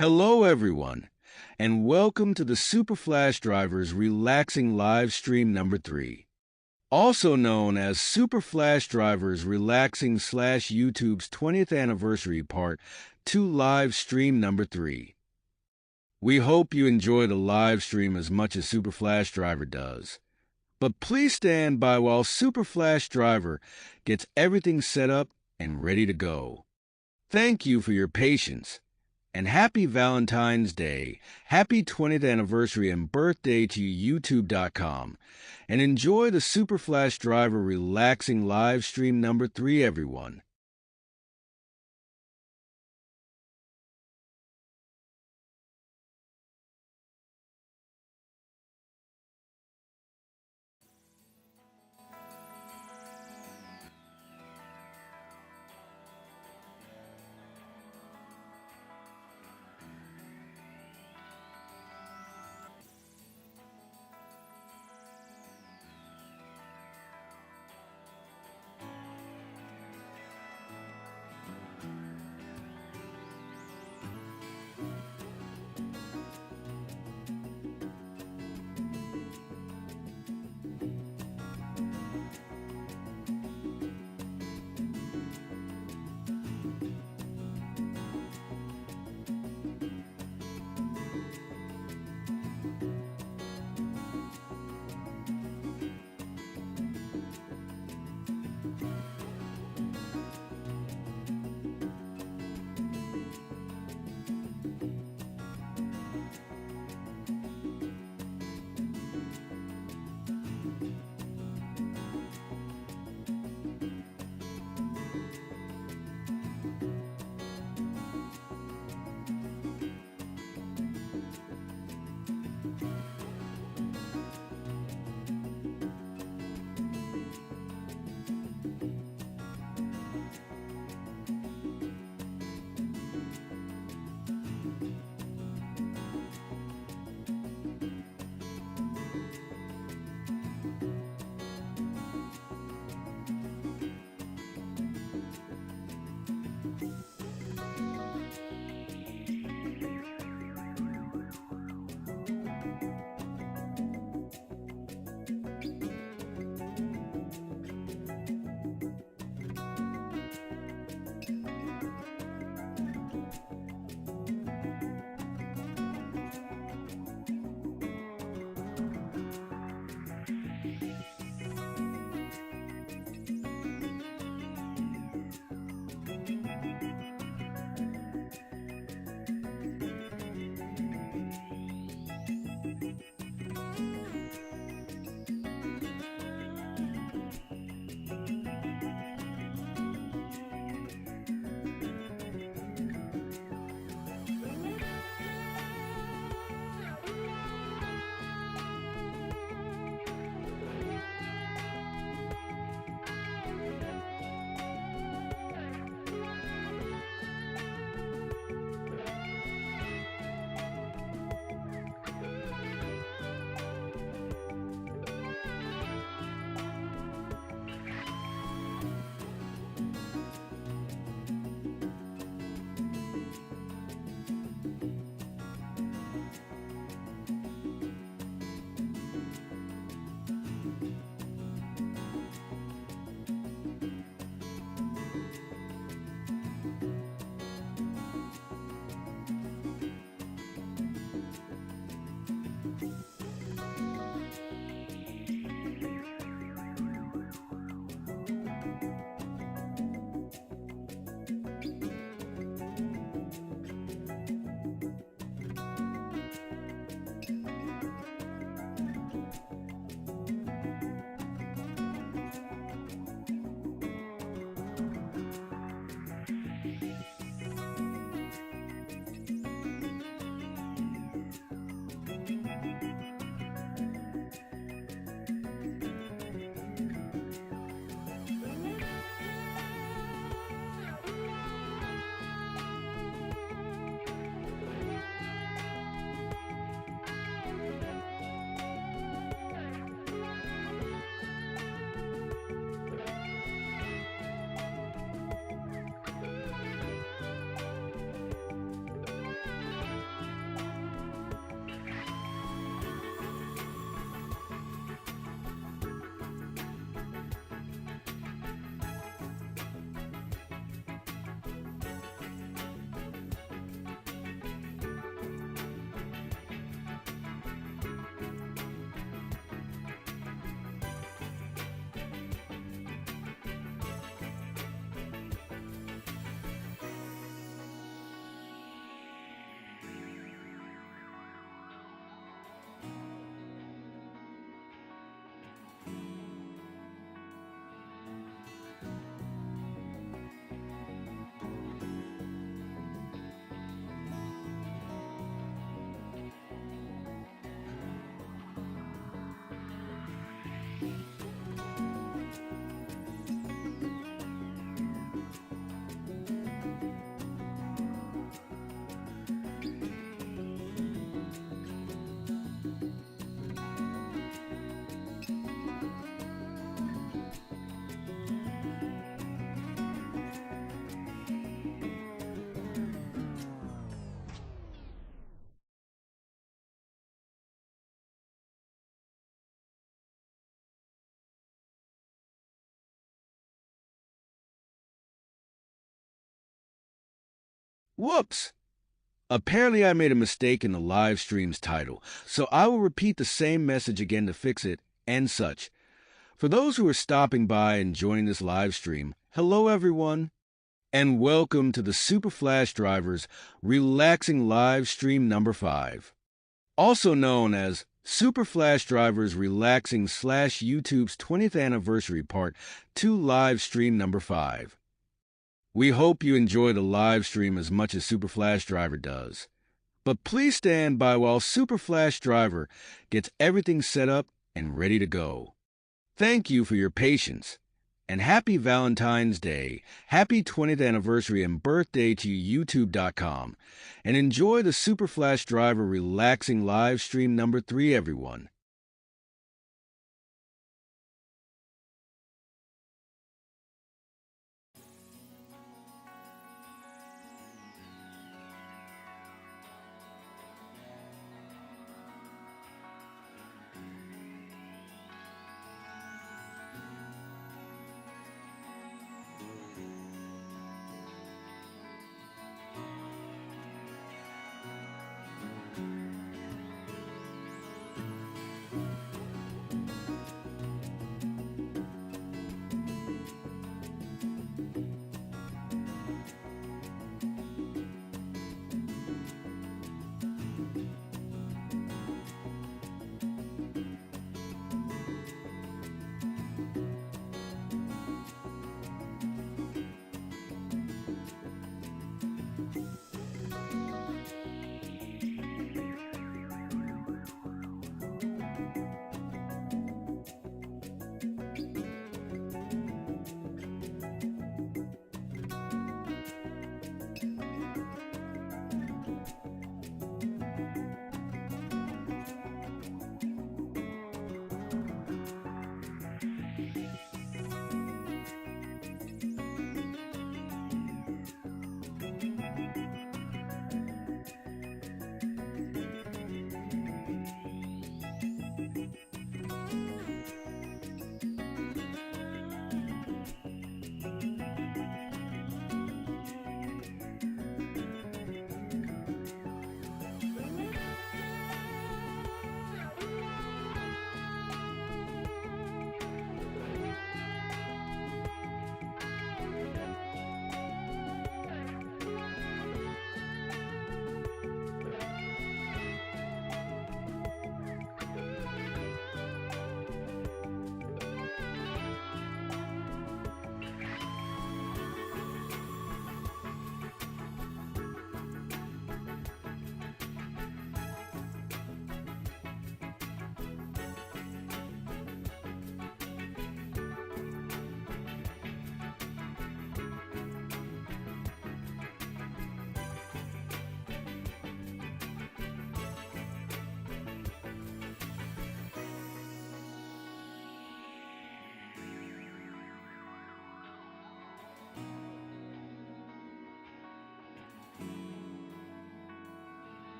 Hello, everyone, and welcome to the SuperFlashDriver's Relaxing Live Stream number 3, also known as SuperFlashDriver's Relaxing/YouTube's 20th Anniversary Part 2 Live Stream number 3. We hope you enjoy the live stream as much as SuperFlashDriver does. But please stand by while SuperFlashDriver gets everything set up and ready to go. Thank you for your patience. And happy Valentine's Day, happy 20th anniversary and birthday to YouTube.com. And enjoy the SuperFlashDriver Relaxing Live Stream number 3, everyone. Whoops! Apparently I made a mistake in the live stream's title, so I will repeat the same message again to fix it, and such. For those who are stopping by and joining this live stream, hello everyone, and welcome to the SuperFlashDriver's relaxing live stream number 5. Also known as SuperFlashDriver's relaxing / YouTube's 20th anniversary part 2 live stream number 5. We hope you enjoy the live stream as much as SuperFlashDriver does. But please stand by while SuperFlashDriver gets everything set up and ready to go. Thank you for your patience, and happy Valentine's Day, happy 20th anniversary and birthday to YouTube.com, and enjoy the SuperFlashDriver relaxing live stream number 3, everyone.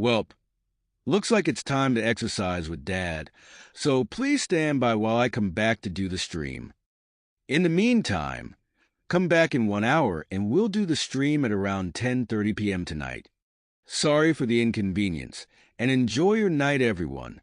Welp, looks like it's time to exercise with Dad, so please stand by while I come back to do the stream. In the meantime, come back in 1 hour and we'll do the stream at around 10:30 p.m. tonight. Sorry for the inconvenience, and enjoy your night, everyone.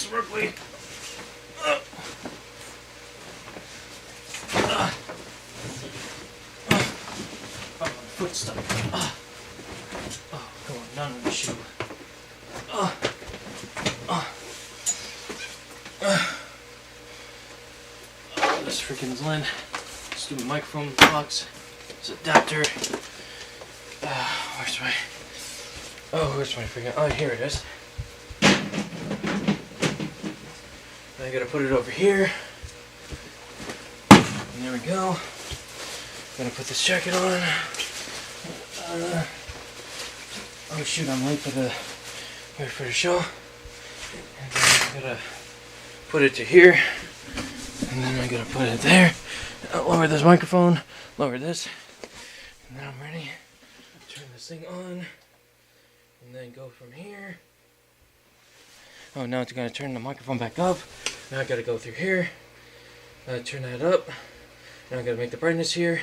roughly. My foot's stuck. Oh, come on, not on the shoe. This freaking Lin. Stupid microphone box. This adapter. Where's my freaking... Oh, here it is. I gotta put it over here. And there we go. Gonna put this jacket on. Oh shoot, I'm late for the show. And then I gotta put it to here. And then I gotta put it there. Lower this microphone. Lower this. And then I'm ready. Turn this thing on. And then go from here. Oh, now it's gonna turn the microphone back up. Now I gotta go through here. Turn that up. Now I gotta make the brightness here.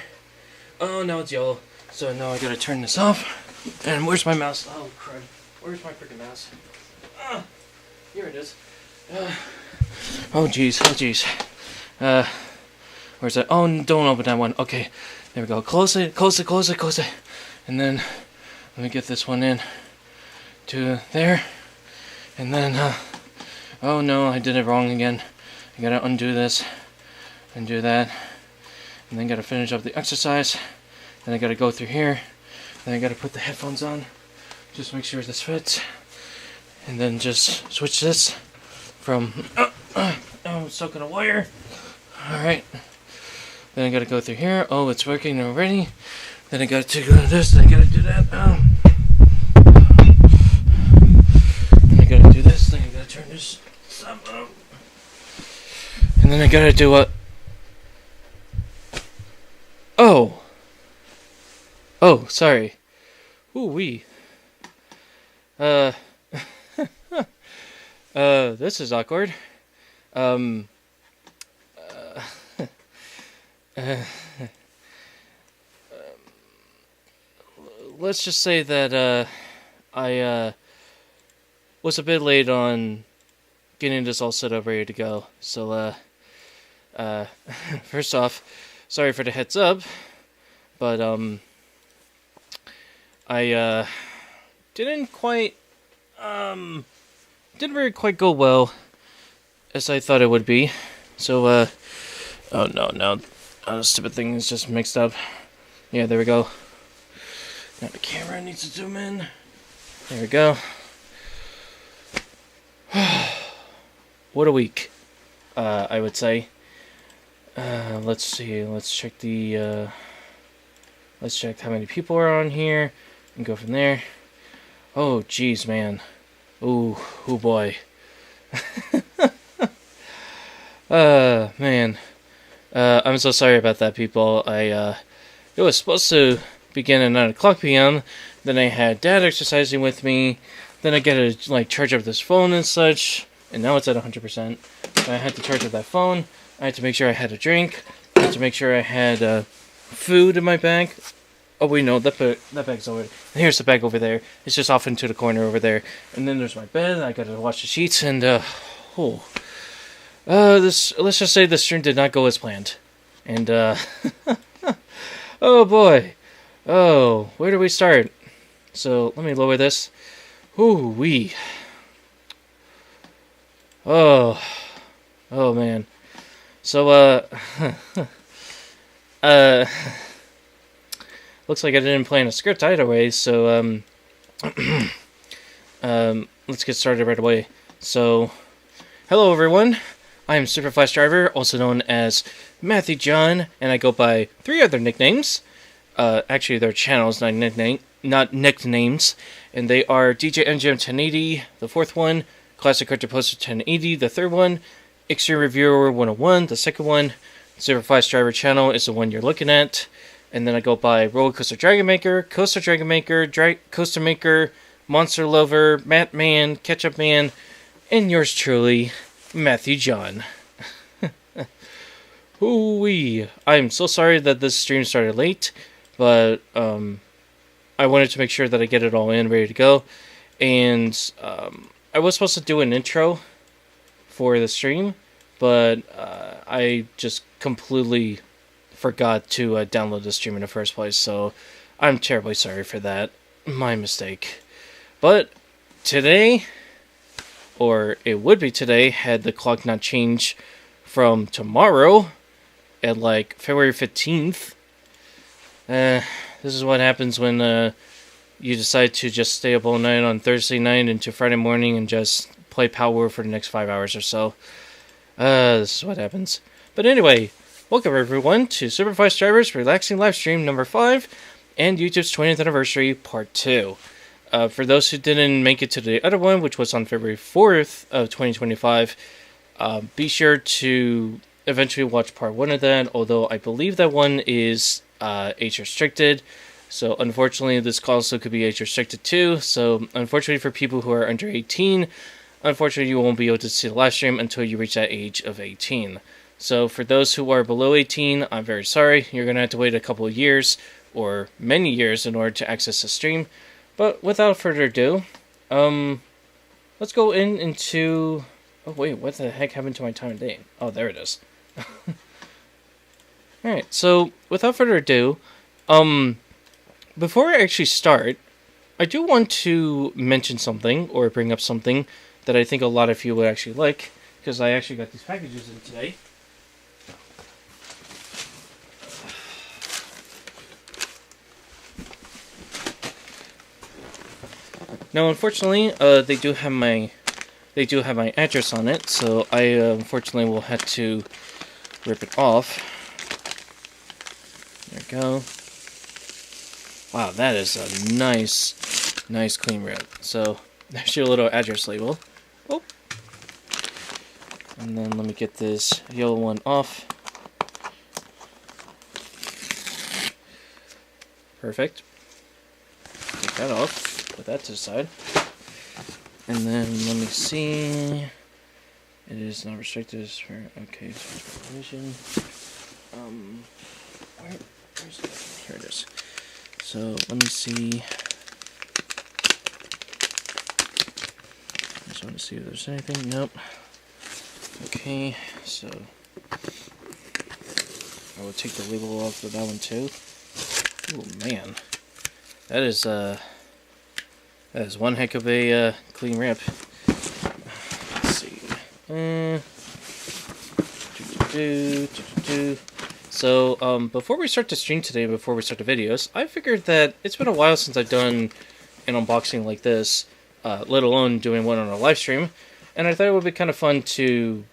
Oh, now it's yellow. So now I gotta turn this off. And where's my mouse? Oh, crud. Where's my freaking mouse? Here it is. Oh, jeez. Oh, jeez. Where's that? Oh, don't open that one. Okay. There we go. Close it. Close it. Close it. Close it. And then let me get this one in to there. And then, oh no, I did it wrong again. I gotta undo this. Undo that. And then gotta finish up the exercise. Then I gotta go through here. Then I gotta put the headphones on. Just make sure this fits. And then just switch this from... Oh, I'm stuck on a wire. Alright. Then I gotta go through here. Oh, it's working already. Then I gotta take this. Then I gotta do that. Then I gotta do this. Then I gotta turn this stuff up. And then I gotta do what? Oh. Oh, sorry. Ooh wee. This is awkward. Let's just say that I was a bit late on getting this all set up, ready to go. So first off, sorry for the heads up, but I didn't really quite go well as I thought it would be. So oh no, now the stupid thing is just mixed up. Yeah, there we go. Now the camera needs to zoom in. There we go. What a week, I would say. Let's see. Let's check the. Let's check how many people are on here and go from there. Oh, jeez, man. Ooh, oh boy. Man. I'm so sorry about that, people. It was supposed to begin at 9 o'clock p.m. Then I had Dad exercising with me. Then I gotta, charge up this phone and such. And now it's at 100%. So I had to charge up that phone. I had to make sure I had a drink. I had to make sure I had, food in my bag. Oh, wait, no, that bag's over there. Here's the bag over there. It's just off into the corner over there. And then there's my bed. I gotta wash the sheets, and, let's just say the stream did not go as planned. And, oh boy. Oh, where do we start? So, let me lower this. Ooh, wee. Oh. Oh, man. So, looks like I didn't plan a script either way, so, let's get started right away. So, hello everyone. I am SuperFlashDriver, also known as Matthew John, and I go by 3 other nicknames. Actually, they're channels, not nicknames. And they are DJ MGM 1080, the 4th one, Classic Character Poster 1080, the 3rd one, Extreme Reviewer 101, the 2nd one, SuperFlashDriver channel is the one you're looking at. And then I go by Roller Coaster Dragon Maker, Coaster Dragon Maker, Coaster Maker, Monster Lover, Matt Man, Ketchup Man, and yours truly, Matthew John. Ooh-wee. I'm so sorry that this stream started late, but I wanted to make sure that I get it all in, ready to go. And I was supposed to do an intro for the stream, but I just completely forgot to download the stream in the first place, so I'm terribly sorry for that. My mistake. But today, or it would be today, had the clock not changed from tomorrow at like February 15th. This is what happens when you decide to just stay up all night on Thursday night into Friday morning and just play Palworld for the next 5 hours or so. This is what happens. But anyway, welcome everyone to SuperFlashDriver's Relaxing Livestream number 5 and YouTube's 20th Anniversary Part 2. For those who didn't make it to the other one, which was on February 4th of 2025, be sure to eventually watch Part 1 of that, although I believe that one is age restricted. So unfortunately, this also could be age restricted too. So unfortunately for people who are under 18, unfortunately you won't be able to see the live stream until you reach that age of 18. So for those who are below 18, I'm very sorry. You're going to have to wait a couple of years, or many years, in order to access the stream. But without further ado, let's go into... Oh wait, what the heck happened to my time and date? Oh, there it is. Alright, so without further ado, before I actually start, I do want to mention something, or bring up something, that I think a lot of you would actually like, because I actually got these packages in today. Now, unfortunately, they do have my address on it, so I unfortunately will have to rip it off. There we go. Wow, that is a nice clean rip. So there's your little address label. Oh, and then let me get this yellow one off. Perfect. Take that off. Put that to the side. And then let me see. It is not restricted for okay. Vision. Where's it? Here it is. So let me see. I just want to see if there's anything. Nope. Okay, so I will take the label off for that one too. Oh man, that is one heck of a clean rip. Let's see. So, before we start the stream today, before we start the videos, I figured that it's been a while since I've done an unboxing like this, let alone doing one on a live stream, and I thought it would be kind of fun to,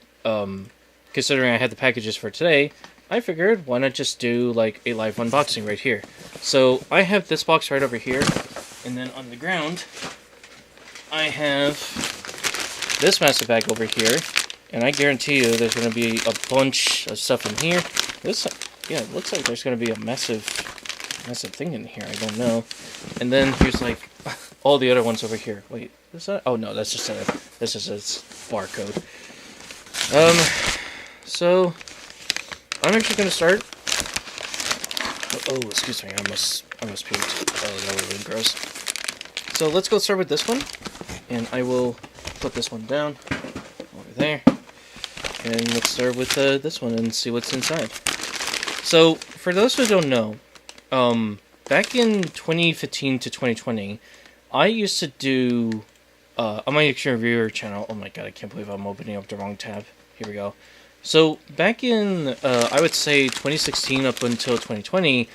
considering I had the packages for today, I figured why not just do like a live unboxing right here. So, I have this box right over here, and then on the ground, I have this massive bag over here, and I guarantee you there's going to be a bunch of stuff in here. Yeah, it looks like there's going to be a massive thing in here. I don't know. And then here's like all the other ones over here. Wait, is that? Oh no, that's just this is its barcode. So I'm actually going to start. Oh, excuse me. I almost puked. Oh, that would have been gross. So let's go start with this one, and I will put this one down over there. And let's start with this one and see what's inside. So, for those who don't know, back in 2015 to 2020, I used to do, on my Extreme Reviewer channel, oh my god, I can't believe I'm opening up the wrong tab. Here we go. So, back in, I would say 2016 up until 2020,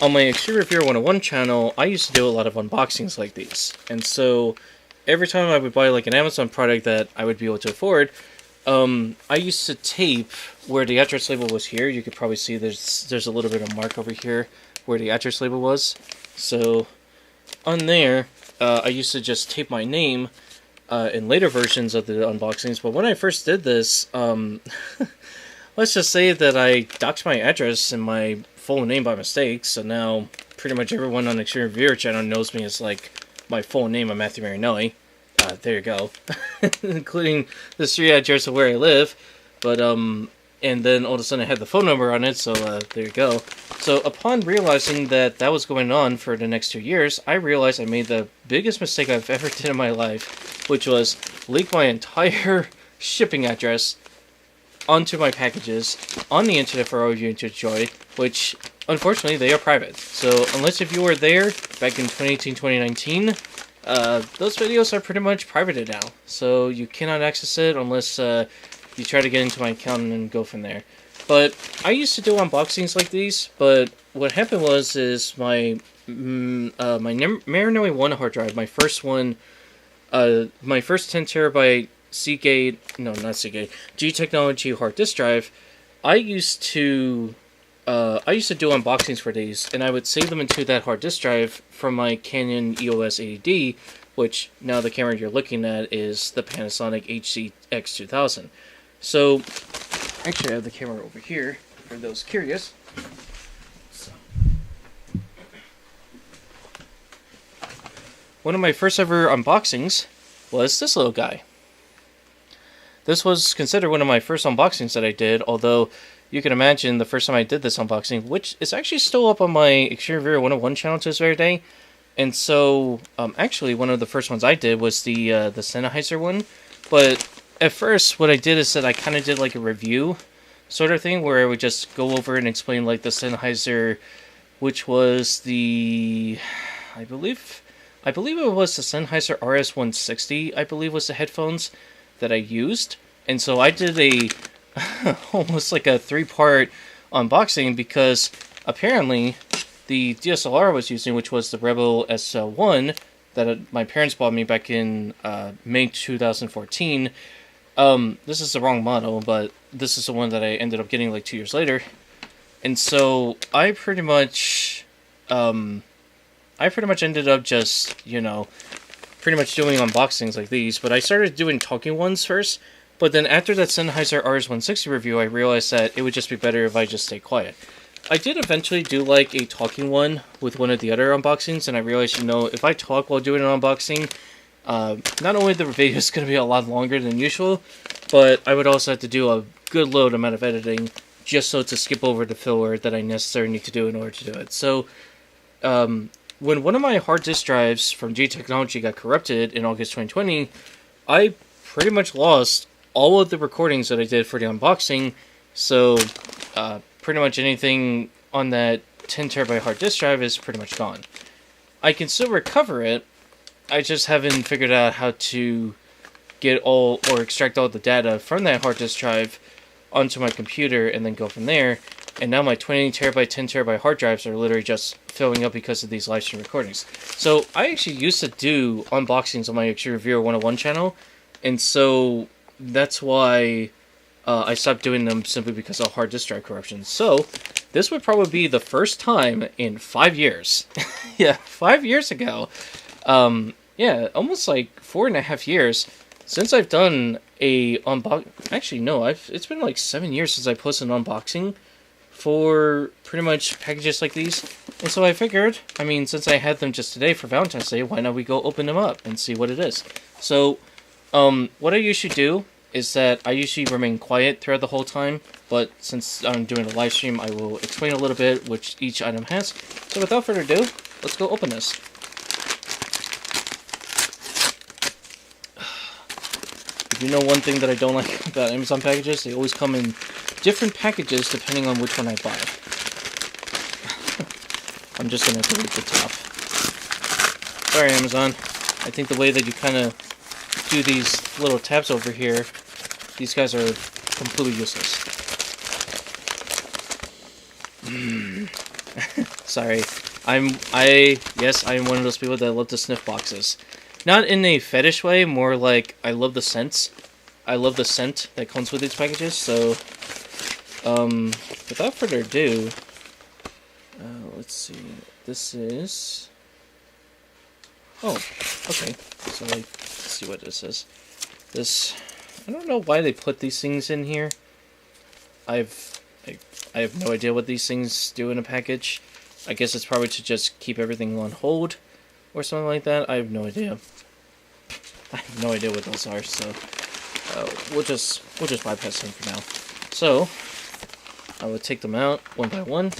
on my Extreme Reviewer 101 channel, I used to do a lot of unboxings like these. And so, every time I would buy like an Amazon product that I would be able to afford, I used to tape where the address label was here. You could probably see there's a little bit of mark over here where the address label was. So on there, I used to just tape my name in later versions of the unboxings. But when I first did this, let's just say that I doxed my address and my full name by mistake. So now pretty much everyone on the Extreme Reviewer channel knows me as like my full name. I'm Matthew Marinelli. There you go. Including the street address of where I live. But, and then all of a sudden I had the phone number on it, so, there you go. So, upon realizing that that was going on for the next 2 years, I realized I made the biggest mistake I've ever did in my life, which was leak my entire shipping address onto my packages on the internet for all of you to enjoy, which unfortunately they are private. So unless if you were there back in 2018, 2019, those videos are pretty much privated now. So you cannot access it unless you try to get into my account and go from there. But I used to do unboxings like these, but what happened was my Marinoi 1 hard drive, my first one, my first 10 terabyte G Technology hard disk drive, I used to do unboxings for these, and I would save them into that hard disk drive from my Canon EOS 80D, which now the camera you're looking at is the Panasonic HCX2000. So, actually I have the camera over here, for those curious. So. One of my first ever unboxings was this little guy. This was considered one of my first unboxings that I did, although you can imagine the first time I did this unboxing, which is actually still up on my Extreme Reviewer 101 channel to this very day. And so, actually, one of the first ones I did was the Sennheiser one. But at first, what I did is that I kind of did like a review sort of thing, where I would just go over and explain like the Sennheiser, which was the, I believe it was the Sennheiser RS160, I believe was the headphones that I used. And so I did a almost like a 3-part unboxing, because apparently the DSLR I was using, which was the Rebel S1 that my parents bought me back in May 2014, this is the wrong model, but this is the one that I ended up getting like 2 years later. And so I pretty much ended up just, pretty much doing unboxings like these, but I started doing talking ones first. But then after that Sennheiser RS160 review, I realized that it would just be better if I just stayed quiet. I did eventually do like a talking one with one of the other unboxings, and I realized, if I talk while doing an unboxing, not only the video is going to be a lot longer than usual, but I would also have to do a good load amount of editing just so to skip over the filler that I necessarily need to do in order to do it. So, when one of my hard disk drives from G Technology got corrupted in August 2020, I pretty much lost all of the recordings that I did for the unboxing. So, pretty much anything on that 10 terabyte hard disk drive is pretty much gone. I can still recover it. I just haven't figured out how to get all or extract all the data from that hard disk drive onto my computer and then go from there. And now my 20 terabyte, 10 terabyte hard drives are literally just filling up because of these live stream recordings. So I actually used to do unboxings on my Extreme Reviewer 101 channel, and so that's why I stopped doing them, simply because of hard disk drive corruption. So this would probably be the first time in 5 years. Yeah, 5 years ago. Yeah, almost like 4.5 years since I've done a unbox. Actually, no, it's been like 7 years since I posted an unboxing for pretty much packages like these. And so I figured, since I had them just today for Valentine's Day, why not we go open them up and see what it is. So, what I usually do is that I usually remain quiet throughout the whole time, but since I'm doing a live stream, I will explain a little bit which each item has. So without further ado, let's go open this. If you know one thing that I don't like about Amazon packages, they always come in different packages depending on which one I buy. I'm just going to delete the top. Sorry, Amazon. I think the way that you kind of do these little tabs over here, these guys are completely useless. Sorry. I am one of those people that love to sniff boxes. Not in a fetish way, more like I love the scents. I love the scent that comes with these packages, so without further ado, let's see, this is, oh, okay, so let's see what this is. This, I don't know why they put these things in here. I have no idea what these things do in a package. I guess it's probably to just keep everything on hold or something like that. I have no idea. I have no idea what those are, so we'll just bypass them for now. So I will take them out one by one. I'm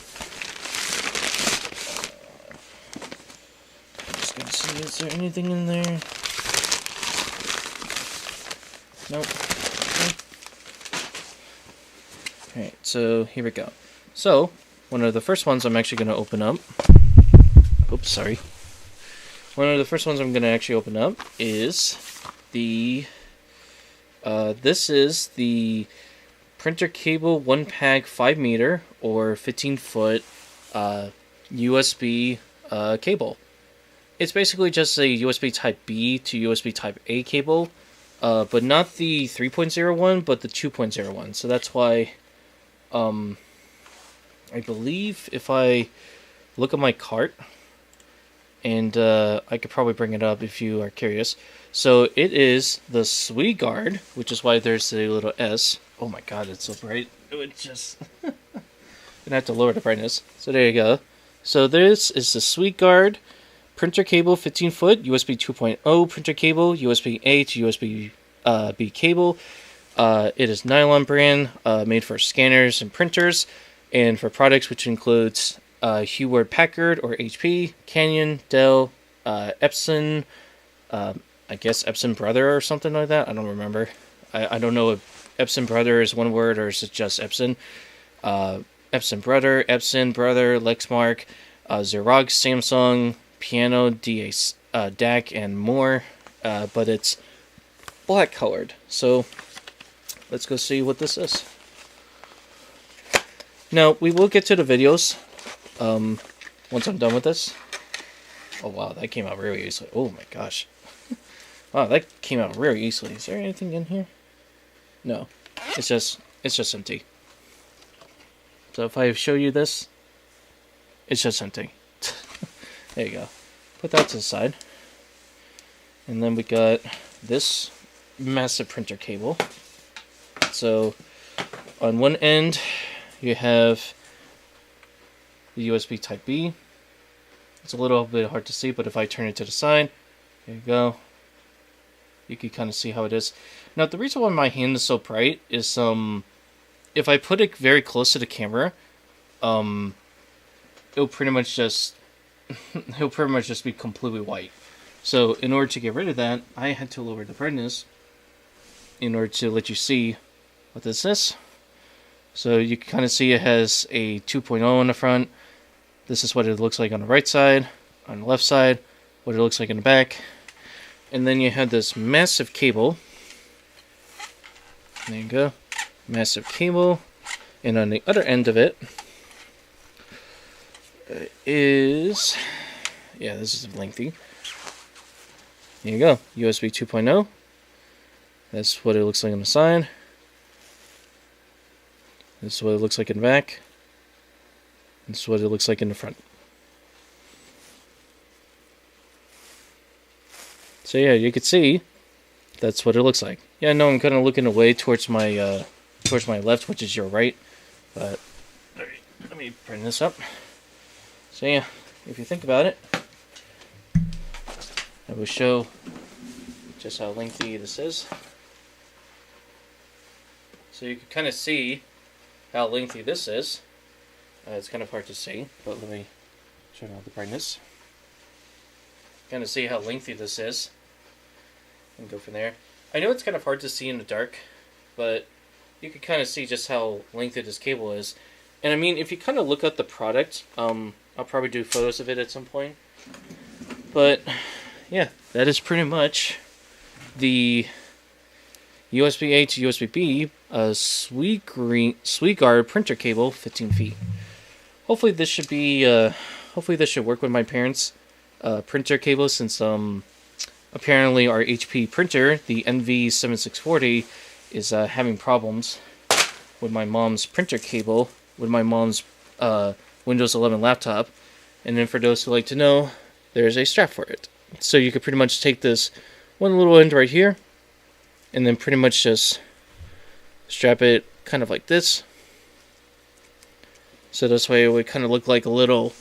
just gonna see, is there anything in there? Nope. Alright, so here we go. So, one of the first ones I'm actually going to open up. Oops, sorry. One of the first ones I'm going to actually open up is the... this is the printer cable 1-pack 5 meter or 15 foot USB cable. It's basically just a USB Type B to USB Type A cable, but not the 3.0 one, but the 2.0 one. So that's why, I believe if I look at my cart, and I could probably bring it up if you are curious. So it is the SweetGuard, which is why there's a little S. Oh my god, it's so bright. It would just... gonna have to lower the brightness. So there you go. So this is the SweetGuard printer cable 15 foot, USB 2.0 printer cable, USB A to USB B cable. It is nylon brand, made for scanners and printers, and for products which includes Hewlett Packard or HP, Canon, Dell, Epson, I guess Epson Brother or something like that. I don't remember. I don't know if Epson Brother is one word or is it just Epson. Epson Brother, Lexmark, Xerox, Samsung, Piano, DAC, and more. But it's black colored. So let's go see what this is. Now, we will get to the videos once I'm done with this. Oh wow, that came out really easily. Oh my gosh. Wow, that came out really easily. Is there anything in here? No. It's just empty. So if I show you this, it's just empty. There you go. Put that to the side. And then we got this massive printer cable. So on one end you have the USB Type B. It's a little bit hard to see, but if I turn it to the side, there you go. You can kind of see how it is. Now, the reason why my hand is so bright is, if I put it very close to the camera, it'll pretty much just, be completely white. So, in order to get rid of that, I had to lower the brightness in order to let you see what this is. So, you can kind of see it has a 2.0 on the front. This is what it looks like on the right side, on the left side, what it looks like in the back. And then you have this massive cable. There you go. Massive cable. And on the other end of it is... yeah, this is lengthy. There you go. USB 2.0. That's what it looks like on the side. This is what it looks like in the back. This is what it looks like in the front. So yeah, you can see that's what it looks like. Yeah, no, I'm kind of looking away towards my left, which is your right. But let me bring this up. So yeah, if you think about it, I will show just how lengthy this is. So you can kind of see how lengthy this is. It's kind of hard to see, but let me turn on the brightness. Kind of see how lengthy this is. And go from there. I know it's kind of hard to see in the dark, but you can kind of see just how lengthy this cable is. And I mean, if you kind of look at the product, I'll probably do photos of it at some point. But yeah, that is pretty much the USB A to USB B SweetGuard printer cable, 15 feet. Hopefully this should be hopefully this should work with my parents' printer cable, since apparently our HP printer, the NV7640, is having problems with my mom's printer cable, with my mom's Windows 11 laptop. And then for those who like to know, there's a strap for it. So you could pretty much take this one little end right here, and then pretty much just strap it kind of like this. So this way it would kind of look like a little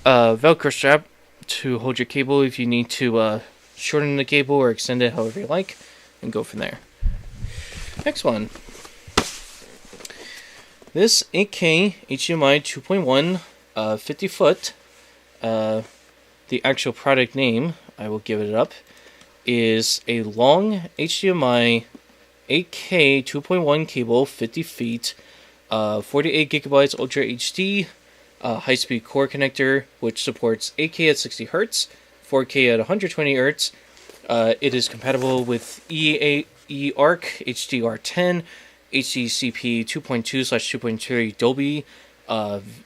Velcro strap to hold your cable if you need to shorten the cable or extend it however you like, and go from there. Next one. This 8K HDMI 2.1 50 foot, the actual product name, I will give it up, is a long HDMI 8K 2.1 cable, 50 feet, 48 gigabytes Ultra HD, high-speed core connector, which supports 8K at 60 Hz, 4K at 120 Hz. It is compatible with eARC, HDR10, HDCP 2.2/2.3 Dolby,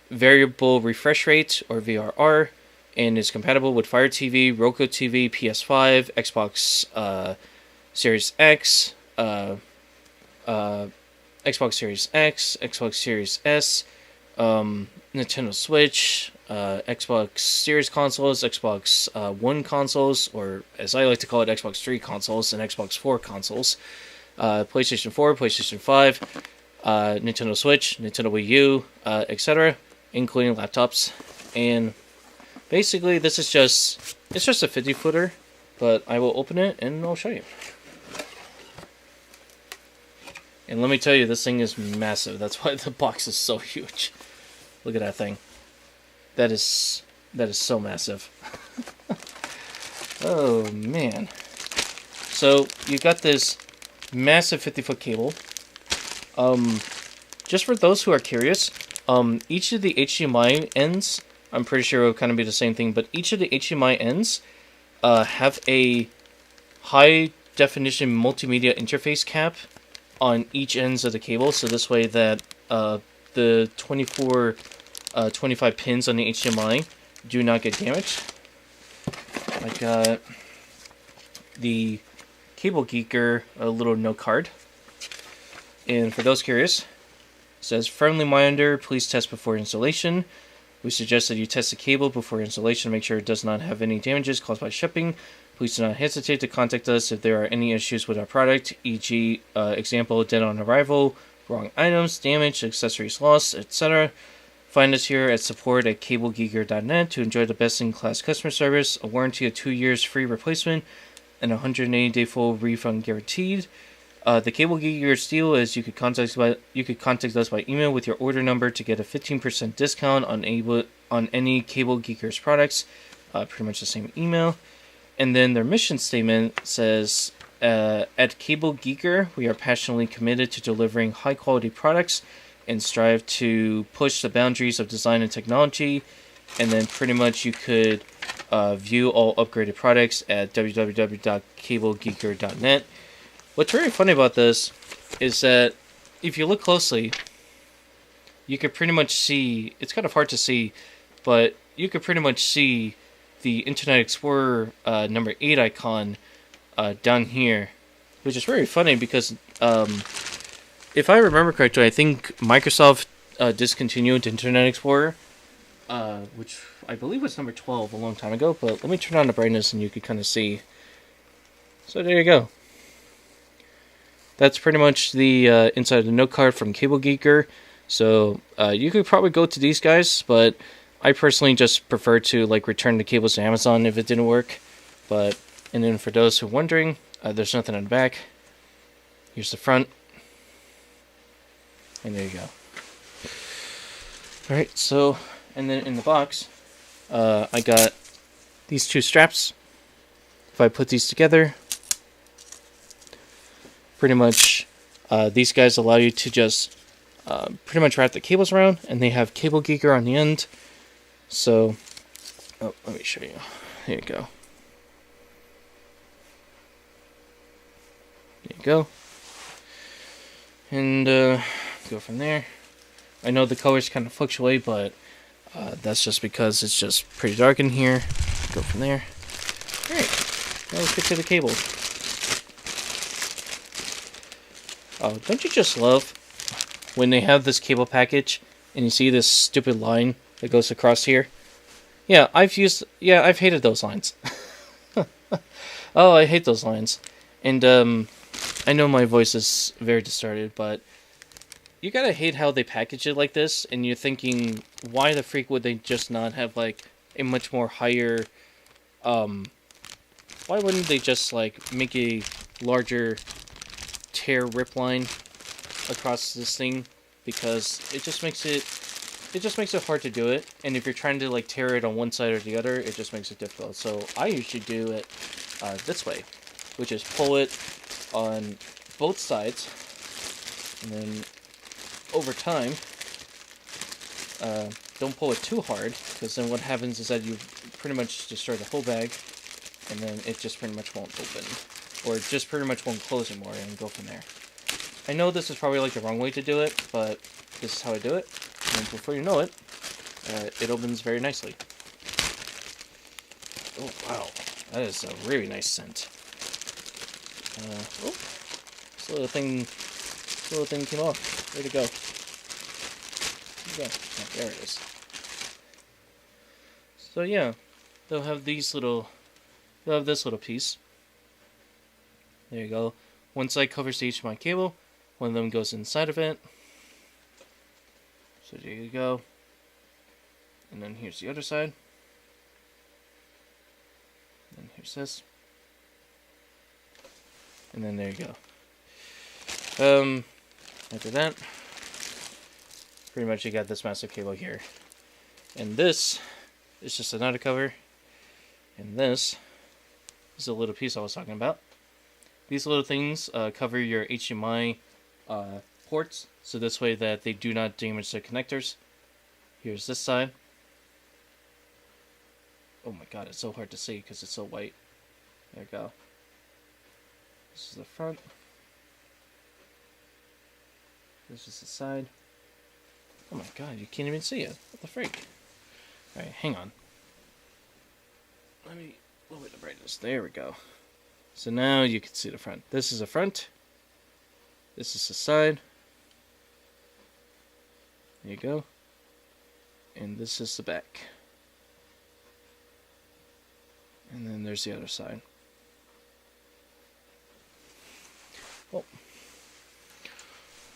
variable refresh rate, or VRR, and is compatible with Fire TV, Roku TV, PS5, Xbox Series X, Xbox Series X, Xbox Series S, Nintendo Switch, Xbox Series consoles, Xbox One consoles, or as I like to call it, Xbox 3 consoles, and Xbox 4 consoles, PlayStation 4, PlayStation 5, Nintendo Switch, Nintendo Wii U, etc., including laptops. And basically, it's just a 50-footer, but I will open it and I'll show you. And let me tell you, this thing is massive. That's why the box is so huge. Look at that thing. That is so massive. Oh, man. So, you got this massive 50-foot cable. Just for those who are curious, each of the HDMI ends, I'm pretty sure it will kind of be the same thing, but each of the HDMI ends have a high-definition multimedia interface cap on each ends of the cable, so this way that the 25 pins on the HDMI do not get damaged. I got the Cable Geeker, a little note card. And for those curious, it says, friendly reminder, please test before installation. We suggest that you test the cable before installation to make sure it does not have any damages caused by shipping. Please do not hesitate to contact us if there are any issues with our product, e.g., example, dead on arrival, wrong items, damage, accessories lost, etc. Find us here at support@cablegeeker.net to enjoy the best-in-class customer service, a warranty of 2 years free replacement, and 180-day full refund guaranteed. The Cable Geeker's deal is you could contact us by email with your order number to get a 15% discount on any Cable Geeker's products. Pretty much the same email. And then their mission statement says, at Cable Geeker, we are passionately committed to delivering high-quality products and strive to push the boundaries of design and technology. And then pretty much you could view all upgraded products at www.cablegeeker.net. What's very funny about this is that if you look closely, you could pretty much see, it's kind of hard to see, but you could pretty much see the Internet Explorer number 8 icon down here, which is very funny because if I remember correctly, I think Microsoft discontinued Internet Explorer, which I believe was number 12 a long time ago, but let me turn on the brightness and you could kind of see. So there you go. That's pretty much the inside of the note card from Cable Geeker. So you could probably go to these guys, but I personally just prefer to return the cables to Amazon if it didn't work. And then for those who are wondering, there's nothing on the back. Here's the front. And there you go. Alright, so, and then in the box, I got these two straps. If I put these together, pretty much these guys allow you to just pretty much wrap the cables around, and they have Cable Geeker on the end. So, let me show you. Here you go. There you go. And go from there. I know the colors kind of fluctuate, but that's just because it's just pretty dark in here. Go from there. Alright, now let's get to the cable. Oh, don't you just love when they have this cable package and you see this stupid line that goes across here? Yeah, I've hated those lines. Oh, I hate those lines. And I know my voice is very distorted, but you gotta hate how they package it like this, and you're thinking, why the freak would they just not have a much more higher, why wouldn't they just make a larger tear rip line across this thing? Because it just makes it hard to do it, and if you're trying to tear it on one side or the other, it just makes it difficult. So I usually do it this way, which is pull it on both sides, and then over time, don't pull it too hard, because then what happens is that you pretty much destroy the whole bag, and then it just pretty much won't open, or it just pretty much won't close anymore, and go from there. I know this is probably like the wrong way to do it, but this is how I do it, and before you know it, it opens very nicely. Oh wow, that is a really nice scent. Oh, this little thing came off. Where'd it go? Where'd it go? Oh, there it is. So yeah, they'll have this little piece. There you go. One side covers the HDMI cable. One of them goes inside of it. So there you go. And then here's the other side. And here's this. And then there you go. After that, pretty much you got this massive cable here. And this is just another cover. And this is a little piece I was talking about. These little things cover your HDMI ports, so this way that they do not damage the connectors. Here's this side. Oh my god, it's so hard to see because it's so white. There we go. This is the front. This is the side. Oh my god, you can't even see it. What the freak? Alright, hang on. Let me lower the brightness. There we go. So now you can see the front. This is the front. This is the side. There you go. And this is the back. And then there's the other side. Oh.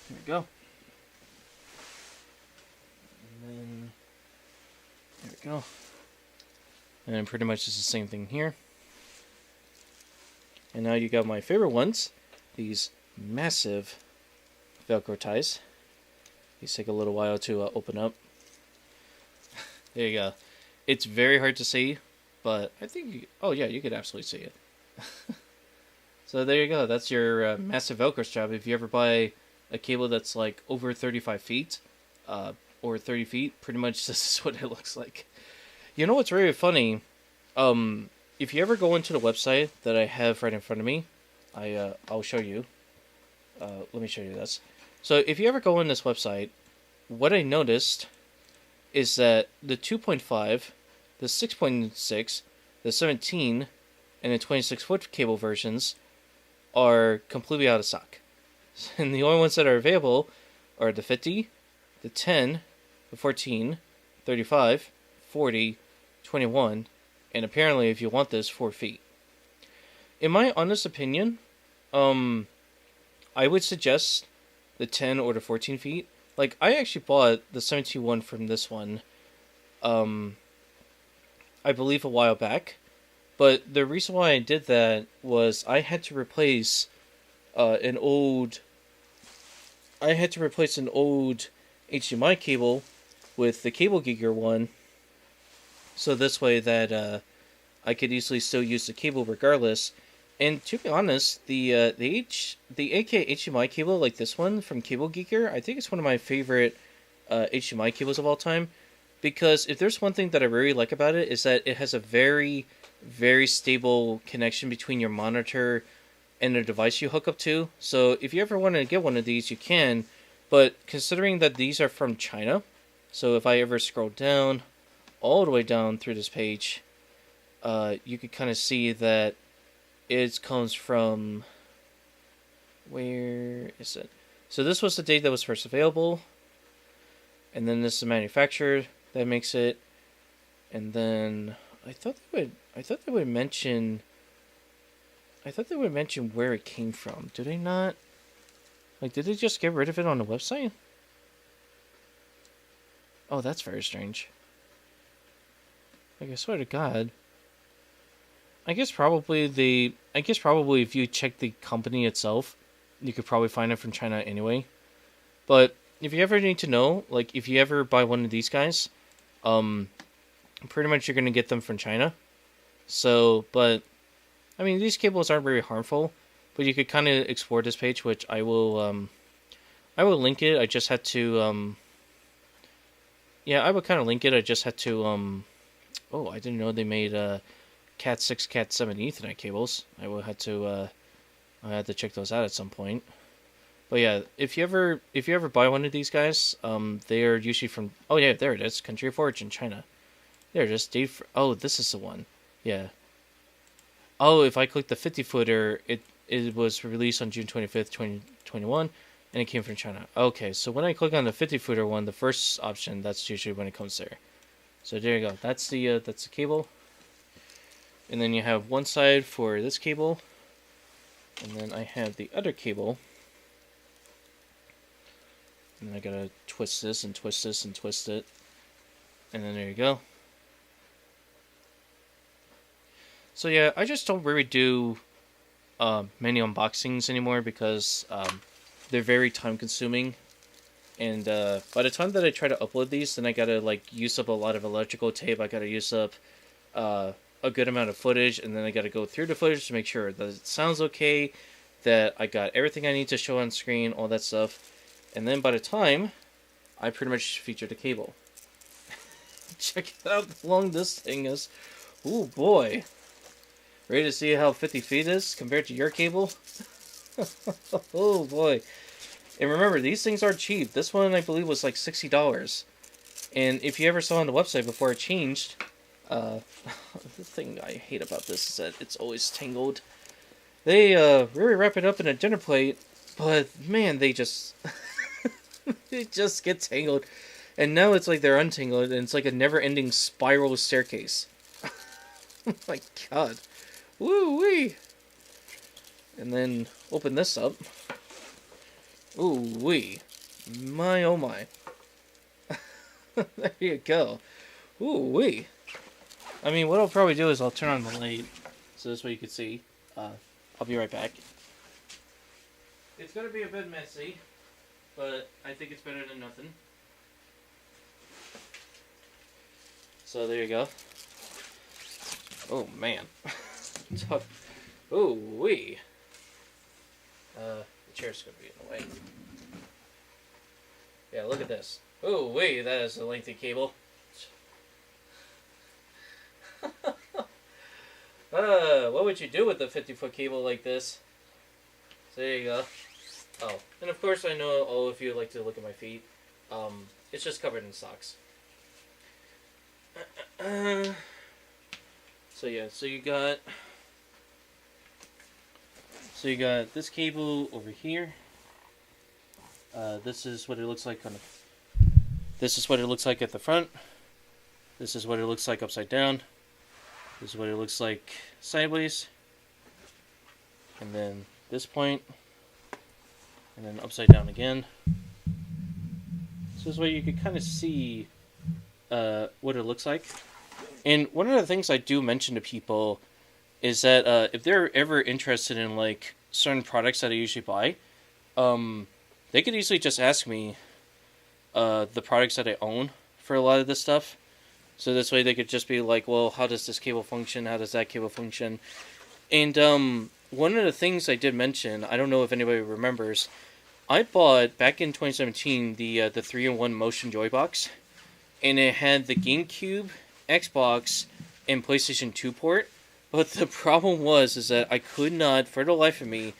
There we go. And then there we go. And then pretty much it's the same thing here. And now you got my favorite ones. These massive Velcro ties. These take a little while to open up. There you go. It's very hard to see, but I think, oh yeah, you could absolutely see it. So there you go. That's your massive Velcro strap. If you ever buy a cable that's like over 35 feet, or 30 feet, pretty much this is what it looks like. You know what's really funny? If you ever go into the website that I have right in front of me, I'll show you. Let me show you this. So if you ever go on this website, what I noticed is that the 2.5, the 6.6, the 17, and the 26-foot cable versions are completely out of stock. And the only ones that are available are the 50, the 10, the 14, 35, 40, 21, and apparently if you want this, 4 feet. In my honest opinion, I would suggest the 10 or the 14 feet. Like, I actually bought the 17 one from this one, I believe a while back. But the reason why I did that was I had to replace an old HDMI cable with the Cable Geeker one. So this way that I could easily still use the cable regardless. And to be honest, the AK HDMI cable like this one from Cable Geeker, I think it's one of my favorite HDMI cables of all time. Because if there's one thing that I really like about it, is that it has a very, very stable connection between your monitor and the device you hook up to. So if you ever want to get one of these, you can. But considering that these are from China, so if I ever scroll down, all the way down through this page, you could kind of see that it comes from, where is it? So this was the date that was first available, and then this is the manufacturer that makes it, and then I thought they would mention where it came from. Do they not? Like, did they just get rid of it on the website? Oh, that's very strange. Like, I swear to God. I guess probably if you check the company itself, you could probably find it from China anyway. But if you ever need to know, like if you ever buy one of these guys, pretty much you're gonna get them from China. So, but I mean, these cables aren't very harmful. But you could kind of explore this page, which I will link it. I just had to, yeah, I would kind of link it. I just had to, oh, I didn't know they made, Cat 6, Cat 7 Ethernet cables. I had to check those out at some point. But yeah, if you ever buy one of these guys, they are usually from, oh yeah, there it is, country of origin, China. There it is, oh, this is the one. Yeah. Oh, if I click the 50 footer, it was released on June 25th, 2021, and it came from China. Okay, so when I click on the 50 footer one, the first option, that's usually when it comes there. So there you go. That's the cable. And then you have one side for this cable, and then I have the other cable. And I gotta twist this and twist this and twist it. And then there you go. So yeah, I just don't really do many unboxings anymore because they're very time consuming. And by the time that I try to upload these, then I gotta like use up a lot of electrical tape. I gotta use up a good amount of footage, and then I gotta go through the footage to make sure that it sounds okay, that I got everything I need to show on screen, all that stuff. And then by the time, I pretty much feature the cable. Check out how long this thing is. Ooh boy. Ready to see how 50 feet is compared to your cable? Oh boy. And remember, these things are cheap. This one I believe was like $60. And if you ever saw on the website before it changed, the thing I hate about this is that it's always tangled. They really wrap it up in a dinner plate, but man, they just... they just get tangled. And now it's like they're untangled, and it's like a never-ending spiral staircase. Oh my god. Woo-wee! And then open this up. Ooh-wee. My oh my. There you go. Ooh-wee. I mean, what I'll probably do is I'll turn on the light, so this way you can see. I'll be right back. It's gonna be a bit messy, but I think it's better than nothing. So there you go. Oh man. Ooh wee. The chair's gonna be in the way. Yeah, look at this. Ooh wee, that is a lengthy cable. What would you do with a 50-foot cable like this? So there you go. Oh, and of course I know all of you like to look at my feet. It's just covered in socks. So yeah, so you got this cable over here. This is what it looks like this is what it looks like at the front. This is what it looks like upside down. This is what it looks like sideways. And then this point. And then upside down again. So this way you can kind of see what it looks like. And one of the things I do mention to people is that if they're ever interested in like certain products that I usually buy, they could easily just ask me the products that I own for a lot of this stuff. So this way they could just be like, well, how does this cable function? How does that cable function? And one of the things I did mention, I don't know if anybody remembers, I bought back in 2017 the 3-in-1 Motion Joy Box, and it had the GameCube, Xbox, and PlayStation 2 port. But the problem is that I could not, for the life of me,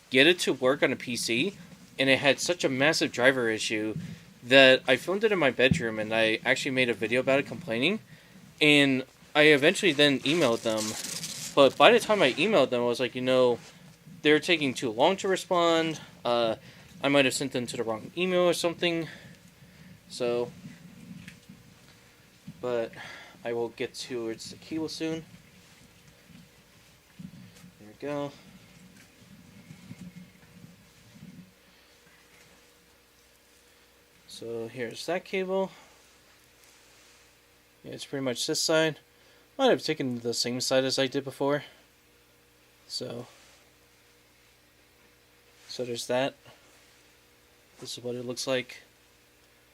get it to work on a PC, and it had such a massive driver issue that I filmed it in my bedroom, and I actually made a video about it complaining, and I eventually then emailed them. But by the time I emailed them, I was like, they're taking too long to respond. I might have sent them to the wrong email or something. So, but I will get towards the cable soon. There we go. So here's that cable. Yeah, it's pretty much this side. Might have taken the same side as I did before. So there's that. This is what it looks like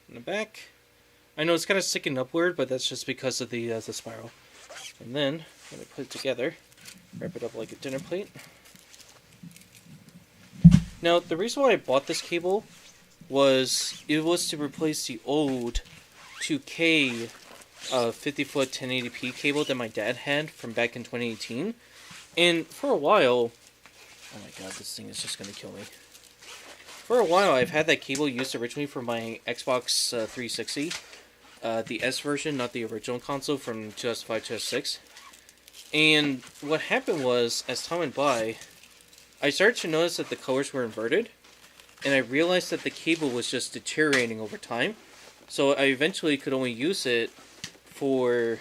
in the back. I know it's kind of sticking upward, but that's just because of the spiral. And then, when I put it together, wrap it up like a dinner plate. Now, the reason why I bought this cable was it was to replace the old 2K 50-foot 1080p cable that my dad had from back in 2018. And for a while... Oh my god, this thing is just going to kill me. For a while, I've had that cable used originally for my Xbox 360. The S version, not the original console from 2005-2006. And what happened was, as time went by, I started to notice that the colors were inverted. And I realized that the cable was just deteriorating over time. So I eventually could only use it for...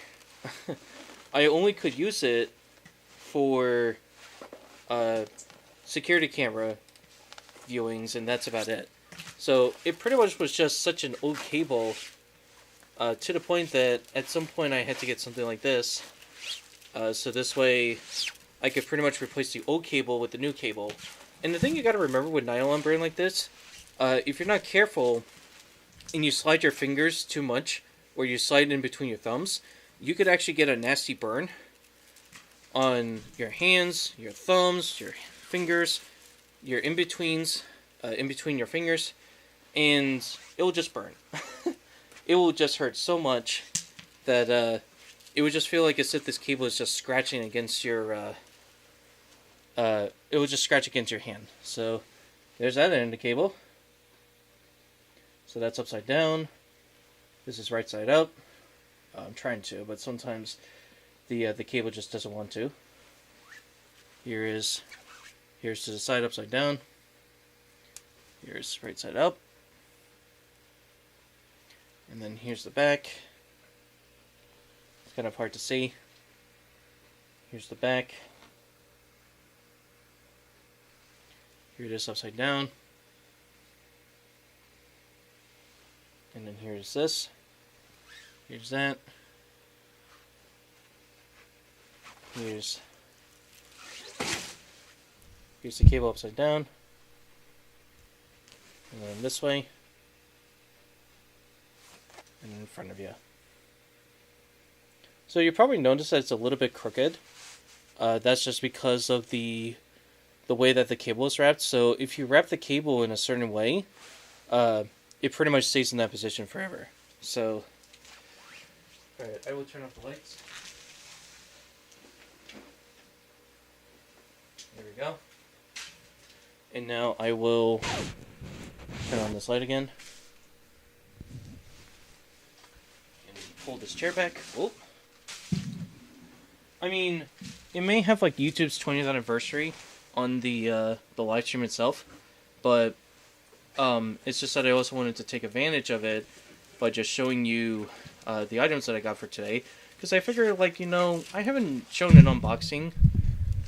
I only could use it for security camera viewings, and that's about it. So it pretty much was just such an old cable to the point that at some point I had to get something like this. So this way I could pretty much replace the old cable with the new cable. And the thing you gotta remember with nylon braid like this, if you're not careful and you slide your fingers too much, or you slide in between your thumbs, you could actually get a nasty burn on your hands, your thumbs, your fingers, your in-betweens, in between your fingers, and it will just burn. It will just hurt so much that it would just feel like as if this cable is just scratching against your, it will just scratch against your hand. So there's that end of the cable. So that's upside down. This is right side up. I'm trying to, but sometimes the cable just doesn't want to. Here's to the side upside down. Here's right side up. And then here's the back. It's kind of hard to see. Here's the back. Here it is upside down. And then here's this. Here's that. Here's the cable upside down. And then this way. And in front of you. So you probably notice that it's a little bit crooked. That's just because of the way that the cable is wrapped. So if you wrap the cable in a certain way, it pretty much stays in that position forever. So, alright, I will turn off the lights. There we go. And now I will turn on this light again. And pull this chair back. Oh. I mean, it may have like YouTube's 20th anniversary on the live stream itself, but it's just that I also wanted to take advantage of it by just showing you the items that I got for today. Because I figured, like, you know, I haven't shown an unboxing.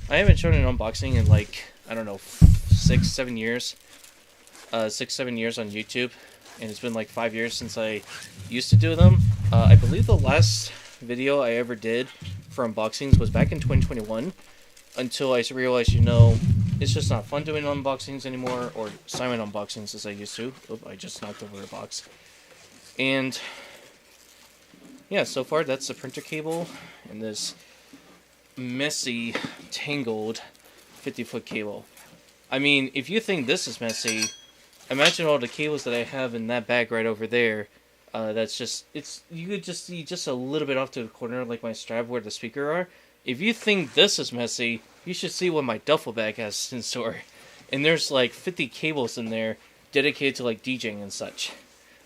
I haven't shown an unboxing in, like, I don't know, 6-7 years. 6-7 years on YouTube. And it's been like 5 years since I used to do them. I believe the last video I ever did for unboxings was back in 2021. Until I realized, you know, it's just not fun doing unboxings anymore, or silent unboxings as I used to. Oop, I just knocked over a box. And yeah, so far that's the printer cable and this messy, tangled 50-foot cable. I mean, if you think this is messy, imagine all the cables that I have in that bag right over there. That's just, you could just see just a little bit off to the corner, like my strap where the speaker are. If you think this is messy, you should see what my duffel bag has in store. And there's like 50 cables in there dedicated to like DJing and such.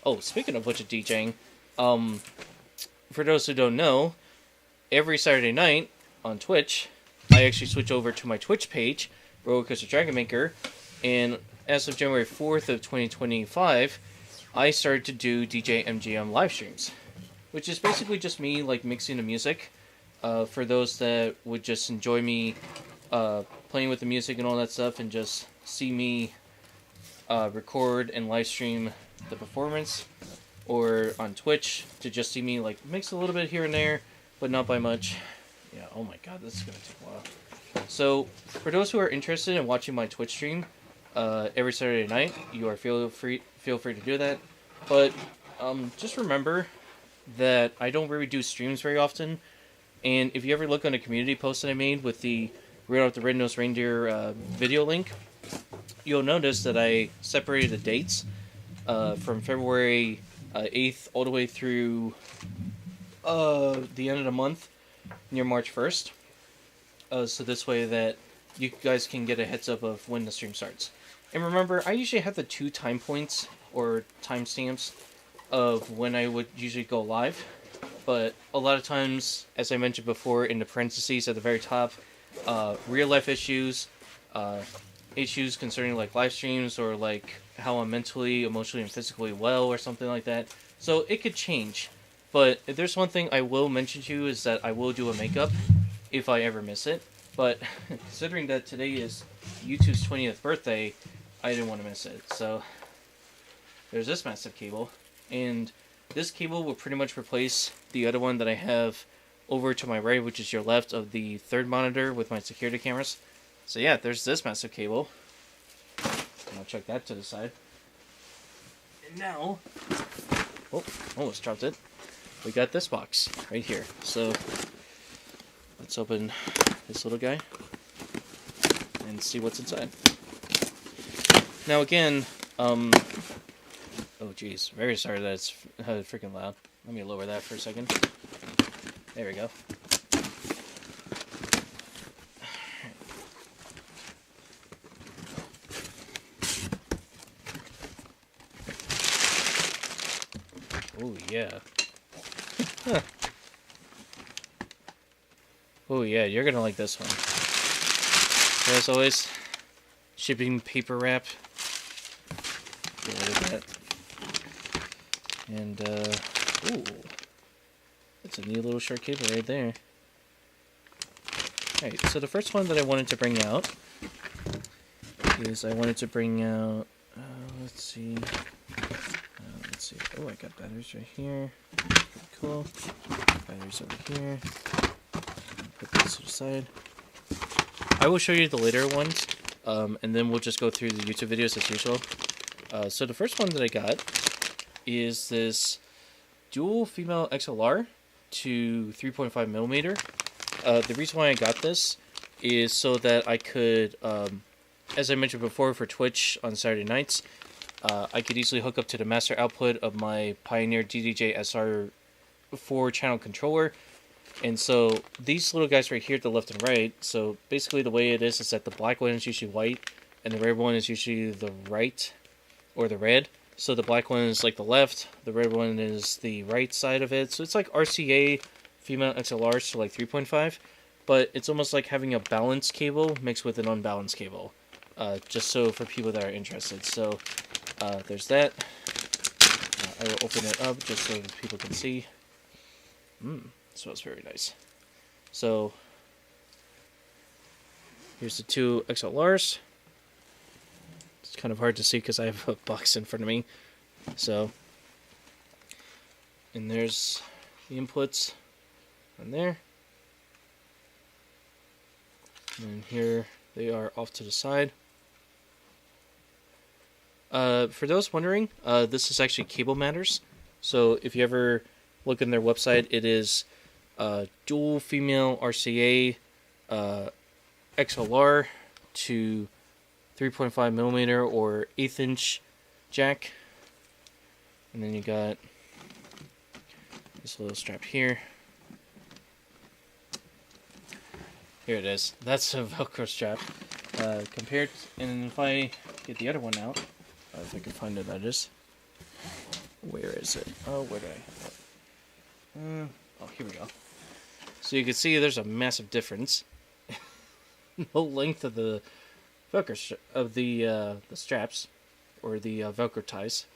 Oh, speaking of which of DJing, for those who don't know, every Saturday night on Twitch, I actually switch over to my Twitch page, Rollercoaster Dragon Maker, and as of January 4th of 2025, I started to do DJ MGM live streams, which is basically just me like mixing the music. For those that would just enjoy me playing with the music and all that stuff and just see me record and live stream the performance, or on Twitch to just see me like mix a little bit here and there, but not by much. Yeah, oh my god, this is going to take a while. So, for those who are interested in watching my Twitch stream every Saturday night, you are feel free to do that. But just remember that I don't really do streams very often. And if you ever look on a community post that I made with the Rudolph the Red-Nosed Reindeer video link, you'll notice that I separated the dates from February 8th all the way through the end of the month near March 1st. So this way that you guys can get a heads up of when the stream starts. And remember, I usually have the 2 time points or timestamps of when I would usually go live. But a lot of times, as I mentioned before, in the parentheses at the very top, real life issues, issues concerning like live streams or like how I'm mentally, emotionally, and physically well or something like that. So it could change. But if there's one thing I will mention to you is that I will do a makeup if I ever miss it. But considering that today is YouTube's 20th birthday, I didn't want to miss it. So there's this massive cable. And this cable will pretty much replace the other one that I have over to my right, which is your left of the third monitor with my security cameras. So yeah, there's this massive cable. I'll check that to the side. And now, oh, almost dropped it. We got this box right here. So let's open this little guy and see what's inside. Now again, oh geez, very sorry that it's freaking loud. Let me lower that for a second. There we go. Oh yeah. Huh. Oh yeah, you're gonna like this one. So as always, shipping paper wrap. Get rid of that. And ooh, that's a neat little short cable right there. Alright, so the first one that I wanted to bring out is let's see. Oh, I got batteries right here. Pretty cool. Batteries over here. Put this to the side. I will show you the later ones, and then we'll just go through the YouTube videos as usual. So the first one that I got is this dual female XLR to 3.5 millimeter. The reason why I got this is so that I could, as I mentioned before, for Twitch on Saturday nights, I could easily hook up to the master output of my Pioneer DDJ SR 4-channel controller. And so these little guys right here at the left and right, so basically the way it is that the black one is usually white, and the red one is usually the right, or the red. So the black one is like the left, the red one is the right side of it. So it's like RCA female XLRs to like 3.5, but it's almost like having a balanced cable mixed with an unbalanced cable. Just so for people that are interested. So there's that. I will open it up just so that people can see. Smells very nice. So here's the 2 XLRs. It's kind of hard to see because I have a box in front of me. So, and there's the inputs on there. And here they are off to the side. For those wondering, this is actually Cable Matters. So if you ever look in their website, it is dual female RCA XLR to 3.5 millimeter or 1/8 inch jack. And then you got this little strap here. Here it is. That's a Velcro strap. Compared, and if I get the other one out, if I can find it, that is. Where is it? Oh, where did I have it? Oh, here we go. So you can see there's a massive difference. The length of the Velcro of the straps, or the Velcro ties,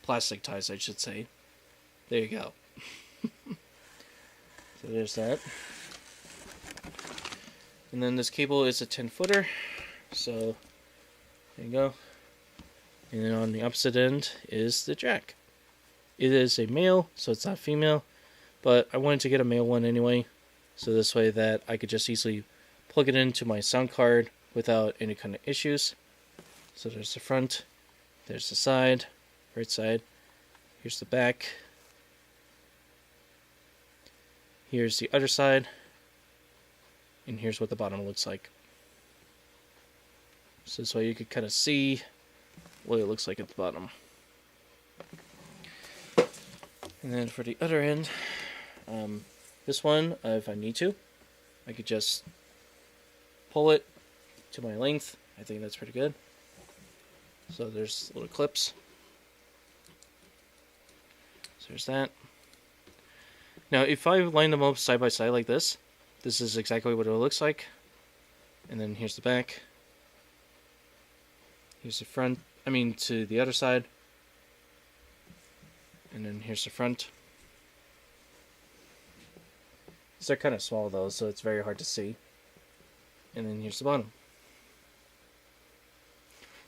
plastic ties, I should say. There you go. So there's that. And then this cable is a 10-footer. So there you go. And then on the opposite end is the jack. It is a male, so it's not female, but I wanted to get a male one anyway, so this way that I could just easily plug it into my sound card without any kind of issues. So there's the front, there's the side, right side, here's the back, here's the other side, and here's what the bottom looks like. So this way you could kind of see what it looks like at the bottom. And then for the other end, this one, if I need to, I could just pull it to my length. I think that's pretty good. So there's little clips. So there's that. Now, if I line them up side by side like this is exactly what it looks like. And then here's the back. Here's the front. I mean, to the other side. And then here's the front. They're kind of small though, so it's very hard to see. And then here's the bottom.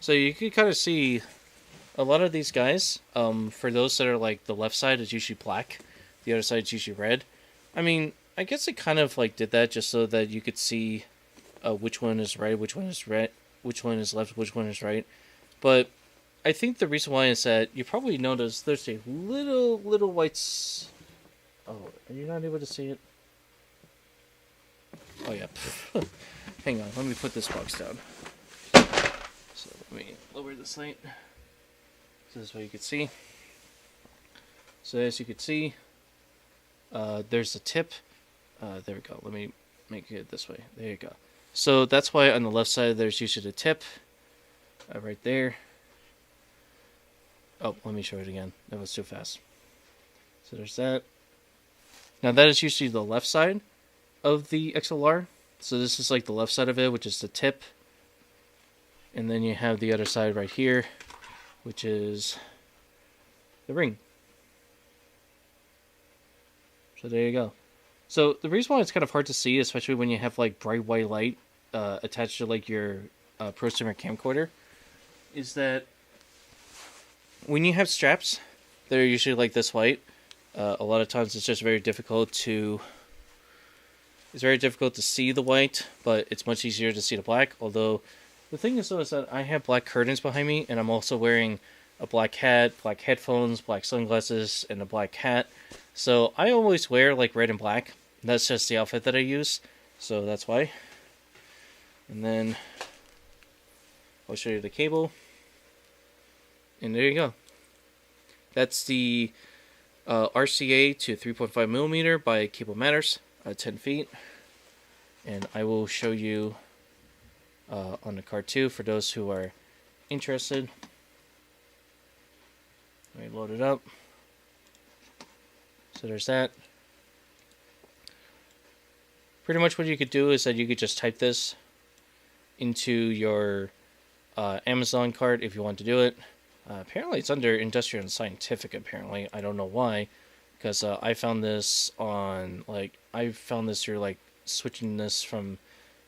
So you can kind of see a lot of these guys. For those that are like the left side is usually black, the other side is usually red. I mean, I guess it kind of like did that just so that you could see which one is right, which one is red, which one is left, which one is right. But I think the reason why is that you probably noticed there's a little white. Oh, are you not able to see it? Oh yeah. Hang on, let me put this box down. So let me lower this light. So this way you can see. So as you can see, there's a tip. There we go. Let me make it this way. There you go. So that's why on the left side there's usually the tip. Right there. Oh, let me show it again. That was too fast. So there's that. Now that is usually the left side of the XLR. So this is like the left side of it, which is the tip. And then you have the other side right here, which is the ring. So there you go. So the reason why it's kind of hard to see, especially when you have like bright white light attached to like your prosumer camcorder, is that when you have straps that are usually like this white, a lot of times it's just very difficult to see the white, but it's much easier to see the black. Although the thing is though is that I have black curtains behind me, and I'm also wearing a black hat, black headphones, black sunglasses, and a black hat. So I always wear like red and black. That's just the outfit that I use, so that's why. And then I'll show you the cable. And there you go. That's the RCA to 3.5 millimeter by Cable Matters, 10 feet. And I will show you on the card too for those who are interested. Let me load it up. So there's that. Pretty much what you could do is that you could just type this into your Amazon cart if you want to do it. Apparently it's under Industrial and Scientific, apparently. I don't know why. Because I found this on, I found this through, switching this from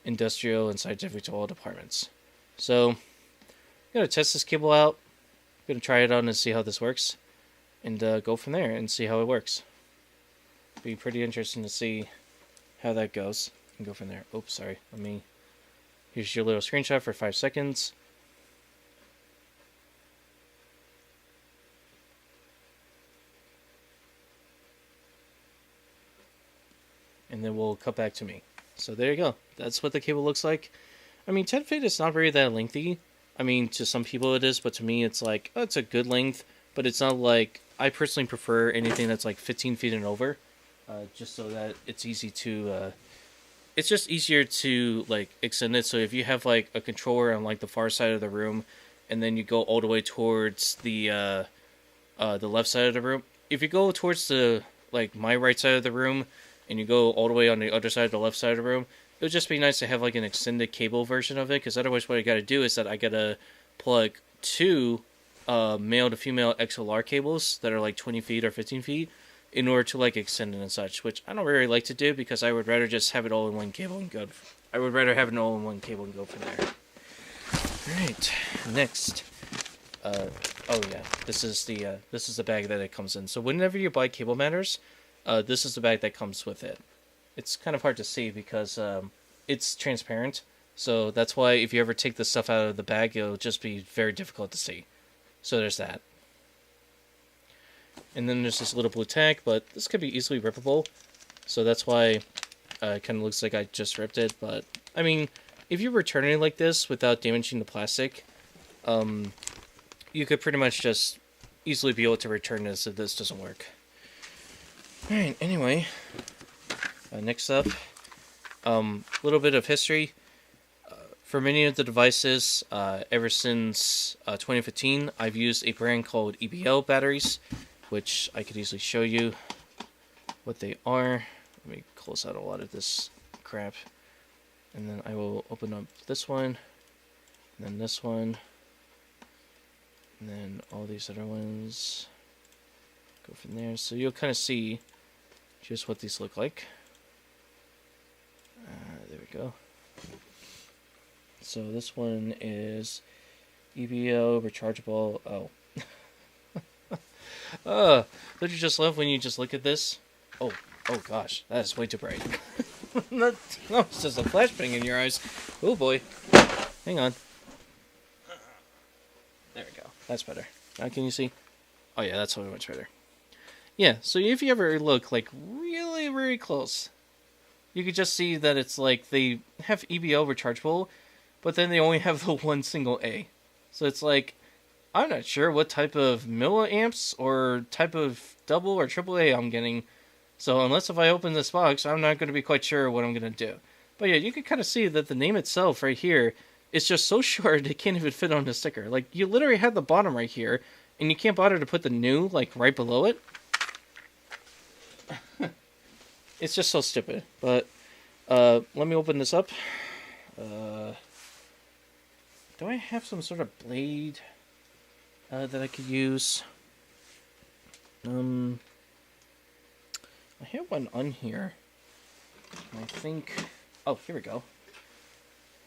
Industrial and Scientific to all departments. So, I'm going to test this cable out. I'm going to try it out and see how this works. And go from there and see how it works. Be pretty interesting to see how that goes. And go from there. Oops, sorry. Here's your little screenshot for 5 seconds. And then we'll cut back to me. So there you go. That's what the cable looks like. 10 feet is not very that lengthy. To some people it is, but to me it's like, oh, it's a good length. But it's not like, I personally prefer anything that's like 15 feet and over. Just so that it's easy to, it's just easier to extend it. So if you have a controller on the far side of the room, and then you go all the way towards the left side of the room. If you go towards the, my right side of the room, and you go all the way on the other side, the left side of the room, it would just be nice to have an extended cable version of it, because otherwise what I gotta do is that I gotta plug two male to female XLR cables that are 20 feet or 15 feet in order to extend it and such, which I don't really like to do, because I would rather just have it all in one cable and go. I would rather have it all in one cable and go from there. Alright, next. Oh yeah, this is the bag that it comes in. So whenever you buy Cable Matters, this is the bag that comes with it. It's kind of hard to see because it's transparent. So that's why if you ever take the stuff out of the bag, it'll just be very difficult to see. So there's that. And then there's this little blue tag, but this could be easily rippable. So that's why it kind of looks like I just ripped it. But, if you return it like this without damaging the plastic, you could pretty much just easily be able to return this if this doesn't work. Alright, anyway, next up, a little bit of history. For many of the devices, ever since 2015, I've used a brand called EBL batteries, which I could easily show you what they are. Let me close out a lot of this crap. And then I will open up this one, and then this one, and then all these other ones. Go from there. So you'll kind of see just what these look like. There we go. So this one is EBO rechargeable. Oh. Don't you just love when you just look at this? Oh gosh, that is way too bright. No, it's just a flashbang in your eyes. Oh boy. Hang on. There we go. That's better. Now can you see? Oh yeah, that's so much better. Yeah, so if you ever look like really, really close, you could just see that it's like they have EBO rechargeable, but then they only have the one single A. So it's like, I'm not sure what type of milliamps or type of double or triple A I'm getting. So unless if I open this box, I'm not going to be quite sure what I'm going to do. But yeah, you can kind of see that the name itself right here is just so short it can't even fit on the sticker. Like, you literally have the bottom right here, and you can't bother to put the new, like, right below it. It's just so stupid. But, let me open this up. Do I have some sort of blade that I could use? I have one on here. I think... Oh, here we go.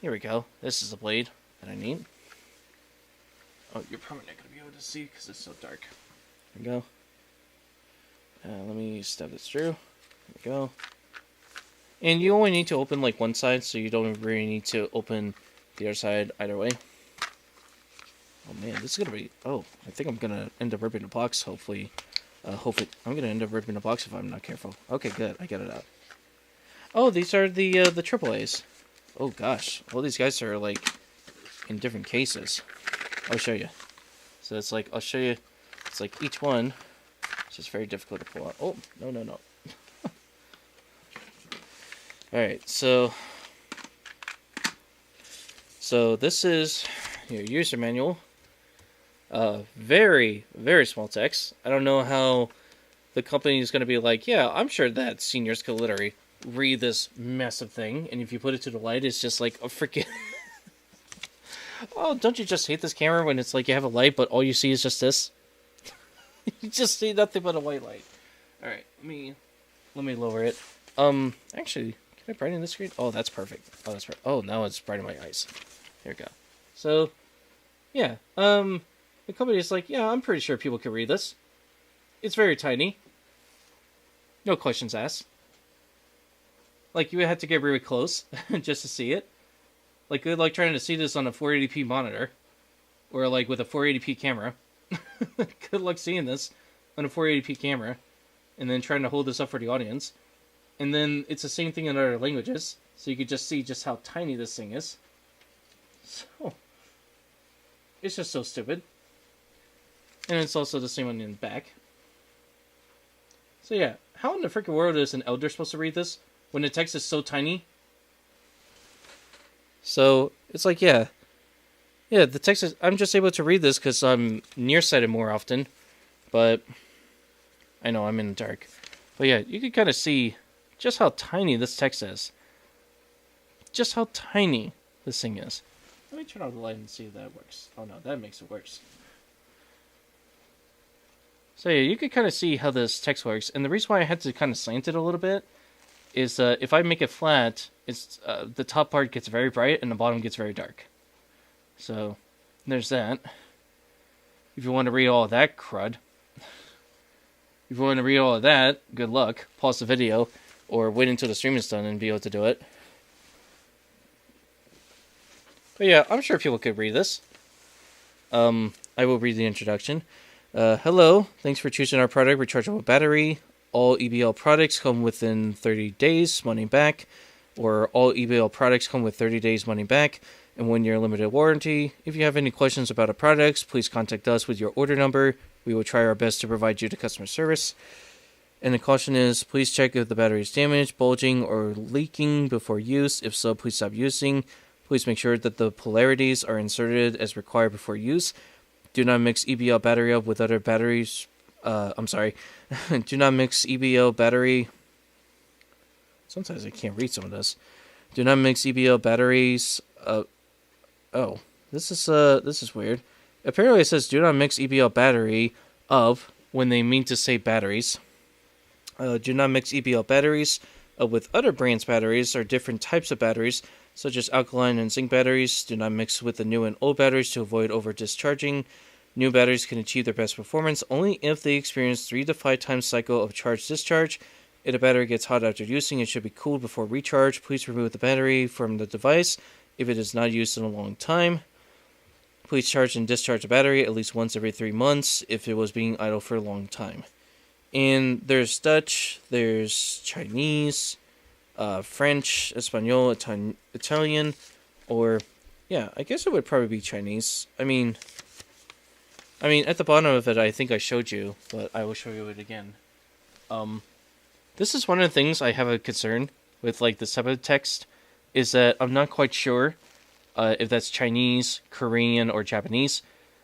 Here we go. This is the blade that I need. Oh, you're probably not going to be able to see because it's so dark. There we go. Let me stab this through. There we go. And you only need to open like one side, so you don't really need to open the other side either way. Oh man, this is going to be... Oh, I think I'm going to end up ripping the box, hopefully. I'm going to end up ripping the box if I'm not careful. Okay, good. I got it out. Oh, these are the AAAs. Oh gosh, all these guys are like in different cases. I'll show you. So it's like, I'll show you. It's like each one. It's just very difficult to pull out. Oh, no. Alright, so this is your user manual. Very, very small text. I don't know how the company is going to be like, yeah, I'm sure that seniors could literally read this massive thing, and if you put it to the light, it's just like a freaking... Oh, don't you just hate this camera when it's like you have a light, but all you see is just this? You just see nothing but a white light. Alright, let me lower it. Actually, can I brighten the screen? Oh, that's perfect. Oh, that's perfect. Oh, now it's bright in my eyes. There we go. So, yeah, the company is like, yeah, I'm pretty sure people can read this. It's very tiny. No questions asked. Like, you would have to get really close just to see it. Like, good luck trying to see this on a 480p monitor. Or, like, with a 480p camera. Good luck seeing this on a 480p camera. And then trying to hold this up for the audience. And then it's the same thing in other languages. So you could just see just how tiny this thing is. So, it's just so stupid. And it's also the same one in the back. So yeah, how in the freaking world is an elder supposed to read this when the text is so tiny? So, it's like, yeah, the text is... I'm just able to read this because I'm nearsighted more often. But, I know, I'm in the dark. But yeah, you can kind of see just how tiny this text is. Just how tiny this thing is. Let me turn on the light and see if that works. Oh no, that makes it worse. So yeah, you can kind of see how this text works. And the reason why I had to kind of slant it a little bit is if I make it flat, it's the top part gets very bright and the bottom gets very dark. So, there's that. If you want to read all of that crud, if you want to read all of that, good luck. Pause the video, or wait until the stream is done and be able to do it. But yeah, I'm sure people could read this. I will read the introduction. Hello, thanks for choosing our product, rechargeable battery. All EBL products come within 30 days, money back. or all EBL products come with 30 days money back and 1-year limited warranty. If you have any questions about our products, please contact us with your order number. We will try our best to provide you to customer service. And the caution is, please check if the battery is damaged, bulging, or leaking before use. If so, please stop using. Please make sure that the polarities are inserted as required before use. Do not mix EBL battery up with other batteries. Do not mix EBL battery. Sometimes I can't read some of this. Do not mix EBL batteries. Oh, this is weird. Apparently it says do not mix EBL battery of when they mean to say batteries. Do not mix EBL batteries with other brands' batteries or different types of batteries, such as alkaline and zinc batteries. Do not mix with the new and old batteries to avoid over-discharging. New batteries can achieve their best performance only if they experience 3 to 5 times cycle of charge-discharge. If the battery gets hot after using, it should be cooled before recharge. Please remove the battery from the device if it is not used in a long time. Please charge and discharge the battery at least once every 3 months if it was being idle for a long time. And there's Dutch, there's Chinese, French, Espanol, Italian, or, yeah, I guess it would probably be Chinese. I mean, at the bottom of it, I think I showed you, but I will show you it again. This is one of the things I have a concern with, like, this type of text, is that I'm not quite sure if that's Chinese, Korean, or Japanese,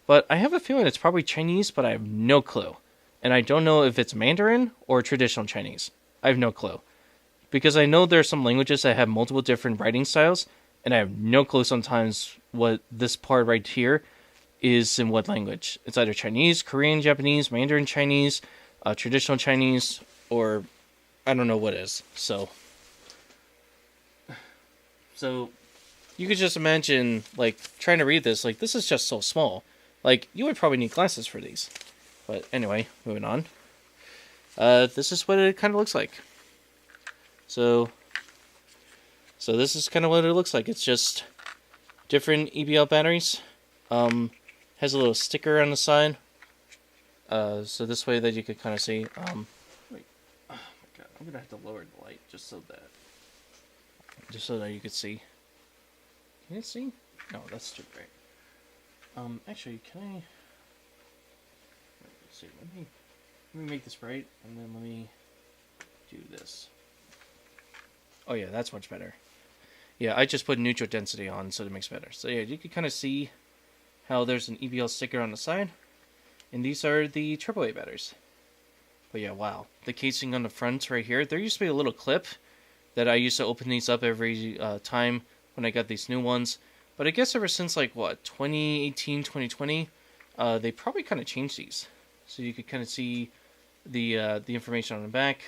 but I have a feeling it's probably Chinese, but I have no clue. And I don't know if it's Mandarin or traditional Chinese. I have no clue. Because I know there are some languages that have multiple different writing styles, and I have no clue sometimes what this part right here is in what language. It's either Chinese, Korean, Japanese, Mandarin Chinese, traditional Chinese, or I don't know what is. So you could just imagine, like, trying to read this. Like, this is just so small. Like, you would probably need glasses for these. But anyway, moving on. This is what it kind of looks like. So this is kind of what it looks like. It's just different EBL batteries. Has a little sticker on the side. So this way that you could kind of see. Wait. Oh my god, I'm gonna have to lower the light just so that you could see. Can you see? No, that's too bright. Actually, can I? Let's see. Let me make this bright, and then let me do this. Oh yeah, that's much better. Yeah, I just put neutral density on, so it makes better. So yeah, you can kind of see how there's an EBL sticker on the side, and these are the AAA batteries. But yeah, wow, the casing on the front right here. There used to be a little clip that I used to open these up every time when I got these new ones. But I guess ever since, like, what, 2018, 2020, they probably kind of changed these. So you could kind of see the information on the back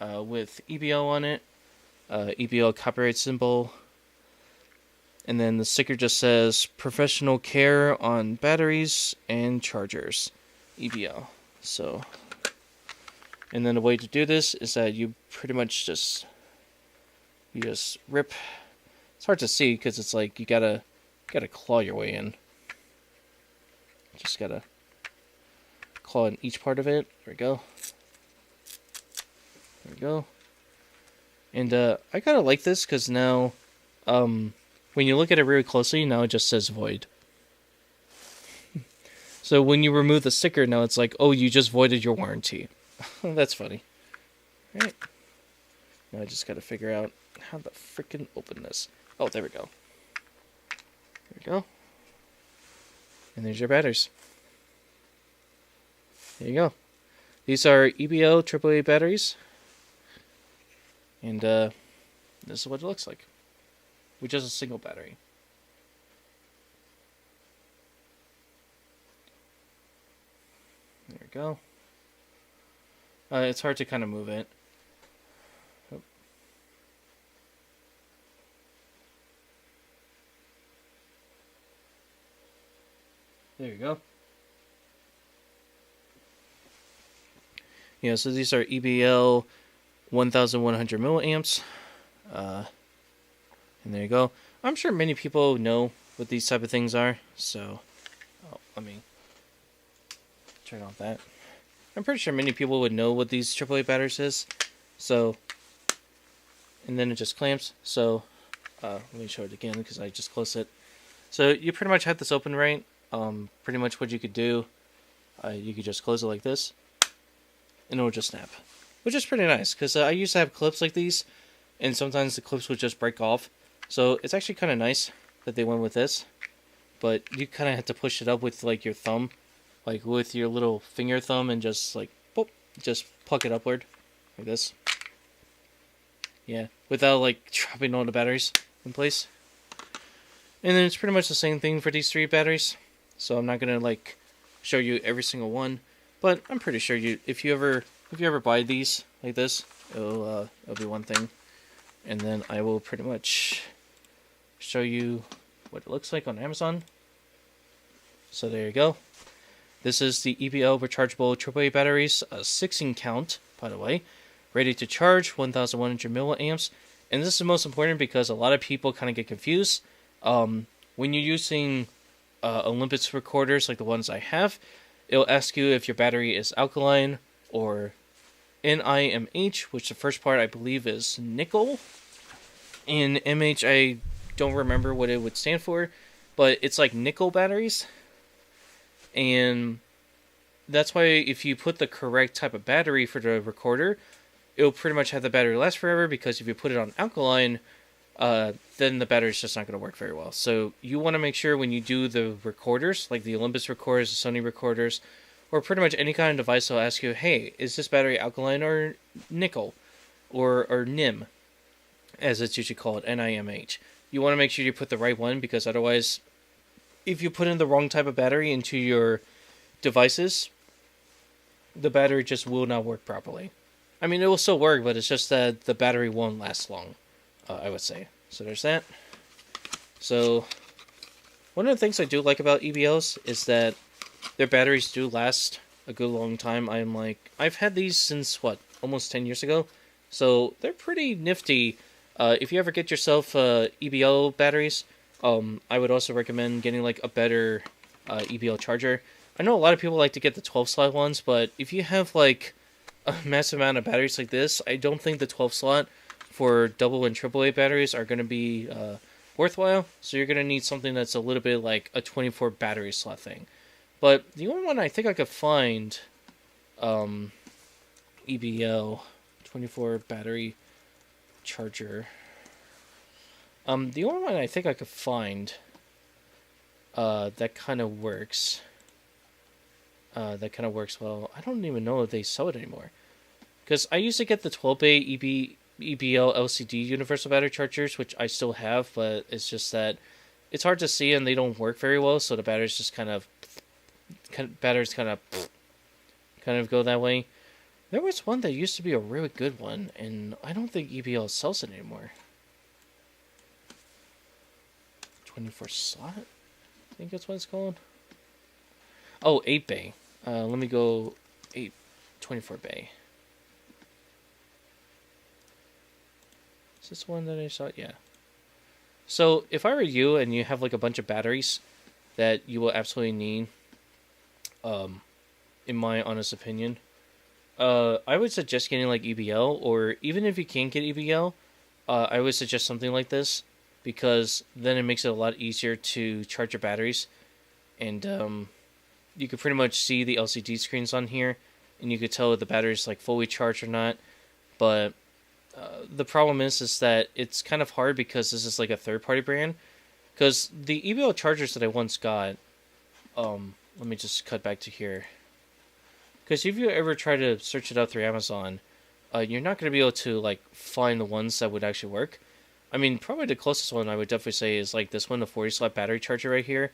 with EBL on it, EBL copyright symbol, and then the sticker just says professional care on batteries and chargers, EBL. So, and then the way to do this is that you pretty much just rip. It's hard to see because it's like you gotta claw your way in. Just gotta claw in each part of it. There we go. There we go. And I kind of like this because now, when you look at it really closely, now it just says void. So when you remove the sticker, now it's like, oh, you just voided your warranty. That's funny. All right. Now I just got to figure out how to freaking open this. Oh, there we go. There we go. And there's your batteries. There you go. These are EBL AAA batteries. And this is what it looks like. With just a single battery. There we go. It's hard to kind of move it. Oh. There you go. Yeah, so these are EBL 1100 milliamps. And there you go. I'm sure many people know what these type of things are. So, let me turn off that. I'm pretty sure many people would know what these AAA batteries is. So, and then it just clamps. So let me show it again because I just closed it. So you pretty much have this open, right? Pretty much what you could do, you could just close it like this, and it'll just snap, which is pretty nice because I used to have clips like these, and sometimes the clips would just break off. So it's actually kind of nice that they went with this, but you kind of have to push it up with like your thumb, like with your little finger thumb, and just like boop, just pluck it upward like this. Yeah, without like dropping all the batteries in place. And then it's pretty much the same thing for these 3 batteries. So I'm not gonna like show you every single one, but I'm pretty sure if you ever buy these like this, it'll be one thing. And then I will pretty much show you what it looks like on Amazon. So there you go. This is the EBL rechargeable AAA batteries, 16 count, by the way, ready to charge, 1,100 milliamps. And this is the most important because a lot of people kind of get confused. When you're using Olympus recorders like the ones I have, it'll ask you if your battery is alkaline or NIMH, which the first part I believe is nickel. And MH, I don't remember what it would stand for, but it's like nickel batteries. And that's why if you put the correct type of battery for the recorder, it'll pretty much have the battery last forever, because if you put it on alkaline, then the battery's just not going to work very well. So you want to make sure when you do the recorders, like the Olympus recorders, the Sony recorders, or pretty much any kind of device, they'll ask you, hey, is this battery alkaline or nickel, or NIM, as it's usually called, NIMH. You want to make sure you put the right one, because otherwise, if you put in the wrong type of battery into your devices, the battery just will not work properly. I mean, it will still work, but it's just that the battery won't last long, I would say. So there's that. So one of the things I do like about EBLs is that their batteries do last a good long time. I've had these since, almost 10 years ago. So they're pretty nifty. If you ever get yourself EBL batteries, I would also recommend getting like a better EBL charger. I know a lot of people like to get the 12-slot ones, but if you have like a massive amount of batteries like this, I don't think the 12-slot for double and triple A batteries are going to be worthwhile. So you're going to need something that's a little bit like a 24 battery slot thing. But the only one I think I could find, EBL 24 battery charger. The only one I think I could find that kind of works. Well. I don't even know if they sell it anymore. Because I used to get the 12-bay EBL LCD universal battery chargers, which I still have, but it's just that it's hard to see and they don't work very well, so the batteries just kind of go that way. There was one that used to be a really good one, and I don't think EBL sells it anymore. 24 slot? I think that's what it's called. Oh, 8-bay. Let me go 24 bay. Is this one that I saw? Yeah. So, if I were you and you have like a bunch of batteries that you will absolutely need, in my honest opinion, I would suggest getting like EBL, or even if you can't get EBL, I would suggest something like this, because then it makes it a lot easier to charge your batteries, and you could pretty much see the LCD screens on here, and you could tell if the battery's like fully charged or not. But the problem is that it's kind of hard because this is like a third-party brand. Because the EBL chargers that I once got, let me just cut back to here. Because if you ever try to search it up through Amazon, you're not going to be able to like find the ones that would actually work. I mean, probably the closest one I would definitely say is like this one, the 40-slot battery charger right here.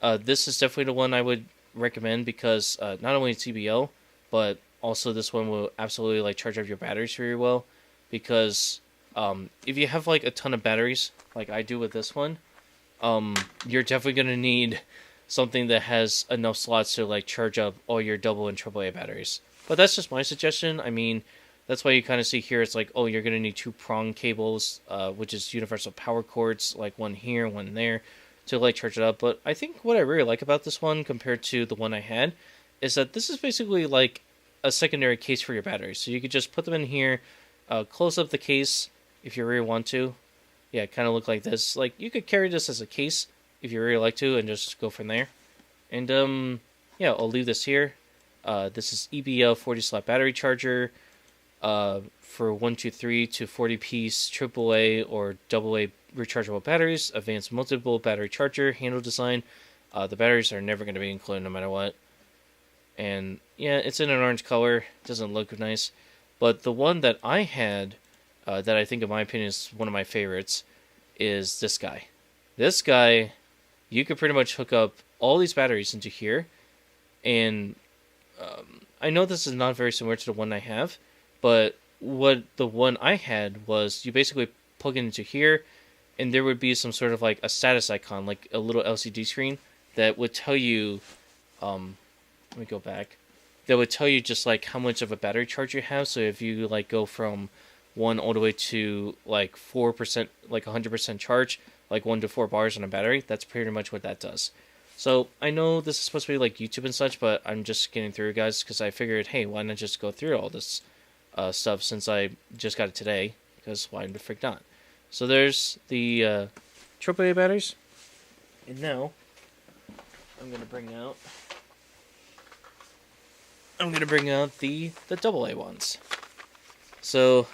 This is definitely the one I would recommend, because not only it's EBL, but also this one will absolutely like charge up your batteries very well. Because if you have like a ton of batteries, like I do with this one, you're definitely going to need something that has enough slots to like charge up all your double and triple A batteries. But that's just my suggestion. I mean, that's why you kind of see here, it's like, oh, you're going to need 2 prong cables, which is universal power cords, like one here, one there, to like charge it up. But I think what I really like about this one compared to the one I had is that this is basically like a secondary case for your batteries. So you could just put them in here, close up the case, if you really want to. Yeah, kind of look like this. Like, you could carry this as a case if you really like to, and just go from there. And yeah, I'll leave this here. This is EBL 40 slot battery charger for 123 to 40 piece AAA or AA rechargeable batteries. Advanced multiple battery charger handle design. The batteries are never going to be included no matter what. And yeah, it's in an orange color. Doesn't look nice, but the one that I had, that I think in my opinion is one of my favorites, is this guy. This guy, you could pretty much hook up all these batteries into here, and I know this is not very similar to the one I have, but what the one I had was you basically plug it into here, and there would be some sort of like a status icon, like a little LCD screen that would tell you, let me go back, that would tell you just like how much of a battery charge you have. So if you like go from 1 all the way to like 4%, like 100% charge, like 1 to 4 bars on a battery, that's pretty much what that does. So I know this is supposed to be like YouTube and such, but I'm just getting through, guys, because I figured, hey, why not just go through all this stuff since I just got it today, because why the frick not? So there's the AAA batteries, and now I'm gonna bring out the AA ones. So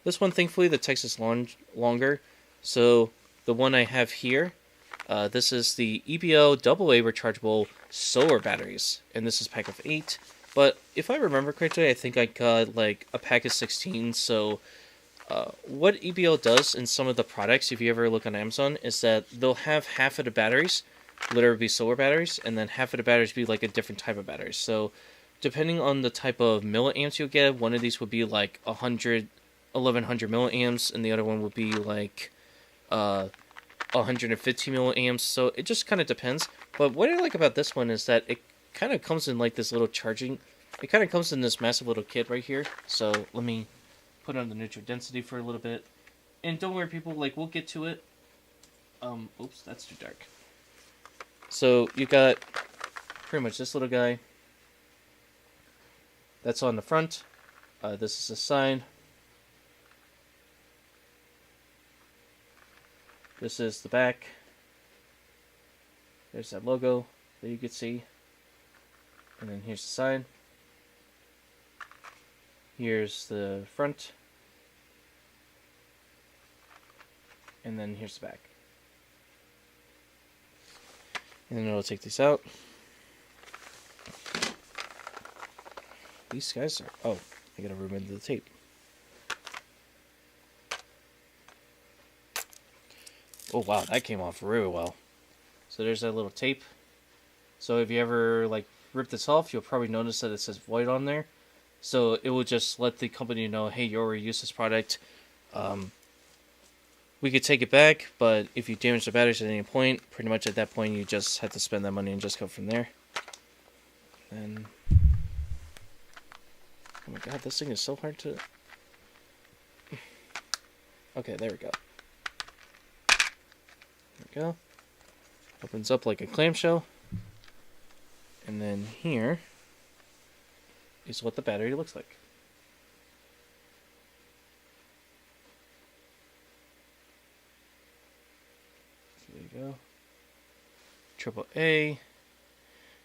this one, thankfully, the text is longer. So the one I have here, this is the EBL AA rechargeable solar batteries, and this is pack of 8. But if I remember correctly, I think I got like a pack of 16. So what EBL does in some of the products, if you ever look on Amazon, is that they'll have half of the batteries literally be solar batteries, and then half of the batteries be like a different type of batteries. So depending on the type of milliamps you get, one of these would be like 1100 milliamps, and the other one would be like 150 milliamps. So it just kind of depends. But what I like about this one is that it kind of comes in like this little charging. It kind of comes in this massive little kit right here. So let me put on the neutral density for a little bit. And don't worry, people, like, we'll get to it. Oops, that's too dark. So you got pretty much this little guy. That's on the front. This is the side. This is the back. There's that logo that you could see. And then here's the side. Here's the front. And then here's the back. And then I'll take these out. These guys are... Oh, I gotta remove the tape. Oh wow, that came off really well. So there's that little tape. So if you ever like rip this off, you'll probably notice that it says void on there. So it will just let the company know, hey, you already used this product. We could take it back, but if you damage the batteries at any point, pretty much at that point you just have to spend that money and just go from there. And oh my god, this thing is so hard to... Okay, there we go. There we go. Opens up like a clamshell. And then here is what the battery looks like. So there you go. AAA.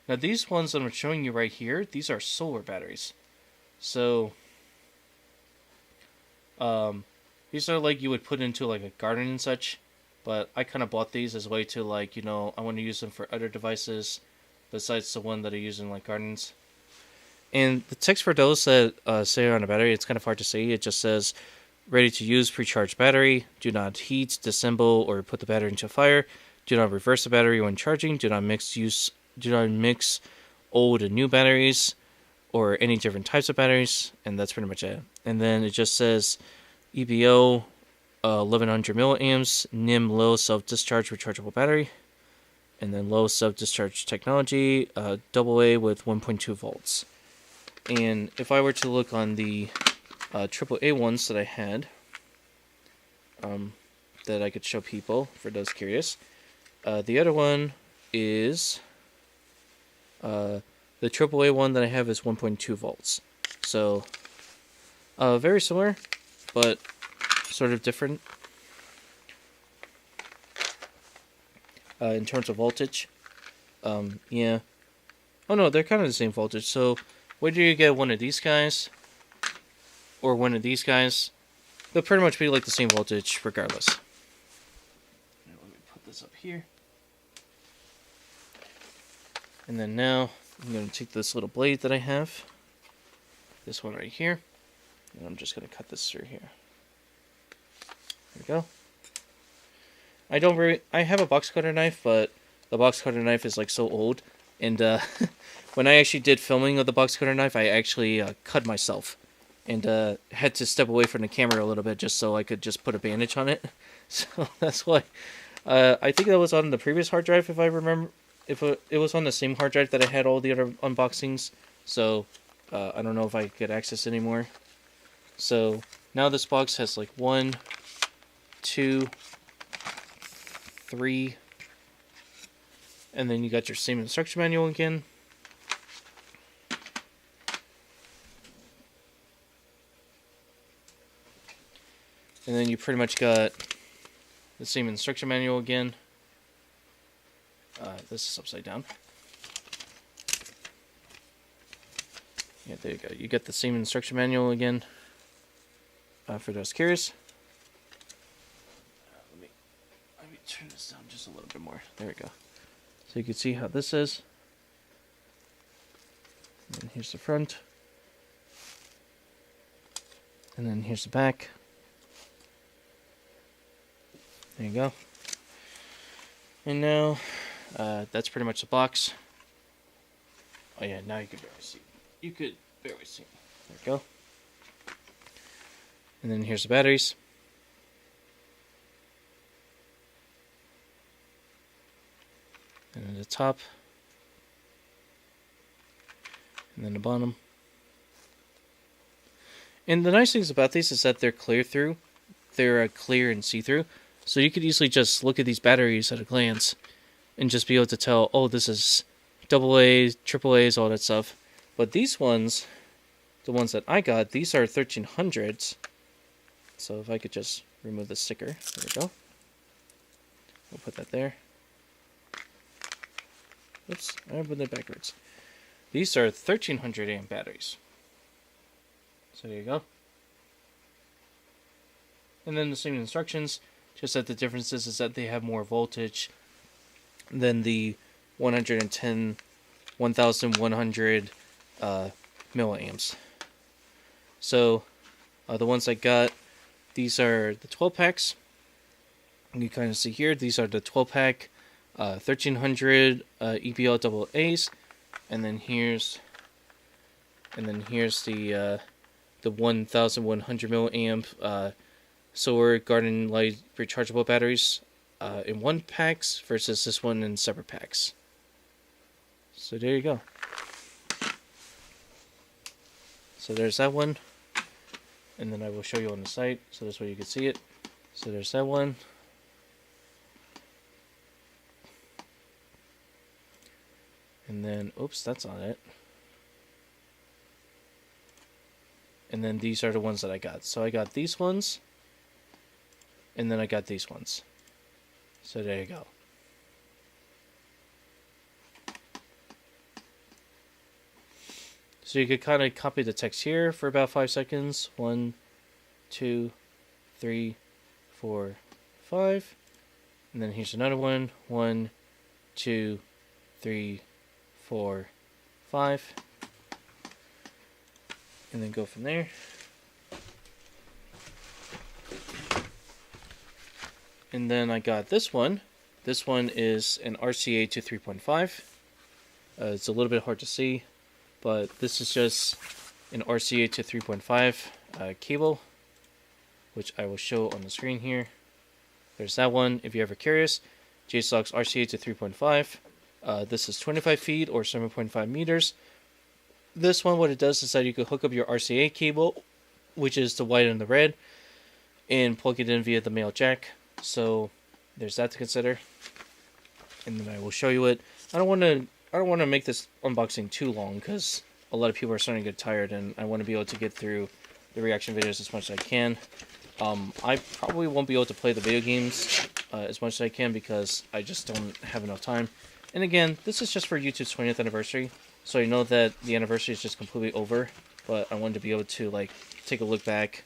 Now these ones that I'm showing you right here, these are solar batteries. So these are like you would put into like a garden and such. But I kind of bought these as a way to, like, you know, I want to use them for other devices besides the one that I use in like gardens. And the text for those that say on the battery, it's kind of hard to see. It just says, ready to use pre-charged battery. Do not heat, disassemble, or put the battery into a fire. Do not reverse the battery when charging. Do not mix old and new batteries or any different types of batteries. And that's pretty much it. And then it just says EBO 1100 milliamps, NIM low self-discharge rechargeable battery, and then low self-discharge technology, AA with 1.2 volts. And if I were to look on the AAA ones that I had, that I could show people for those curious, the other one is the AAA one that I have is 1.2 volts. So very similar, but sort of different in terms of voltage. Yeah. Oh no, they're kind of the same voltage. So whether you get one of these guys or one of these guys, they'll pretty much be like the same voltage regardless. Now, let me put this up here. And then now I'm going to take this little blade that I have, this one right here, and I'm just going to cut this through here. There we go. I have a box cutter knife, but the box cutter knife is like so old, and when I actually did filming of the box cutter knife, I actually cut myself, and had to step away from the camera a little bit just so I could just put a bandage on it. So that's why. I think that was on the previous hard drive, if I remember. If it was on the same hard drive that I had all the other unboxings, so I don't know if I could access it anymore. So now this box has like 1, 2, 3, and then you got your same instruction manual again. And then you pretty much got the same instruction manual again. This is upside down. Yeah, there you go. You get the same instruction manual again. For those curious. Let me turn this down just a little bit more. There we go. So you can see how this is. And here's the front. And then here's the back. There you go. And now, that's pretty much the box. Oh yeah, now you can barely see. You could barely see. There we go. And then here's the batteries. And then the top. And then the bottom. And the nice things about these is that they're clear through. They're clear and see-through. So you could easily just look at these batteries at a glance and just be able to tell, oh, this is AA, AAAs, all that stuff. But these ones, the ones that I got, these are 1300s. So if I could just remove the sticker, there we go. We'll put that there. Oops, I put it backwards. These are 1300 amp batteries. So there you go. And then the same instructions, just that the difference is that they have more voltage than the 1100 milliamps. So the ones I got, these are the 12 packs. You kind of see here, these are the 12 pack 1300 EPL AA's, and then here's the 1100 milliamp solar garden light rechargeable batteries in one packs versus this one in separate packs. So there you go. So there's that one, and then I will show you on the site so this way you can see it. So there's that one. And then, oops, that's not it. And then these are the ones that I got. So I got these ones, and then I got these ones. So there you go. So you could kind of copy the text here for about 5 seconds. 1, 2, 3, 4, 5. And then here's another one. 1, 2, 3, 4, 5. And then go from there. And then I got this one. This one is an RCA to 3.5. It's a little bit hard to see, but this is just an RCA to 3.5 cable, which I will show on the screen here. There's that one, if you're ever curious. JSOC's RCA to 3.5. This is 25 feet or 7.5 meters. This one, what it does is that you can hook up your RCA cable, which is the white and the red, and plug it in via the male jack. So there's that to consider. And then I will show you it. I don't want to make this unboxing too long because a lot of people are starting to get tired, and I want to be able to get through the reaction videos as much as I can. I probably won't be able to play the video games as much as I can because I just don't have enough time. And again, this is just for YouTube's 20th anniversary, so I know that the anniversary is just completely over, but I wanted to be able to, like, take a look back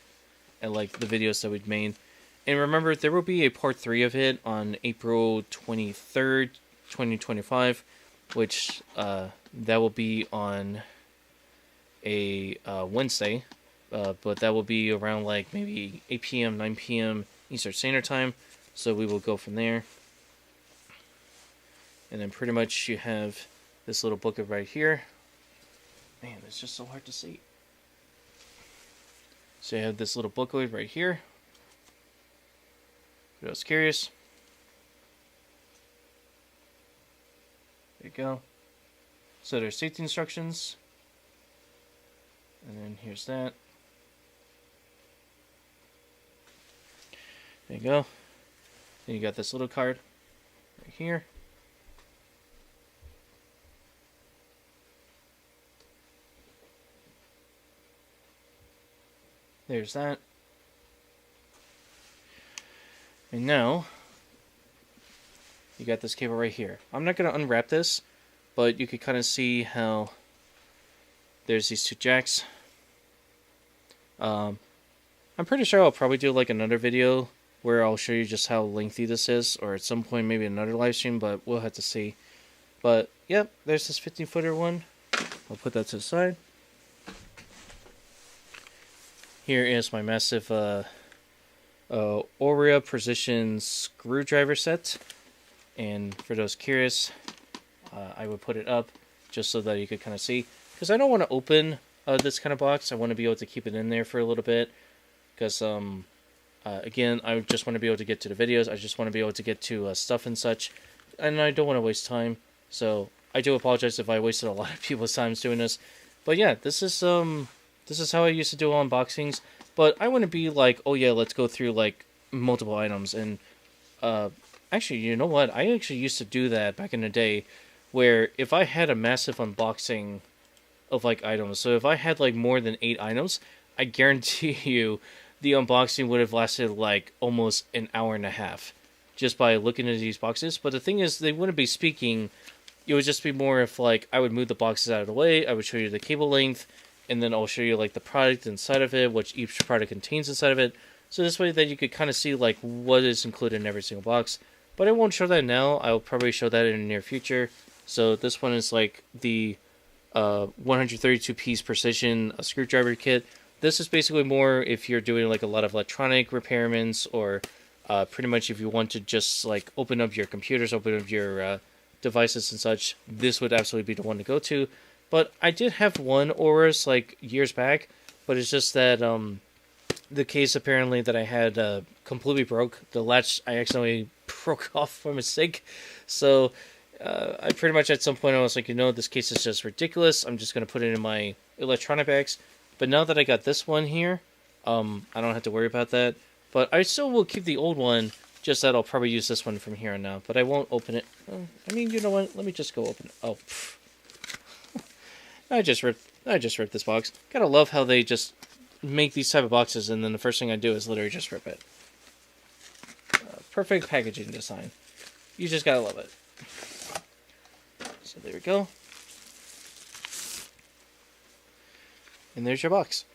at, like, the videos that we'd made. And remember, there will be a part 3 of it on April 23rd, 2025, which, that will be on a Wednesday, but that will be around, like, maybe 8 p.m., 9 p.m. Eastern Standard Time, so we will go from there. And then pretty much you have this little booklet right here. Man, it's just so hard to see. So you have this little booklet right here. If I was curious. There you go. So there's safety instructions. And then here's that. There you go. Then you got this little card right here. There's that. And now, you got this cable right here. I'm not going to unwrap this, but you can kind of see how there's these 2 jacks. I'm pretty sure I'll probably do like another video where I'll show you just how lengthy this is, or at some point maybe another live stream, but we'll have to see. But, yep, there's this 15-footer one. I'll put that to the side. Here is my massive Aurea Precision screwdriver set. And for those curious, I would put it up just so that you could kind of see. Because I don't want to open this kind of box. I want to be able to keep it in there for a little bit. Because, again, I just want to be able to get to the videos. I just want to be able to get to stuff and such. And I don't want to waste time. So I do apologize if I wasted a lot of people's time doing this. But yeah, this is how I used to do unboxings, but I wouldn't be like, oh yeah, let's go through like multiple items. And actually, you know what? I actually used to do that back in the day, where if I had a massive unboxing of like items, so if I had like more than 8 items, I guarantee you the unboxing would have lasted like almost an hour and a half just by looking at these boxes. But the thing is, they wouldn't be speaking. It would just be more if like I would move the boxes out of the way, I would show you the cable length, and then I'll show you like the product inside of it, what each product contains inside of it. So this way that you could kind of see like what is included in every single box. But I won't show that now. I'll probably show that in the near future. So this one is like the 132-piece precision screwdriver kit. This is basically more if you're doing like a lot of electronic repairments, or pretty much if you want to just like open up your computers, open up your devices and such. This would absolutely be the one to go to. But I did have one Aurus like years back, but it's just that the case apparently that I had completely broke. The latch I accidentally broke off by mistake. So I pretty much at some point I was like, you know, this case is just ridiculous. I'm just going to put it in my electronic bags. But now that I got this one here, I don't have to worry about that. But I still will keep the old one, just that I'll probably use this one from here on out. But I won't open it. I mean, you know what? Let me just go open it. Oh, pfft. I just ripped this box. Gotta love how they just make these type of boxes, and then the first thing I do is literally just rip it. Perfect packaging design. You just gotta love it. So there we go. And there's your box.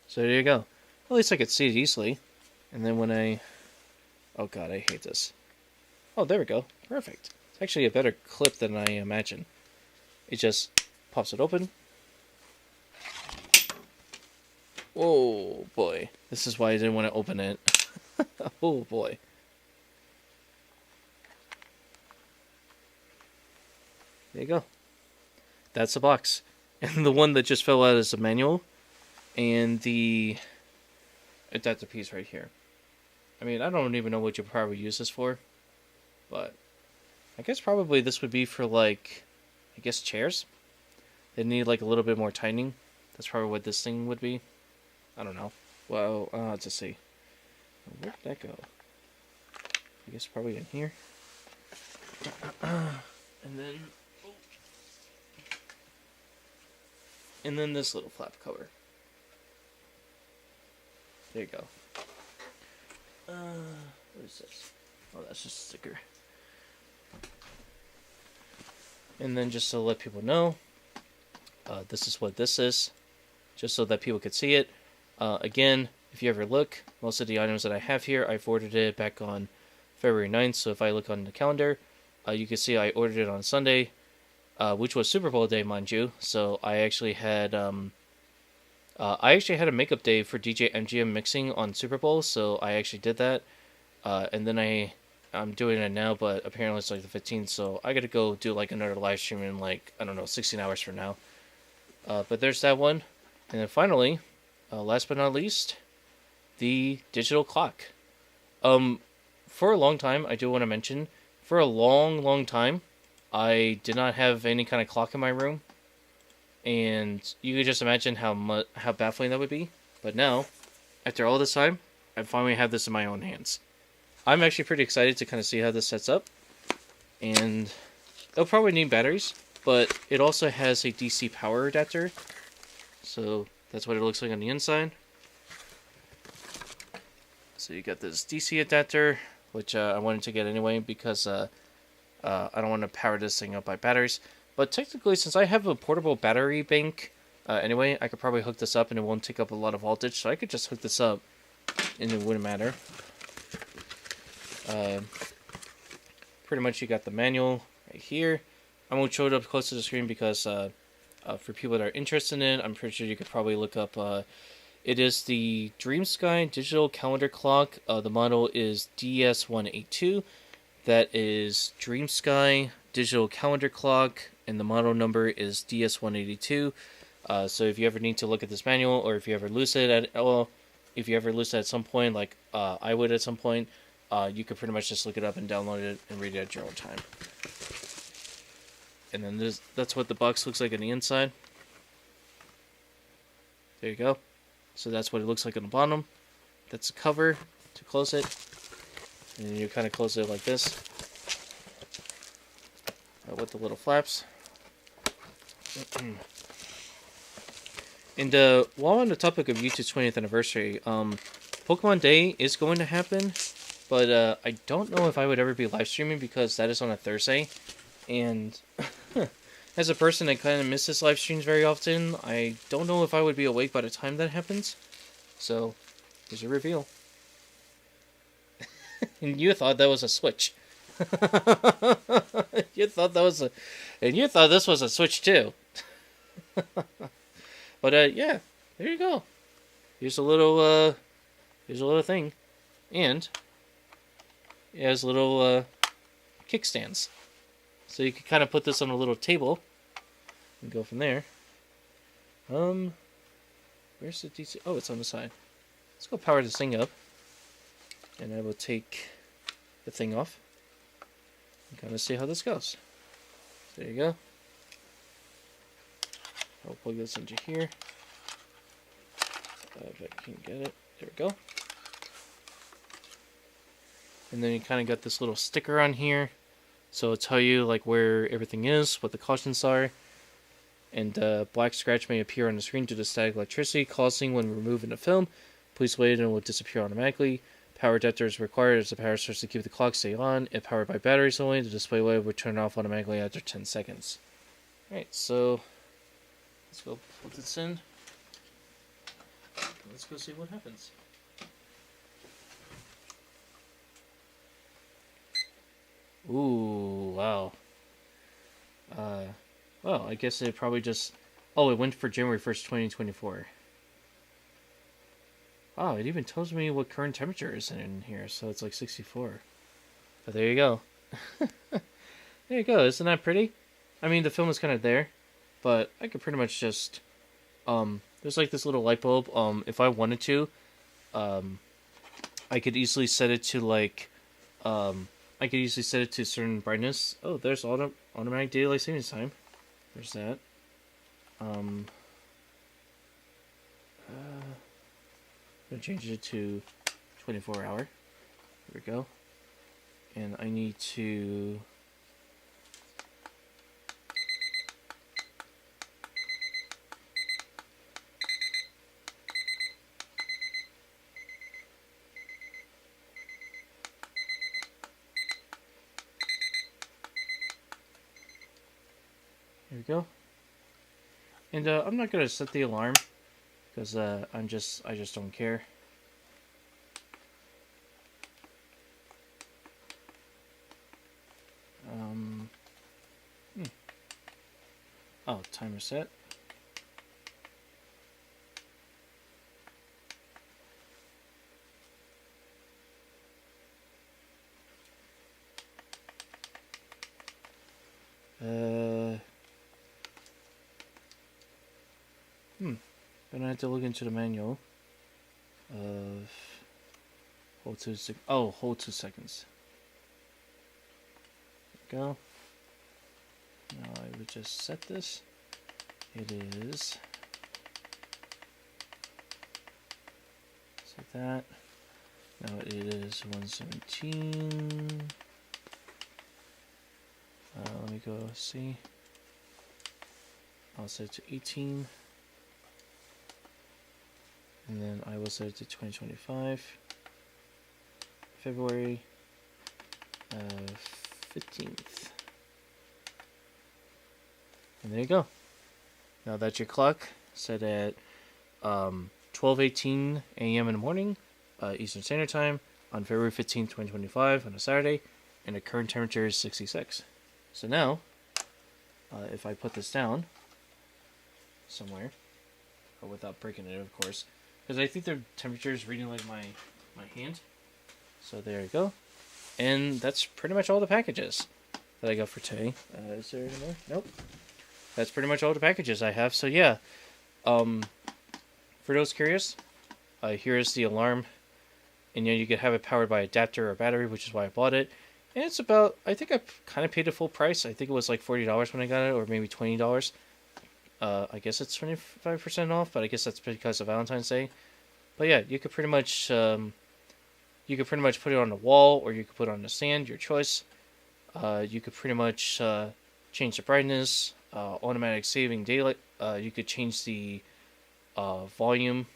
So there you go. At least I could see it easily. And then when I... Oh god, I hate this. Oh, there we go. Perfect. It's actually a better clip than I imagined. It just pops it open. Oh boy. This is why I didn't want to open it. Oh boy. There you go. That's the box. And the one that just fell out is the manual. And the adapter piece right here. I mean, I don't even know what you probably use this for. But I guess probably this would be for like... I guess chairs? They need like a little bit more tightening. That's probably what this thing would be. I don't know. Well, let's see. Where did that go? I guess probably in here. And then this little flap cover. There you go. What is this? Oh, that's just a sticker. And then just to let people know, this is what this is, just so that people could see it. Again, if you ever look, most of the items that I have here, I've ordered it back on February 9th. So if I look on the calendar, you can see I ordered it on Sunday, which was Super Bowl day, mind you. So I actually had a makeup day for DJ MGM mixing on Super Bowl, so I actually did that. And then I'm doing it now, but apparently it's like the 15th, so I gotta go do like another live stream in like, I don't know, 16 hours from now. But there's that one. And then finally, last but not least, the digital clock. For a long time, I do want to mention, for a long, long time, I did not have any kind of clock in my room. And you could just imagine how baffling that would be. But now, after all this time, I finally have this in my own hands. I'm actually pretty excited to kind of see how this sets up. And it'll probably need batteries, but it also has a DC power adapter. So that's what it looks like on the inside. So you got this DC adapter, which I wanted to get anyway because I don't want to power this thing up by batteries. But technically, since I have a portable battery bank, anyway, I could probably hook this up and it won't take up a lot of voltage. So I could just hook this up and it wouldn't matter. Pretty much you got the manual right here. I won't show it up close to the screen because for people that are interested in it, I'm pretty sure you could probably look up. It is the Dream Sky digital calendar clock. The model is DS182. That is Dream Sky digital calendar clock, and the model number is DS182. So if you ever need to look at this manual, or if you ever lose it at some point, like I would at some point, you could pretty much just look it up and download it and read it at your own time. And then that's what the box looks like on the inside. There you go. So that's what it looks like on the bottom. That's the cover to close it. And then you kind of close it like this. With the little flaps. And while on the topic of YouTube's 20th anniversary, Pokemon Day is going to happen. But I don't know if I would ever be live streaming because that is on a Thursday. And as a person that kind of misses live streams very often, I don't know if I would be awake by the time that happens. So, here's your reveal. And you thought that was a Switch. You thought this was a Switch too. But yeah, there you go. Here's a little thing, and it has little kickstands. So you can kind of put this on a little table and go from there. Where's the DC? Oh, it's on the side. Let's go power this thing up. And I will take the thing off and kind of see how this goes. There you go. I'll plug this into here. If I can get it. There we go. And then you kind of got this little sticker on here. So it'll tell you like where everything is, what the cautions are. And black scratch may appear on the screen due to static electricity causing when removing the film. Please wait and it will disappear automatically. Power adapter is required as the power source to keep the clock stay on. If powered by batteries only, the display light will turn off automatically after 10 seconds. Alright, so let's go put this in. Let's go see what happens. Ooh, wow. Well, I guess it probably just... Oh, it went for January 1st, 2024. Oh, it even tells me what current temperature is in here, so it's like 64. But there you go. There you go, isn't that pretty? I mean, the film is kind of there, but I could pretty much just... there's like this little light bulb. If I wanted to, I could easily set it to like... I could easily set it to certain brightness. Oh, there's automatic daylight savings time. There's that. I'm gonna change it to 24 hour. There we go. And I need to... go. And I'm not gonna set the alarm because I just don't care. Oh, timer set. Gonna have to look into the manual of hold 2 seconds. There we go. Now I would just set this. It is set that. Now it is 117. Let me go see. I'll set it to 18. And then I will set it to 2025. February 15th. And there you go. Now that's your clock set at 12:18 a.m. in the morning, Eastern Standard Time, on February 15th, 2025, on a Saturday, and the current temperature is 66. So now, if I put this down somewhere, without breaking it, of course, because I think the temperature is reading like my hand. So there you go. And that's pretty much all the packages that I got for today. Is there any more? Nope. That's pretty much all the packages I have. So yeah, for those curious, here is the alarm. And you could have it powered by adapter or battery, which is why I bought it. And it's about, I think I kind of paid the full price. I think it was like $40 when I got it, or maybe $20. I guess it's 25% off, but I guess that's because of Valentine's Day. But yeah, you could pretty much put it on the wall, or you could put it on the stand, your choice. You could pretty much change the brightness, automatic saving daylight. You could change the volume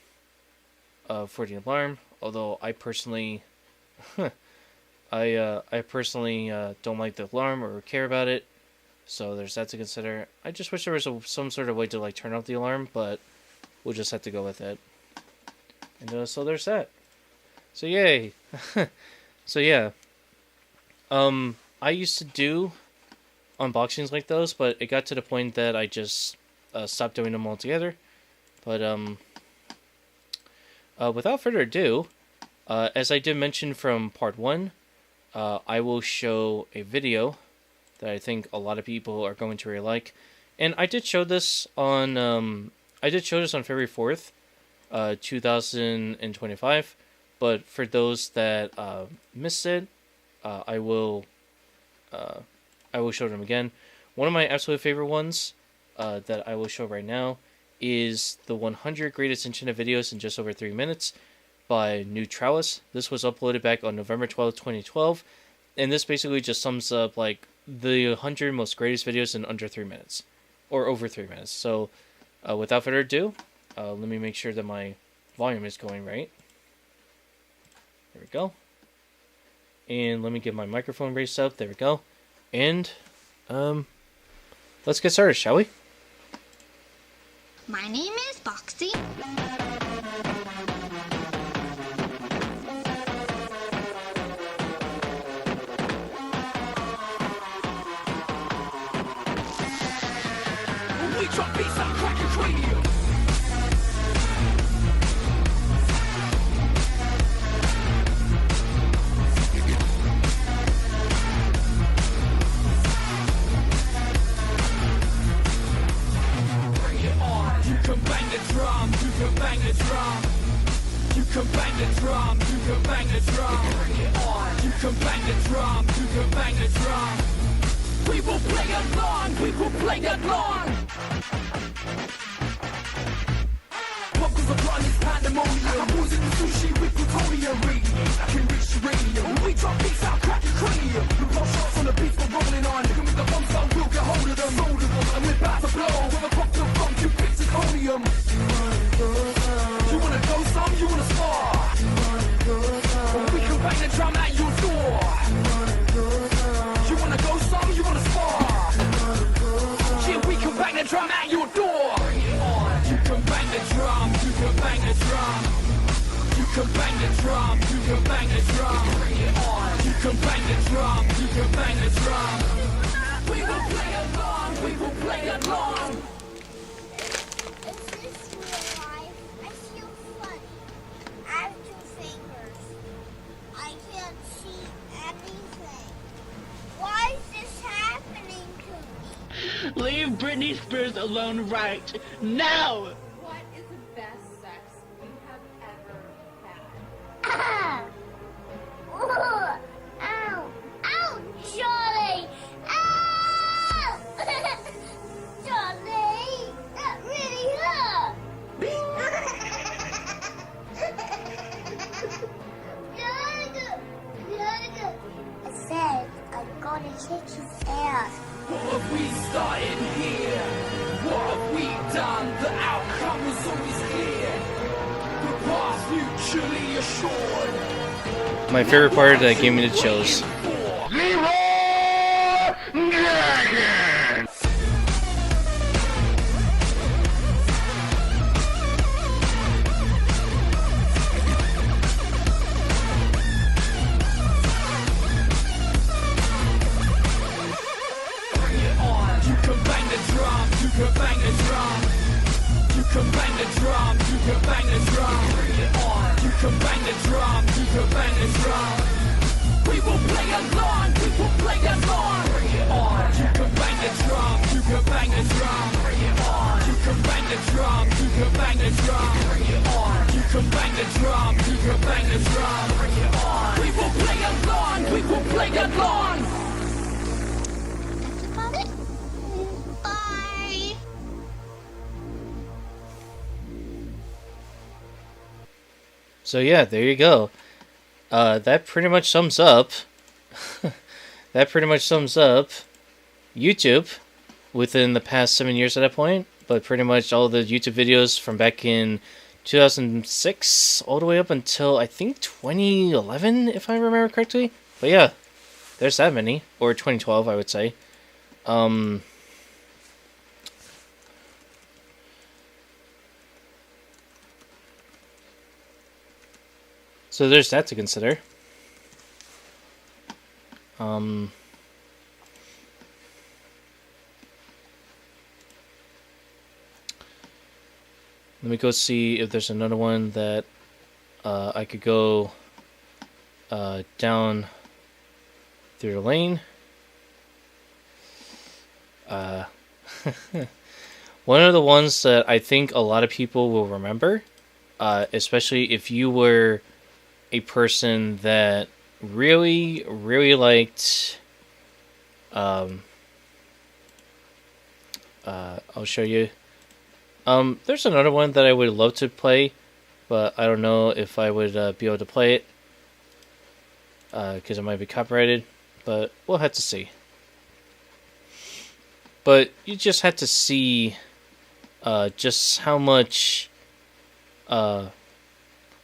for the alarm. Although I personally, I personally don't like the alarm or care about it. So there's that to consider. I just wish there was some sort of way to like turn off the alarm, but we'll just have to go with it. And so there's that. So yay. So yeah. I used to do unboxings like those, but it got to the point that I just stopped doing them altogether. But without further ado, as I did mention from part 1, I will show a video that I think a lot of people are going to really like. And I did show this on February 4th, 2025. But for those that missed it, I will show them again. One of my absolute favorite ones that I will show right now is the 100 greatest internet videos in just over 3 minutes by Neutralis. This was uploaded back on November 12th, 2012. And this basically just sums up like the 100 most greatest videos in under 3 minutes. Or over 3 minutes. So without further ado, let me make sure that my volume is going right. There we go. And let me get my microphone raised up. There we go. And let's get started, shall we? My name is Boxy. We drop beats like crack your cranium. You can bang the drum, you can bang the drum. You can bang the drum, you can bang the drum. Bring it on. You can bang the drum, you can bang the drum. We will play along, we will play along. What goes upon is pandemonium. Who's in the sushi with plutonium? Radiate, I can reach the radium. When we drop beats, I'll crack your cranium. We roll shots on the beats, we're rolling on. Look at me, the bombs, so we'll get hold of them. Hold of them, and we're about to blow. With a cocktail funk, you pick zirconium. You wanna go some, you wanna spar. Well, we can bang the drum at your door. You wanna go some, you wanna spar. Yeah, we can bang bang the drum, you can bang the drum. We will play along, we will play along. Is this real life? I feel funny. I have 2 fingers. I can't see anything. Why is this happening to me? Leave Britney Spears alone right now! What is the best sex you have ever had? Ah! Ooh! Ow! Ow! Charlie! Ow! Charlie! That really hurt! I said I'm gonna kick his ass. What have we started here? What have we done? The outcome was always clear. The past mutually assured. My favorite part that gave me the chills. Bring it on. You can bang the drum. You can bang the drum. You can bang the drum. You can bang the drum. Bring it on. You can bang the drum. You can bang the drum. We will play along. We will play along. Bring it on. You can bang the drum. You can bang the drum. Bring it on. You can bang the drum. You can bang the drum. Bring it on. You can bang the drum. You can bang the drum. Bring it on. We will play along. We will play along. Bye. So yeah, there you go. That pretty much sums up. That pretty much sums up YouTube within the past 7 years at that point. But pretty much all the YouTube videos from back in 2006 all the way up until I think 2011, if I remember correctly. But yeah, there's that many, or 2012, I would say. So there's that to consider. Let me go see if there's another one that I could go down through the lane. One of the ones that I think a lot of people will remember, especially if you were a person that really liked, I'll show you. There's another one that I would love to play, but I don't know if I would be able to play it, because it might be copyrighted, but we'll have to see. But you just have to see just how much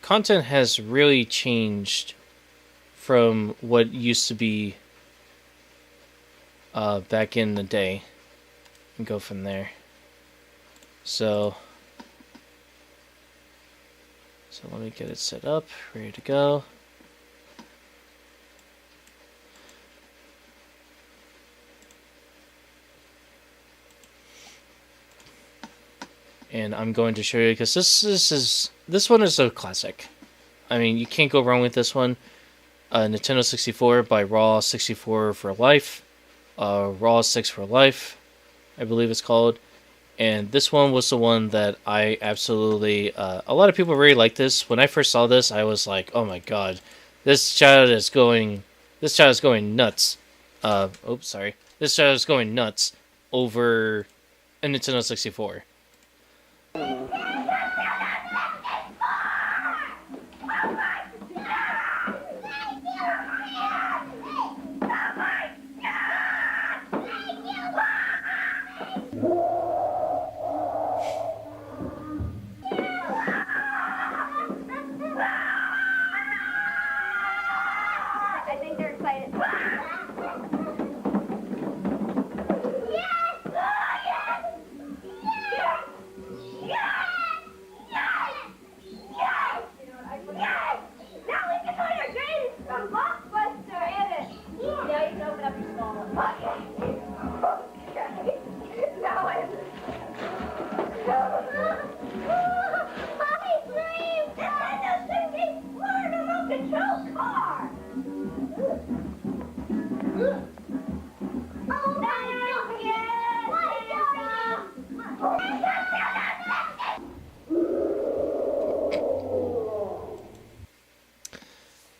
content has really changed from what used to be back in the day, and go from there. So let me get it set up, ready to go. And I'm going to show you, because this one is a classic. I mean, you can't go wrong with this one. Nintendo 64 by Raw 64 for Life. Raw 6 for Life, I believe it's called. And this one was the one that I absolutely... a lot of people really like this. When I first saw this, I was like, oh my god. This child is going nuts. Oops, sorry. This child is going nuts over a Nintendo 64. I think they're excited. Yes! Yes! Yes!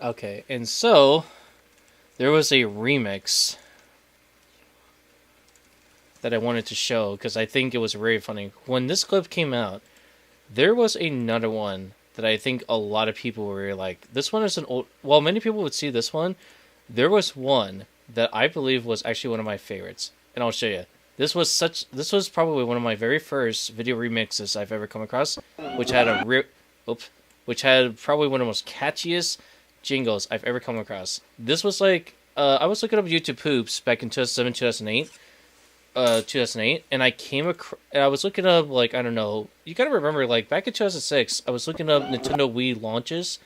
Okay, and so there was a remix that I wanted to show because I think it was very funny. When this clip came out, there was another one that I think a lot of people were like, this one is an old... While many people would see this one, there was one that I believe was actually one of my favorites. And I'll show you. This was probably one of my very first video remixes I've ever come across, which had which had probably one of the most catchiest jingles I've ever come across. This was like, I was looking up YouTube poops back in 2007, 2008, and I came across, I was looking up, like, I don't know, you gotta remember, like, back in 2006, I was looking up Nintendo Wii launches,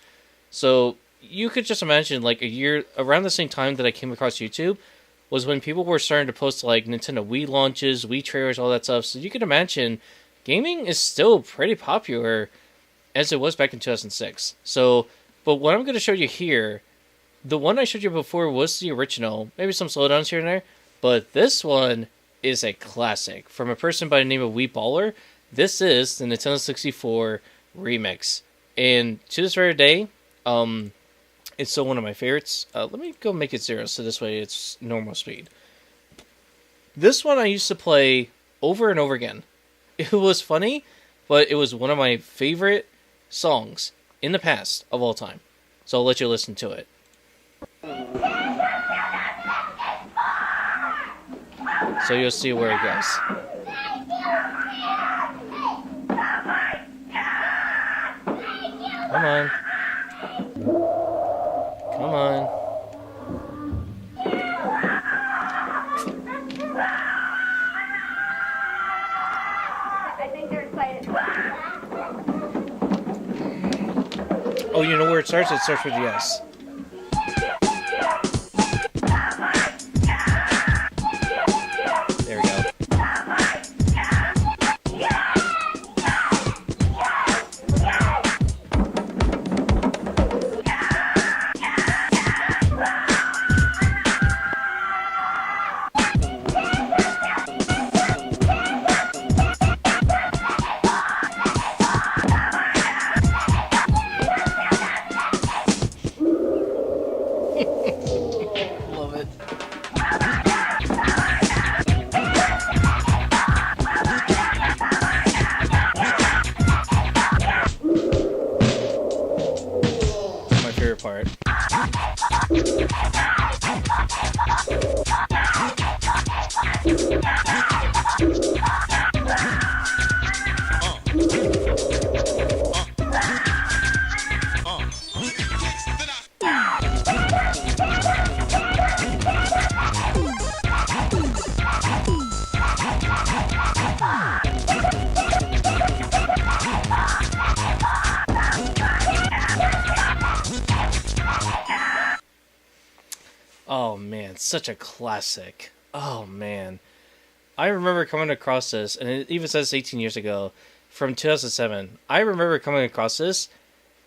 so you could just imagine, like, a year, around the same time that I came across YouTube, was when people were starting to post, like, Nintendo Wii launches, Wii trailers, all that stuff, so you could imagine, gaming is still pretty popular, as it was back in 2006, so, but what I'm going to show you here, the one I showed you before was the original, maybe some slowdowns here and there, but this one is a classic from a person by the name of Wii Baller. This is the Nintendo 64 remix, and to this very day, it's still one of my favorites. Let me go make it 0, so this way it's normal speed. This one I used to play over and over again. It was funny, but it was one of my favorite songs in the past of all time. So I'll let you listen to it. So you'll see where it goes. Come on. Come on. I think they're excited. Oh, you know where it starts? It starts with yes. There we go. Love it. My favorite part. Oh man, such a classic. Oh man. I remember coming across this, and it even says 18 years ago, from 2007. I remember coming across this,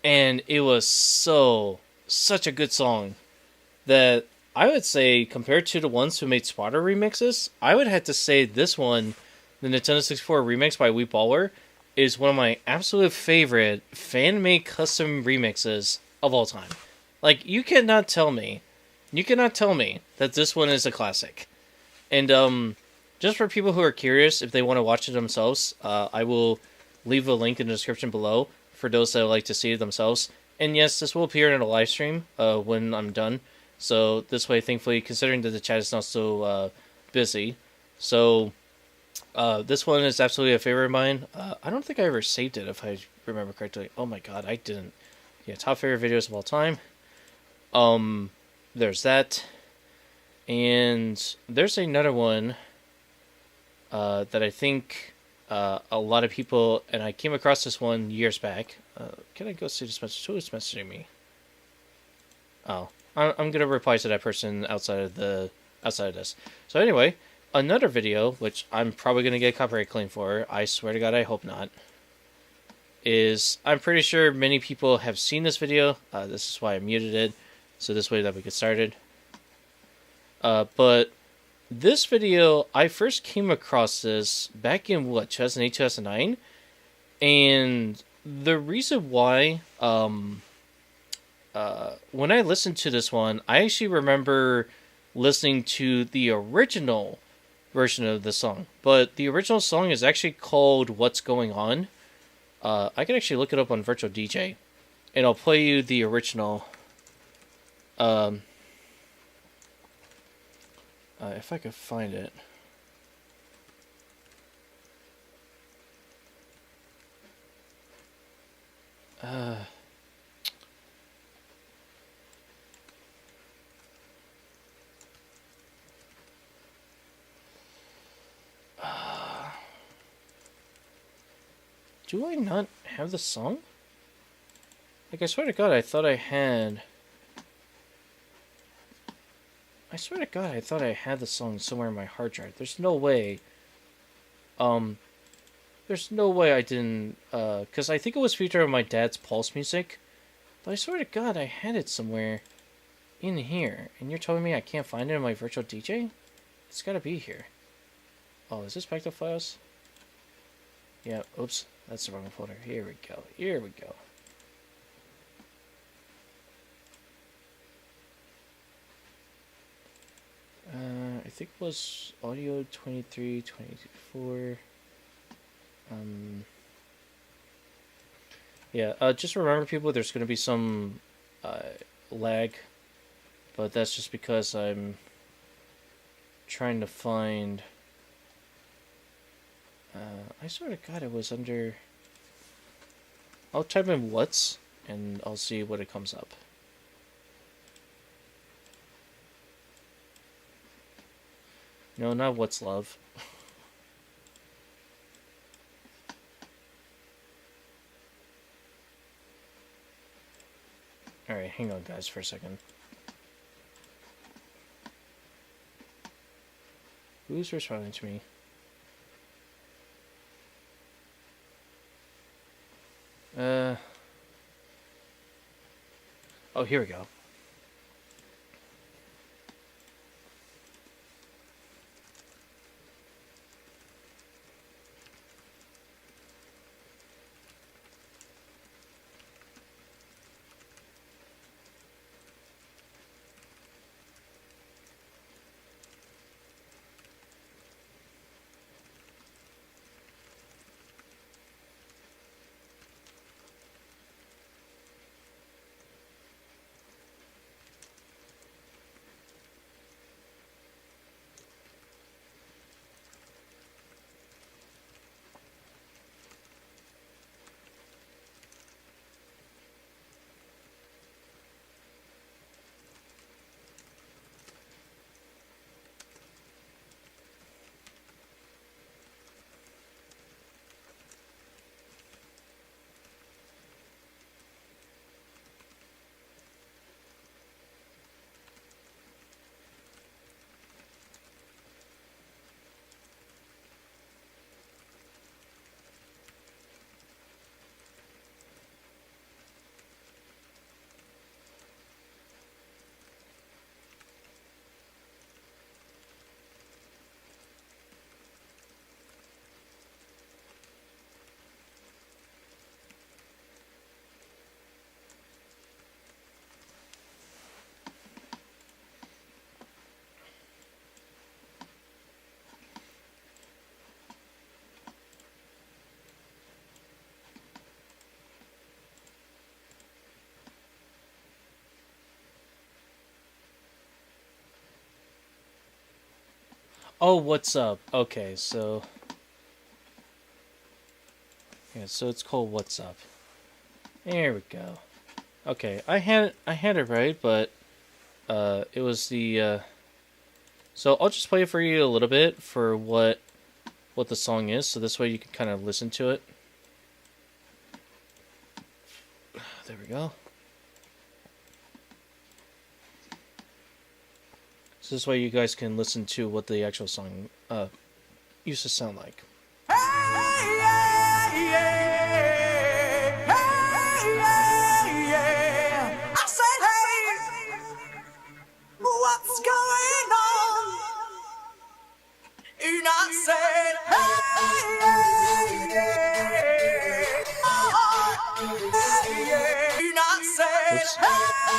and it was such a good song that I would say, compared to the ones who made Spotter remixes, I would have to say this one, the Nintendo 64 remix by Wii Baller, is one of my absolute favorite fan-made custom remixes of all time. Like, you cannot tell me that this one is a classic. And just for people who are curious, if they want to watch it themselves, I will leave a link in the description below for those that would like to see it themselves. And yes, this will appear in a live stream when I'm done. So this way, thankfully, considering that the chat is not so busy. So this one is absolutely a favorite of mine. I don't think I ever saved it, if I remember correctly. Oh my god, I didn't. Yeah, top favorite videos of all time. There's that. And there's another one that I think a lot of people, and I came across this one years back. Can I go see this message? Who is messaging me? Oh, I'm gonna reply to that person outside of this. So anyway, another video, which I'm probably gonna get copyright claim for. I swear to God, I hope not. Is, I'm pretty sure many people have seen this video. This is why I muted it, so this way that we get started. But this video, I first came across this back in, what, 2008, 2009? And the reason why when I listened to this one, I actually remember listening to the original version of the song. But the original song is actually called What's Going On. I can actually look it up on Virtual DJ, and I'll play you the original. If I could find it. Do I not have the song? Like, I swear to God, I thought I had... I swear to God, I thought I had the song somewhere in my hard drive. There's no way. There's no way I didn't, because I think it was featured on my dad's Pulse Music. But I swear to God, I had it somewhere in here. And you're telling me I can't find it in my Virtual DJ? It's gotta be here. Oh, is this backed up files? Yeah, oops. That's the wrong folder. Here we go. Here we go. I think it was audio 23, 24. Yeah, just remember, people, there's going to be some lag, but that's just because I'm trying to find... I swear to God, it was under... I'll type in what's, and I'll see what it comes up. No, not what's love. Alright, hang on, guys, for a second. Who's responding to me? Oh, here we go. Oh, what's up? Okay, so... Yeah, so it's called What's Up. There we go. Okay, I had it right, but it was the so I'll just play it for you a little bit for what the song is, so this way you can kind of listen to it. There we go. So this way you guys can listen to what the actual song used to sound like. What's going on? And I said, and I said,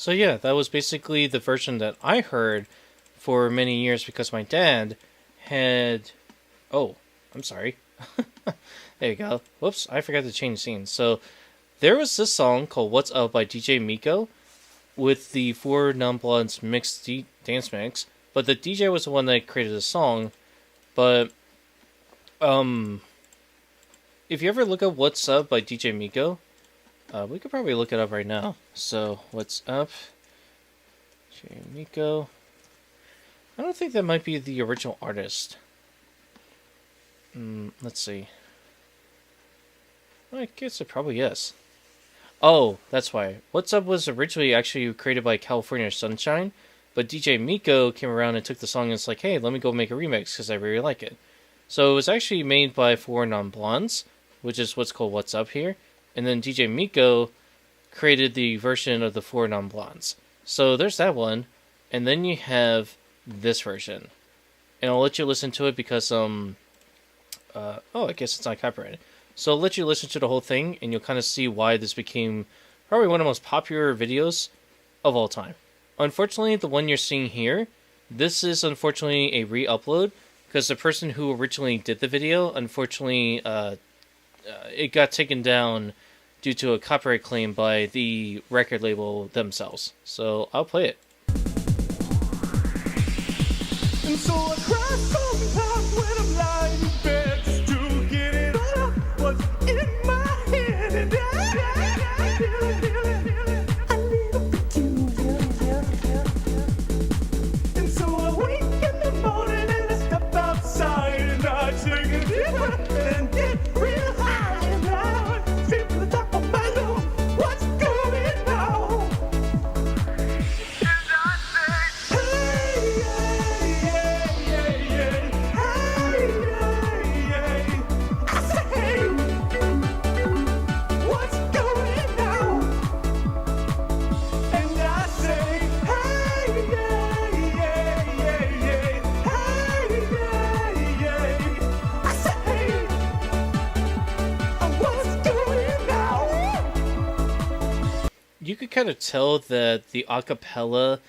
So yeah, that was basically the version that I heard for many years because my dad had... Oh, I'm sorry. There you go. Whoops, I forgot to change scenes. So there was this song called What's Up by DJ Miko with the 4 Non-Blondes mixed dance mix. But the DJ was the one that created the song. But, if you ever look up What's Up by DJ Miko, we could probably look it up right now. So, What's Up? DJ Miko. I don't think that might be the original artist. Let's see. I guess it probably is. Oh, that's why. What's Up was originally actually created by California Sunshine, but DJ Miko came around and took the song and it's like, hey, let me go make a remix because I really like it. So it was actually made by 4 Non-Blondes, which is what's called What's Up here, and then DJ Miko created the version of the 4 Non-Blondes. So there's that one, and then you have this version. And I'll let you listen to it because, I guess it's not copyrighted. So I'll let you listen to the whole thing, and you'll kind of see why this became probably one of the most popular videos of all time. Unfortunately, the one you're seeing here, this is unfortunately a re-upload, because the person who originally did the video, unfortunately, it got taken down due to a copyright claim by the record label themselves. So I'll play it. And so I cry sometimes when I'm lying in bed just to get it all out what's in my head. And I need a peculiar. And so I wake in the morning and I step outside and I take a deep breath and get real high and I see from the top of my lungs what's going on. And I say, hey, You could kind of tell that the acapella,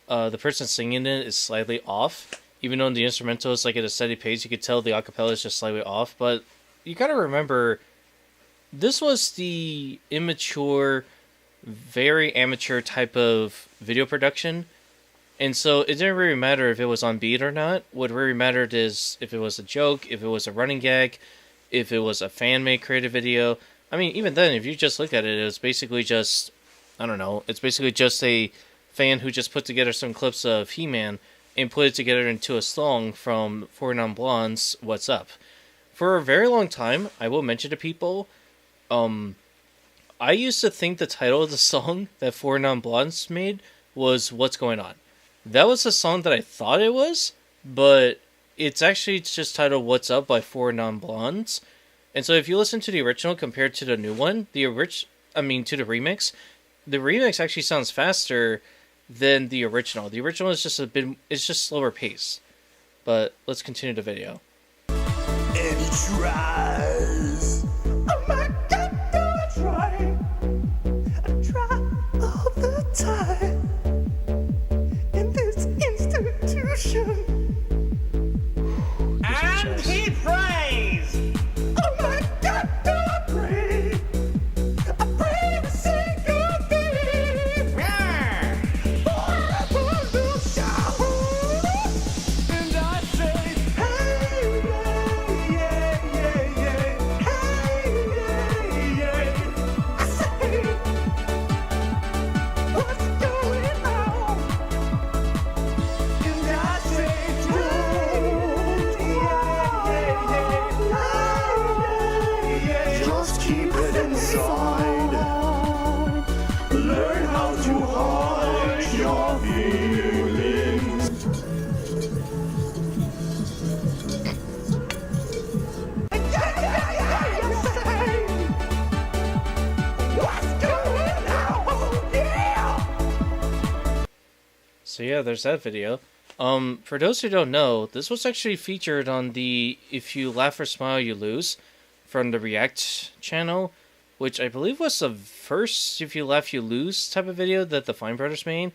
the person singing it is slightly off. Even though the instrumental is like at a steady pace, you could tell the acapella is just slightly off. But you gotta remember, this was the immature, very amateur type of video production. And so it didn't really matter if it was on beat or not. What really mattered is if it was a joke, if it was a running gag, if it was a fan-made creative video. I mean, even then, if you just look at it, it was basically just... I don't know, it's basically just a fan who just put together some clips of He-Man and put it together into a song from 4 Non-Blondes, What's Up. For a very long time, I will mention to people, I used to think the title of the song that 4 Non-Blondes made was What's Going On. That was the song that I thought it was, but it's actually just titled What's Up by 4 Non-Blondes. And so if you listen to the original compared to the new one, to the remix, the remix actually sounds faster than the original. The original is just it's just slower pace. But let's continue the video. And he tries. Oh my God, I try all the time in this institution. And he prays. Oh my God, I pray. I pray every single day. For a little shower. And I say, hey, yeah. Hey, yeah. I say, what's going on? And I say, yeah. Just keep it inside. Learn how to hide your feelings. What's going on? Yeah. So yeah, there's that video. For those who don't know, this was actually featured on the If You Laugh or Smile You Lose from the React channel, which I believe was the first if you laugh you lose type of video that the Fine Brothers made,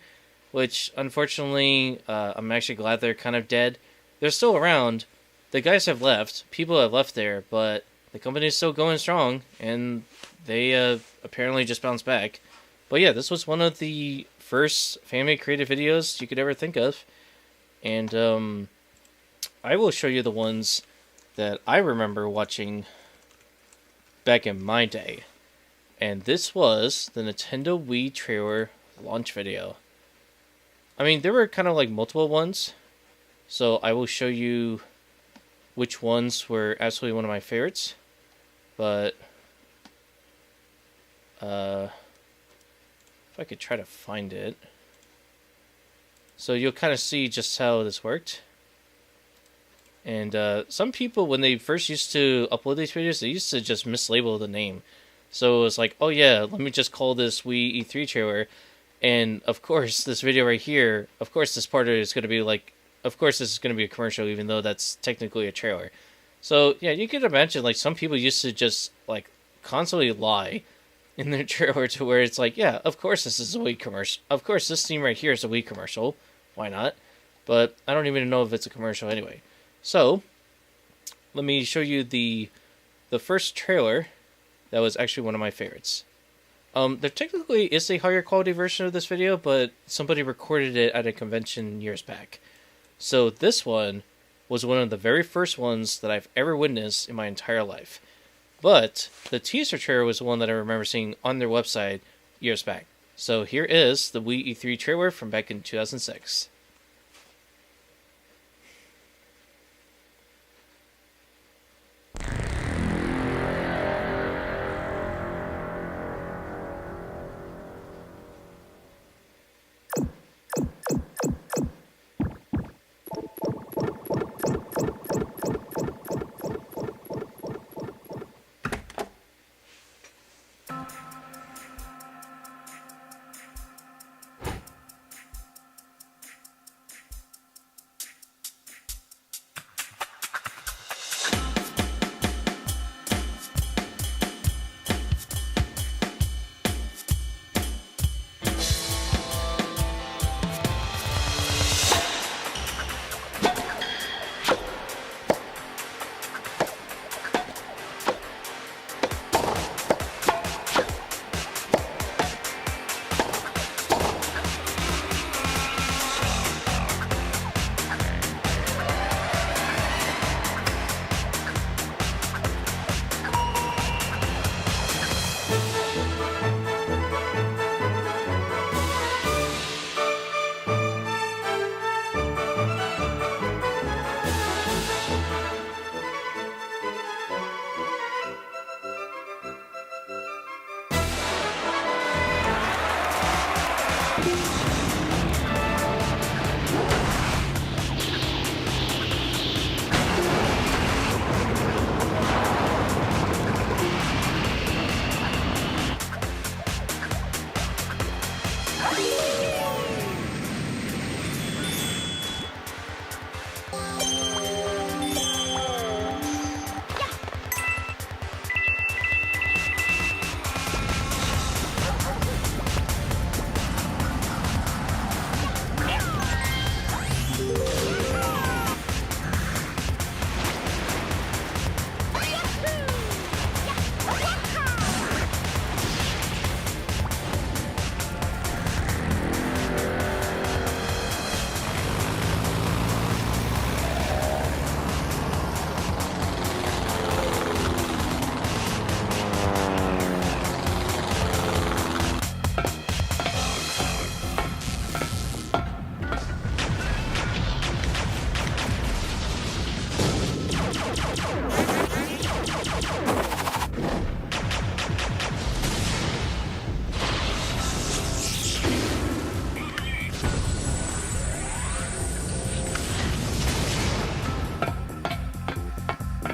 which unfortunately I'm actually glad they're kind of dead. They're still around. The guys have left. People have left there, but the company is still going strong, and they apparently just bounced back. But yeah, this was one of the first fan-made creative videos you could ever think of. And I will show you the ones that I remember watching back in my day. And this was the Nintendo Wii trailer launch video. I mean, there were kind of like multiple ones. So I will show you which ones were absolutely one of my favorites. But if I could try to find it. So you'll kind of see just how this worked. And some people, when they first used to upload these videos, they used to just mislabel the name. So it was like, oh yeah, let me just call this Wii E3 trailer. And of course, this video right here, of course this part is going to be like, of course this is going to be a commercial, even though that's technically a trailer. So yeah, you could imagine like some people used to just like constantly lie in their trailer to where it's like, yeah, of course this is a Wii commercial. Of course this scene right here is a Wii commercial. Why not? But I don't even know if it's a commercial anyway. So, let me show you the first trailer that was actually one of my favorites. There technically is a higher quality version of this video, but somebody recorded it at a convention years back. So this one was one of the very first ones that I've ever witnessed in my entire life. But the teaser trailer was the one that I remember seeing on their website years back. So here is the Wii E3 trailer from back in 2006.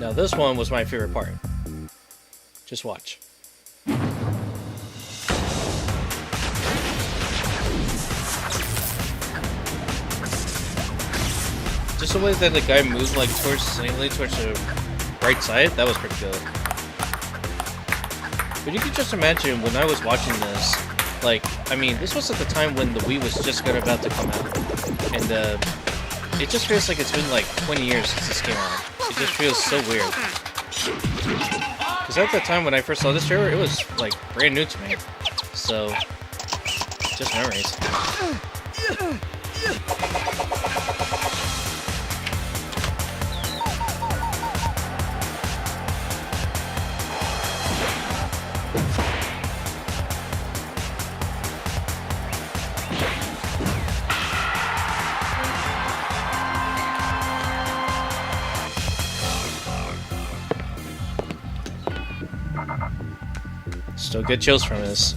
Now this one was my favorite part. Just watch. Just the way that the guy moved like towards the right side, that was pretty good. But you can just imagine when I was watching this, like, I mean, this was at the time when the Wii was just about to come out. And, it just feels like it's been like 20 years since this came out. It just feels so weird. Because at the time when I first saw this trailer, it was like brand new to me. So, just memories. Still get chills from this.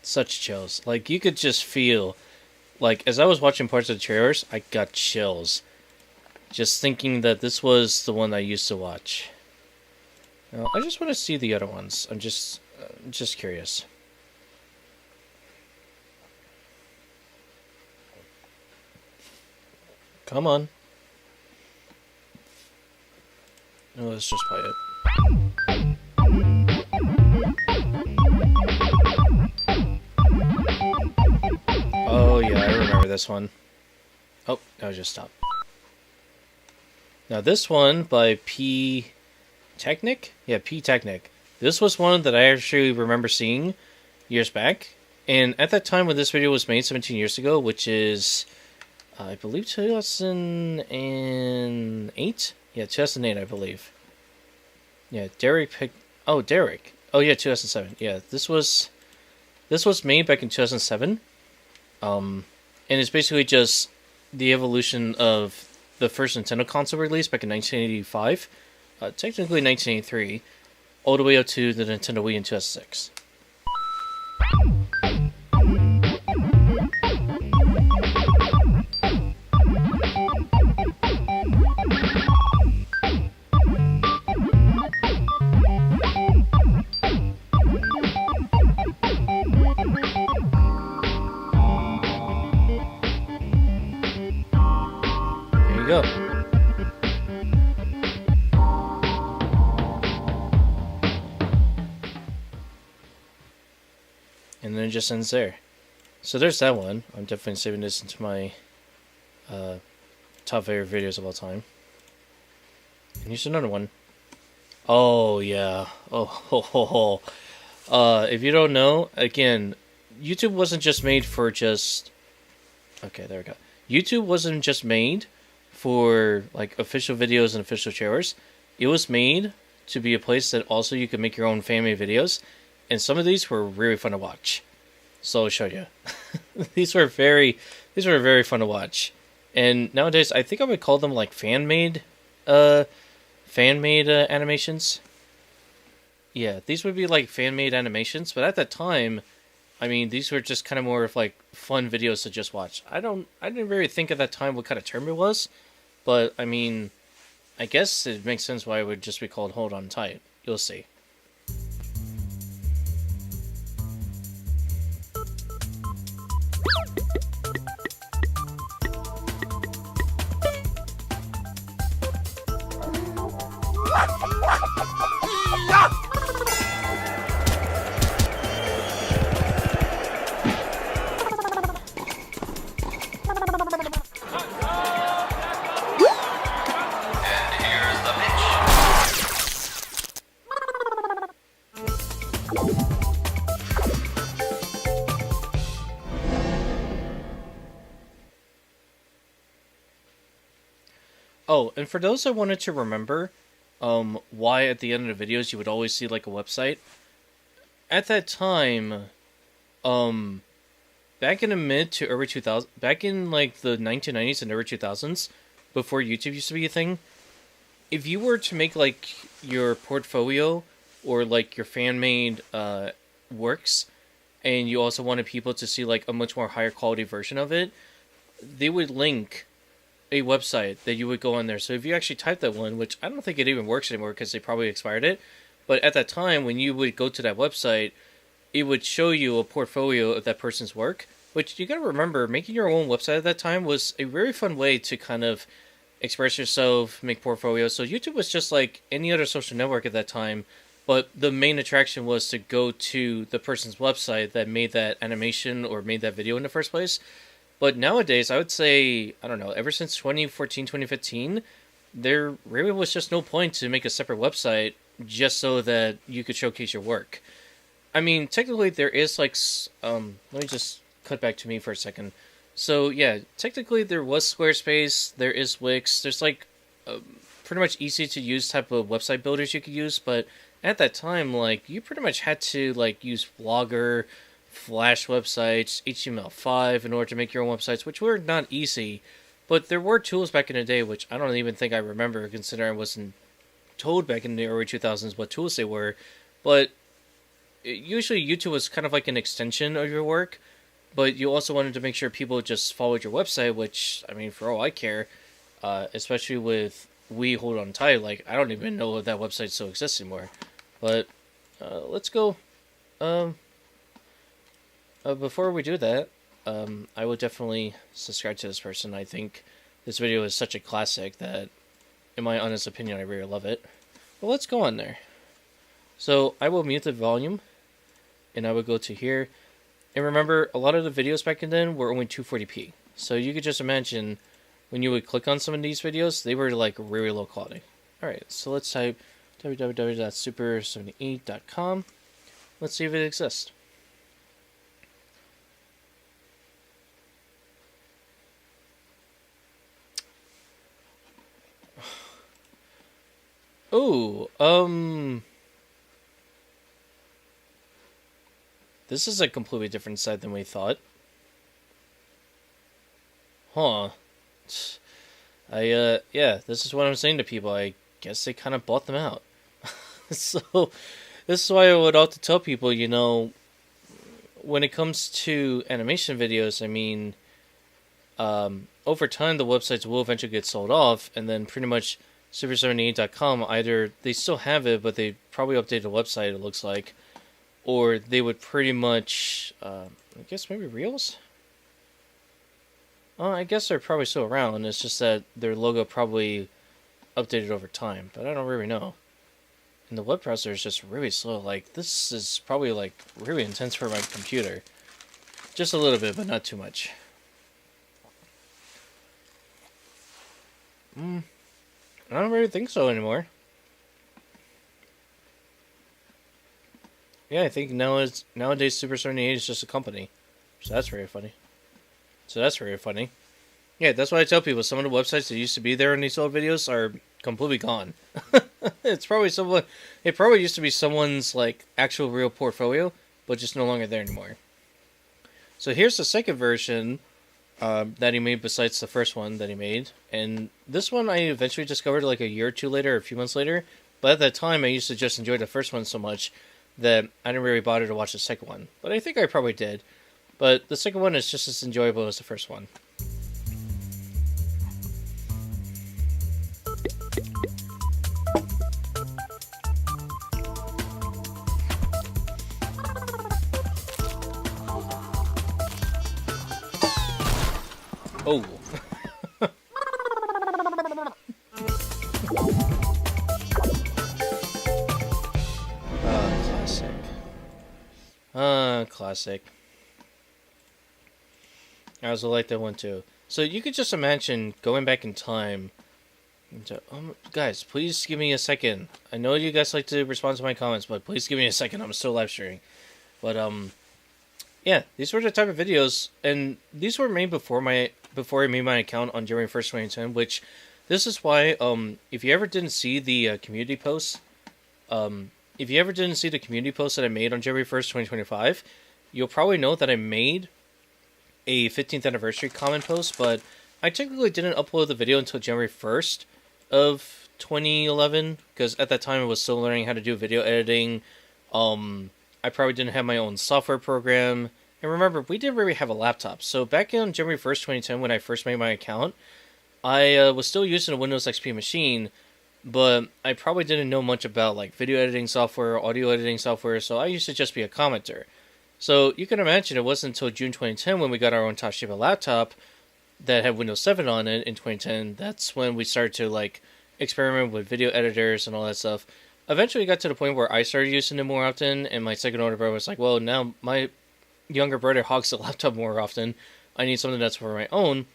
Such chills. Like, you could just feel, like, as I was watching parts of the trailers, I got chills. Just thinking that this was the one I used to watch. Now, I just want to see the other ones. I'm just curious. Come on. No, let's just play it. Oh yeah, I remember this one. Oh, no, just stop. Now this one by P Technic? Yeah, P Technic. This was one that I actually remember seeing years back. And at that time when this video was made 17 years ago, which is, I believe 2008? Yeah, 2008, I believe. Yeah, Derek picked... Oh, Derek. Oh yeah, 2007. Yeah, this was made back in 2007. And it's basically just the evolution of the first Nintendo console release back in 1985, technically 1983, all the way up to the Nintendo Wii in 2006. Go. And then it just ends there. So there's that one. I'm definitely saving this into my top favorite videos of all time. And here's another one. Oh yeah. Oh ho ho ho. If you don't know, again, YouTube wasn't just made for just... Okay, there we go. YouTube wasn't just made for like official videos and official trailers. It was made to be a place that also you could make your own family videos, and some of these were really fun to watch. So I'll show you. These were very fun to watch. And nowadays I think I would call them like fan made animations. Yeah, these would be like fan made animations, but at that time, I mean, these were just kind of more of like fun videos to just watch. I didn't really think at that time what kind of term it was. But, I mean, I guess it makes sense why it would just be called Hold On Tight. You'll see. Oh, and for those that wanted to remember, why at the end of the videos you would always see like a website. At that time, back in the mid to early 2000s, back in like the 1990s and early 2000s, before YouTube used to be a thing, if you were to make like your portfolio or like your fan-made works, and you also wanted people to see like a much more higher quality version of it, they would link a website that you would go on there. So if you actually type that one, which I don't think it even works anymore because they probably expired it, but at that time when you would go to that website, it would show you a portfolio of that person's work, which you gotta remember, making your own website at that time was a very fun way to kind of express yourself, make portfolios. So YouTube was just like any other social network at that time, but the main attraction was to go to the person's website that made that animation or made that video in the first place. But nowadays, I would say, I don't know, ever since 2014, 2015, there really was just no point to make a separate website just so that you could showcase your work. I mean, technically there is like, let me just cut back to me for a second. So yeah, technically there was Squarespace, there is Wix, there's like pretty much easy to use type of website builders you could use, but at that time, like, you pretty much had to like use Blogger, Flash websites, HTML5 in order to make your own websites, which were not easy, but there were tools back in the day, which I don't even think I remember, considering I wasn't told back in the early 2000s what tools they were, but usually YouTube was kind of like an extension of your work, but you also wanted to make sure people just followed your website, which, I mean, for all I care, especially with We Hold On Tight, like, I don't even know if that website still exists anymore, but let's go. Before we do that, I would definitely subscribe to this person. I think this video is such a classic that, in my honest opinion, I really love it. But let's go on there. So I will mute the volume, and I will go to here. And remember, a lot of the videos back then were only 240p. So you could just imagine when you would click on some of these videos, they were like really low quality. Alright, so let's type www.super78.com. Let's see if it exists. Oh, this is a completely different site than we thought. Huh. Yeah, this is what I'm saying to people. I guess they kind of bought them out. So, this is why I would often tell people, you know, when it comes to animation videos, I mean, over time the websites will eventually get sold off, and then pretty much Super78.com, either they still have it, but they probably updated the website, it looks like, or they would pretty much, I guess maybe Reels? I guess they're probably still around, it's just that their logo probably updated over time, but I don't really know. And the web browser is just really slow, like, this is probably, like, really intense for my computer. Just a little bit, but not too much. I don't really think so anymore. Yeah, I think nowadays Super78 is just a company. So that's very funny. Yeah, that's why I tell people some of the websites that used to be there in these old videos are completely gone. It's probably someone. It probably used to be someone's like actual real portfolio, but just no longer there anymore. So here's the second version that he made besides the first one that he made. And this one I eventually discovered like a year or two later, or a few months later. But at that time, I used to just enjoy the first one so much that I didn't really bother to watch the second one. But I think I probably did. But the second one is just as enjoyable as the first one. Oh. Classic. Classic. I also like that one too. So you could just imagine going back in time. Guys, please give me a second. I know you guys like to respond to my comments, but please give me a second. I'm still live streaming. But yeah, these were the type of videos, and these were made before I made my account on January 1st, 2010. Which this is why if you ever didn't see the community posts, that I made on January 1st, 2025, you'll probably know that I made a 15th anniversary comment post, but I technically didn't upload the video until January 1st of 2011, because at that time I was still learning how to do video editing. I probably didn't have my own software program, and remember, we didn't really have a laptop. So back on January 1st, 2010, when I first made my account, I was still using a Windows XP machine, but I probably didn't know much about like video editing software, audio editing software, so I used to just be a commenter. So you can imagine it wasn't until June 2010 when we got our own Toshiba laptop that had Windows 7 on it in 2010. That's when we started to like experiment with video editors and all that stuff. Eventually it got to the point where I started using it more often, and my second older brother was like, well, now my younger brother hogs the laptop more often. I need something that's for my own.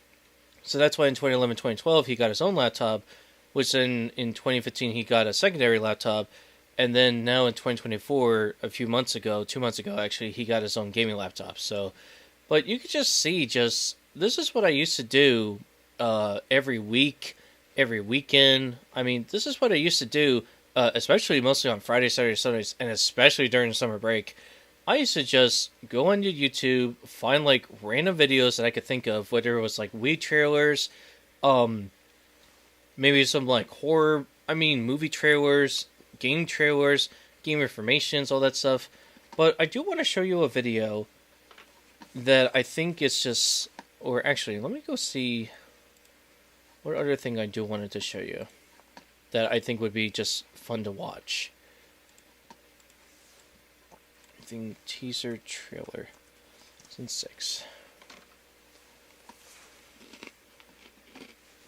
So that's why in 2011, 2012, he got his own laptop, which then in 2015 he got a secondary laptop. And then now in 2024, 2 months ago actually, he got his own gaming laptop. So, but you could just see, this is what I used to do every week, every weekend. I mean, this is what I used to do, especially mostly on Fridays, Saturdays, Sundays, and especially during the summer break. I used to just go onto YouTube, find like random videos that I could think of, whether it was like Wii trailers, maybe some like movie trailers, game trailers, game informations, all that stuff. But I do want to show you a video that I think is just, or actually, let me go see what other thing I do wanted to show you that I think would be just fun to watch. I think teaser trailer. It's in 6.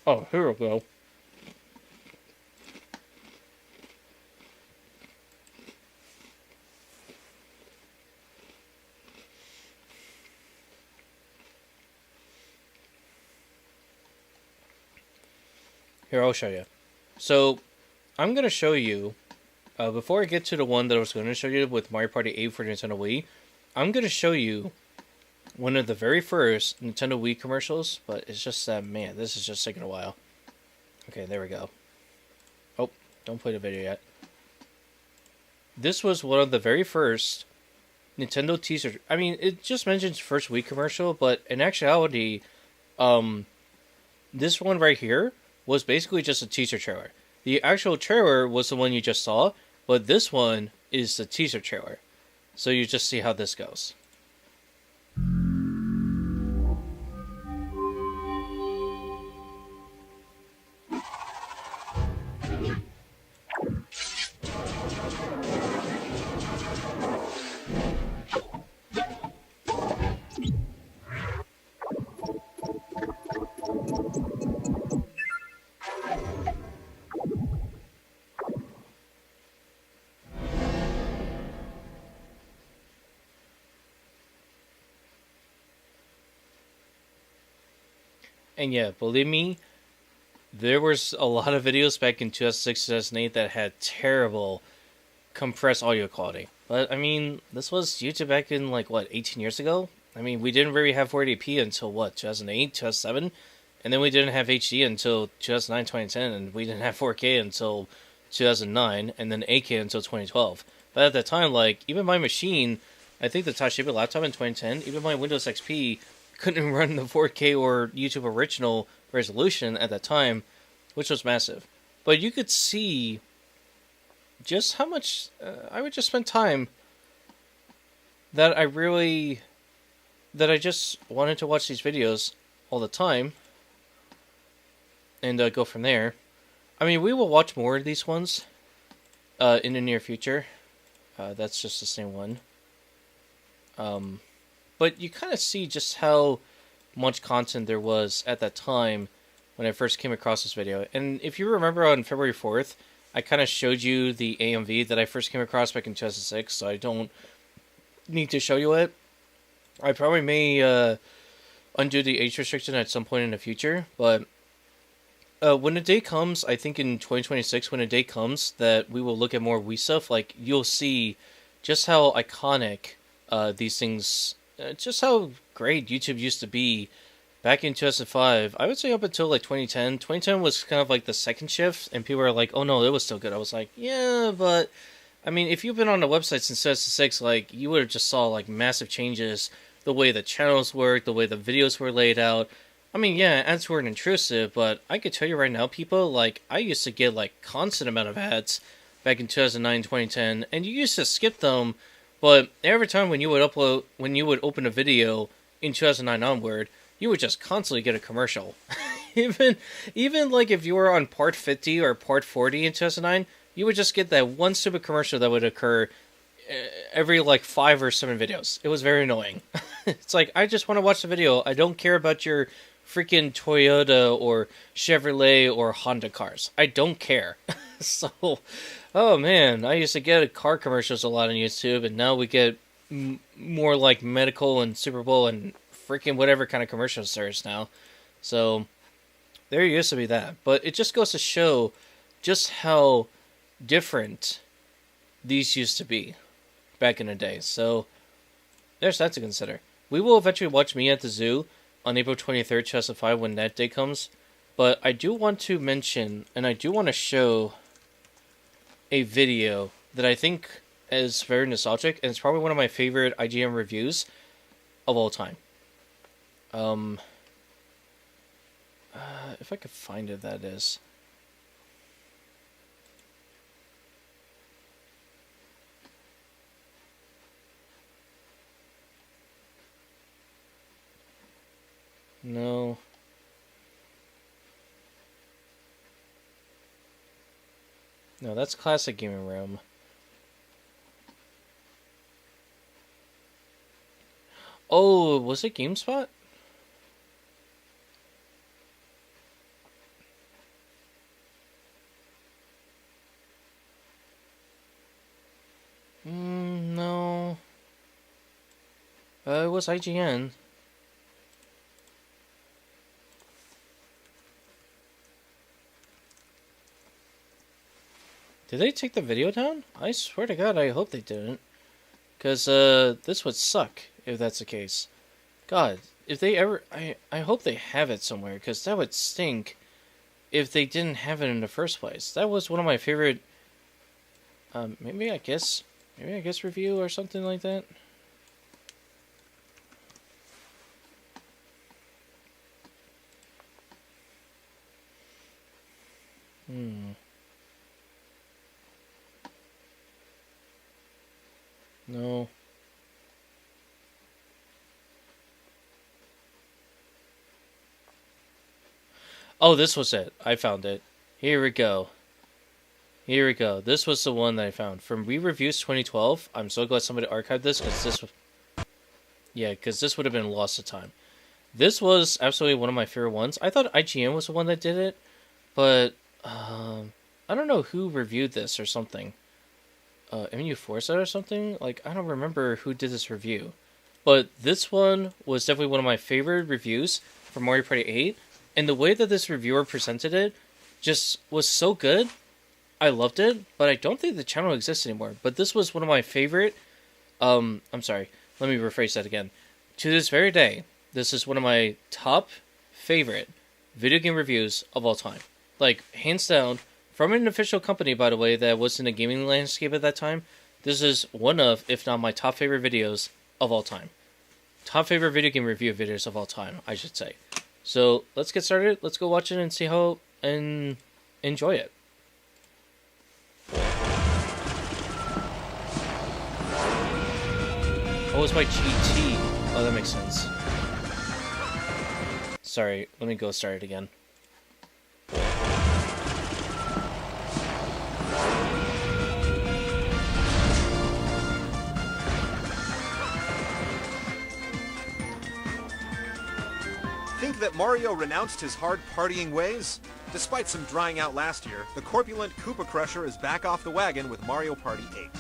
Oh, here we go. Here, I'll show you. So, I'm going to show you, before I get to the one that I was going to show you with Mario Party 8 for Nintendo Wii, I'm going to show you one of the very first Nintendo Wii commercials, but it's just that, man, this is just taking a while. Okay, there we go. Oh, don't play the video yet. This was one of the very first Nintendo teaser. I mean, it just mentions first Wii commercial, but in actuality, this one right here was basically just a teaser trailer. The actual trailer was the one you just saw, but this one is the teaser trailer. So you just see how this goes. And yeah, believe me, there was a lot of videos back in 2006, 2008 that had terrible compressed audio quality. But, I mean, this was YouTube back in, 18 years ago? I mean, we didn't really have 480p until, 2008, 2007? And then we didn't have HD until 2009, 2010, and we didn't have 4K until 2009, and then 8K until 2012. But at that time, even my machine, I think the Toshiba laptop in 2010, even my Windows XP couldn't run the 4K or YouTube original resolution at that time, which was massive. But you could see just how much I would just spend time that I just wanted to watch these videos all the time and go from there. I mean, we will watch more of these ones in the near future. That's just the same one. But you kind of see just how much content there was at that time when I first came across this video. And if you remember on February 4th, I kind of showed you the AMV that I first came across back in 2006, so I don't need to show you it. I probably may undo the age restriction at some point in the future, but when the day comes, I think in 2026, when the day comes that we will look at more Wii stuff, like, you'll see just how iconic these things, just how great YouTube used to be back in 2005. I would say up until like 2010. 2010 was kind of like the second shift, and people were like, oh no, it was still good. I was like, yeah, but I mean, if you've been on the website since 2006, like, you would have just saw like massive changes, the way the channels worked, the way the videos were laid out. I mean, yeah, ads weren't intrusive, but I could tell you right now, people, like, I used to get like constant amount of ads back in 2009, 2010, and you used to skip them, but every time when you would open a video in 2009 onward, you would just constantly get a commercial. even like if you were on part 50 or part 40 in 2009, you would just get that one stupid commercial that would occur every like 5 or 7 videos. It was very annoying. It's like, I just want to watch the video. I don't care about your freaking Toyota or Chevrolet or Honda cars. I don't care. So, oh man, I used to get car commercials a lot on YouTube, and now we get more like medical and Super Bowl and freaking whatever kind of commercials there is now. So, there used to be that. But it just goes to show just how different these used to be back in the day. So, there's that to consider. We will eventually watch Me at the Zoo on April 23rd, 2005, when that day comes. But I do want to mention, and I do want to show a video that I think is very nostalgic, and it's probably one of my favorite IGN reviews of all time. If I could find it, that is. No. No, that's Classic Gaming Room. Oh, was it GameSpot? No. It was IGN. Did they take the video down? I swear to God, I hope they didn't. Because, this would suck if that's the case. God, if they ever... I hope they have it somewhere, because that would stink if they didn't have it in the first place. That was one of my favorite... maybe I guess review or something like that. No. Oh, this was it. I found it. Here we go. Here we go. This was the one that I found. From Re-Reviews 2012. I'm so glad somebody archived this, because this was... Yeah, because this would have been lost of time. This was absolutely one of my favorite ones. I thought IGN was the one that did it, but... I don't know who reviewed this or something. MU Forza or something? Like, I don't remember who did this review. But this one was definitely one of my favorite reviews for Mario Party 8. And the way that this reviewer presented it just was so good. I loved it, but I don't think the channel exists anymore. But this was one of my favorite... I'm sorry, let me rephrase that again. To this very day, this is one of my top favorite video game reviews of all time. Like, hands down, from an official company, by the way, that was in the gaming landscape at that time, this is one of, if not my top favorite videos of all time. Top favorite video game review videos of all time, I should say. So, let's get started. Let's go watch it and see how, and enjoy it. Oh, it's by GT. Oh, that makes sense. Sorry, let me go start it again. Think that Mario renounced his hard partying ways? Despite some drying out last year, the corpulent Koopa Crusher is back off the wagon with Mario Party 8.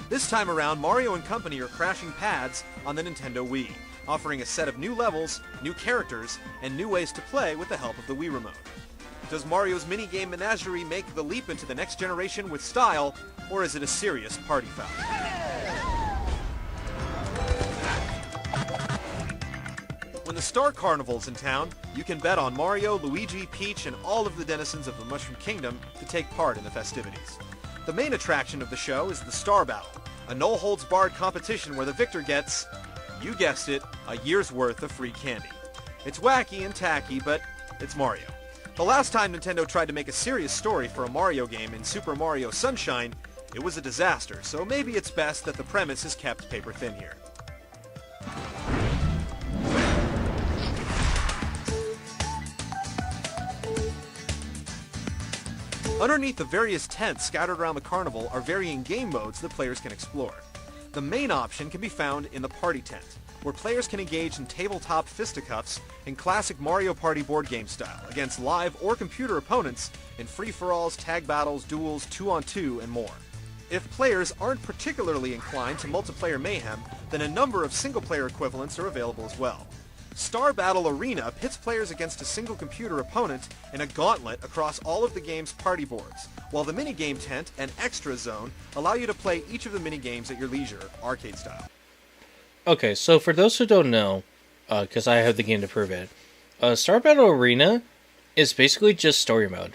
This time around, Mario and company are crashing pads on the Nintendo Wii, offering a set of new levels, new characters, and new ways to play with the help of the Wii Remote. Does Mario's minigame menagerie make the leap into the next generation with style, or is it a serious party foul? When the Star Carnival's in town, you can bet on Mario, Luigi, Peach, and all of the denizens of the Mushroom Kingdom to take part in the festivities. The main attraction of the show is the Star Battle, a no-holds-barred competition where the victor gets, you guessed it, a year's worth of free candy. It's wacky and tacky, but it's Mario. The last time Nintendo tried to make a serious story for a Mario game in Super Mario Sunshine, it was a disaster, so maybe it's best that the premise is kept paper thin here. Underneath the various tents scattered around the carnival are varying game modes that players can explore. The main option can be found in the Party Tent, where players can engage in tabletop fisticuffs in classic Mario Party board game style against live or computer opponents in free-for-alls, tag battles, duels, 2-on-2, and more. If players aren't particularly inclined to multiplayer mayhem, then a number of single-player equivalents are available as well. Star Battle Arena pits players against a single computer opponent in a gauntlet across all of the game's party boards, while the minigame tent and extra zone allow you to play each of the minigames at your leisure, arcade style. Okay, so for those who don't know, because I have the game to prove it, Star Battle Arena is basically just story mode.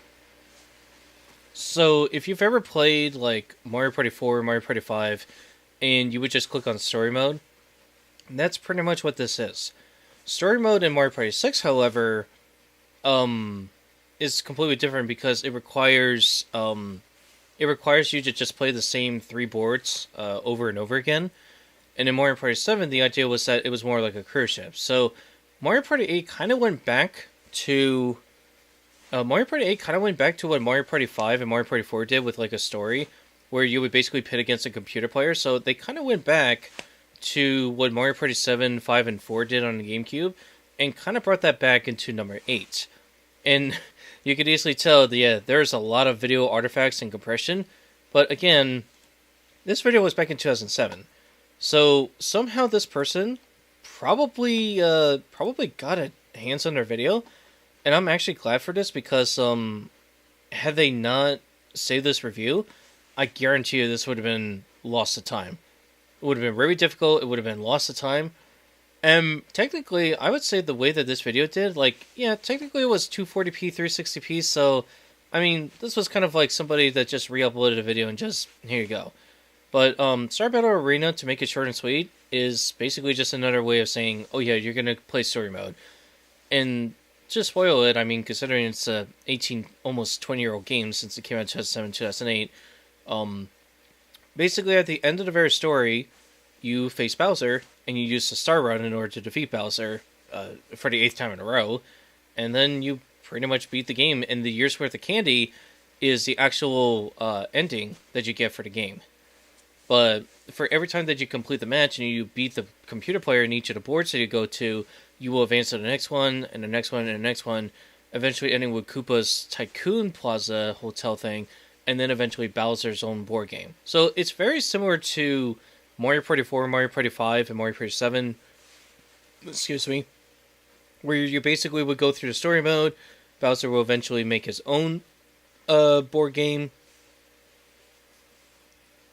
So if you've ever played like Mario Party 4, Mario Party 5, and you would just click on story mode, that's pretty much what this is. Story mode in Mario Party 6, however, is completely different because it requires you to just play the same 3 boards over and over again. And in Mario Party 7, the idea was that it was more like a cruise ship. So Mario Party 8 kind of went back to what Mario Party 5 and Mario Party 4 did with like a story, where you would basically pit against a computer player. So they kind of went back to what Mario Party 7, 5, and 4 did on the GameCube, and kind of brought that back into number 8. And you could easily tell, there's a lot of video artifacts and compression, but again, this video was back in 2007. So somehow this person probably got a hands on their video, and I'm actually glad for this because had they not saved this review, I guarantee you this would have been lost to time. It would have been very difficult. It would have been lost of time. And technically, I would say the way that this video did, technically it was 240p, 360p, so, I mean, this was kind of like somebody that just re-uploaded a video and just, here you go. But, Star Battle Arena, to make it short and sweet, is basically just another way of saying, oh yeah, you're gonna play story mode. And, to spoil it, I mean, considering it's a 18, almost 20-year-old game since it came out in 2007, 2008, basically, at the end of the very story, you face Bowser, and you use the Star Run in order to defeat Bowser for the 8th time in a row, and then you pretty much beat the game, and the year's worth of candy is the actual ending that you get for the game. But for every time that you complete the match and you beat the computer player in each of the boards that you go to, you will advance to the next one, and the next one, and the next one, eventually ending with Koopa's Tycoon Plaza hotel thing, and then eventually Bowser's own board game. So it's very similar to Mario Party 4, Mario Party 5, and Mario Party 7, where you basically would go through the story mode. Bowser will eventually make his own board game,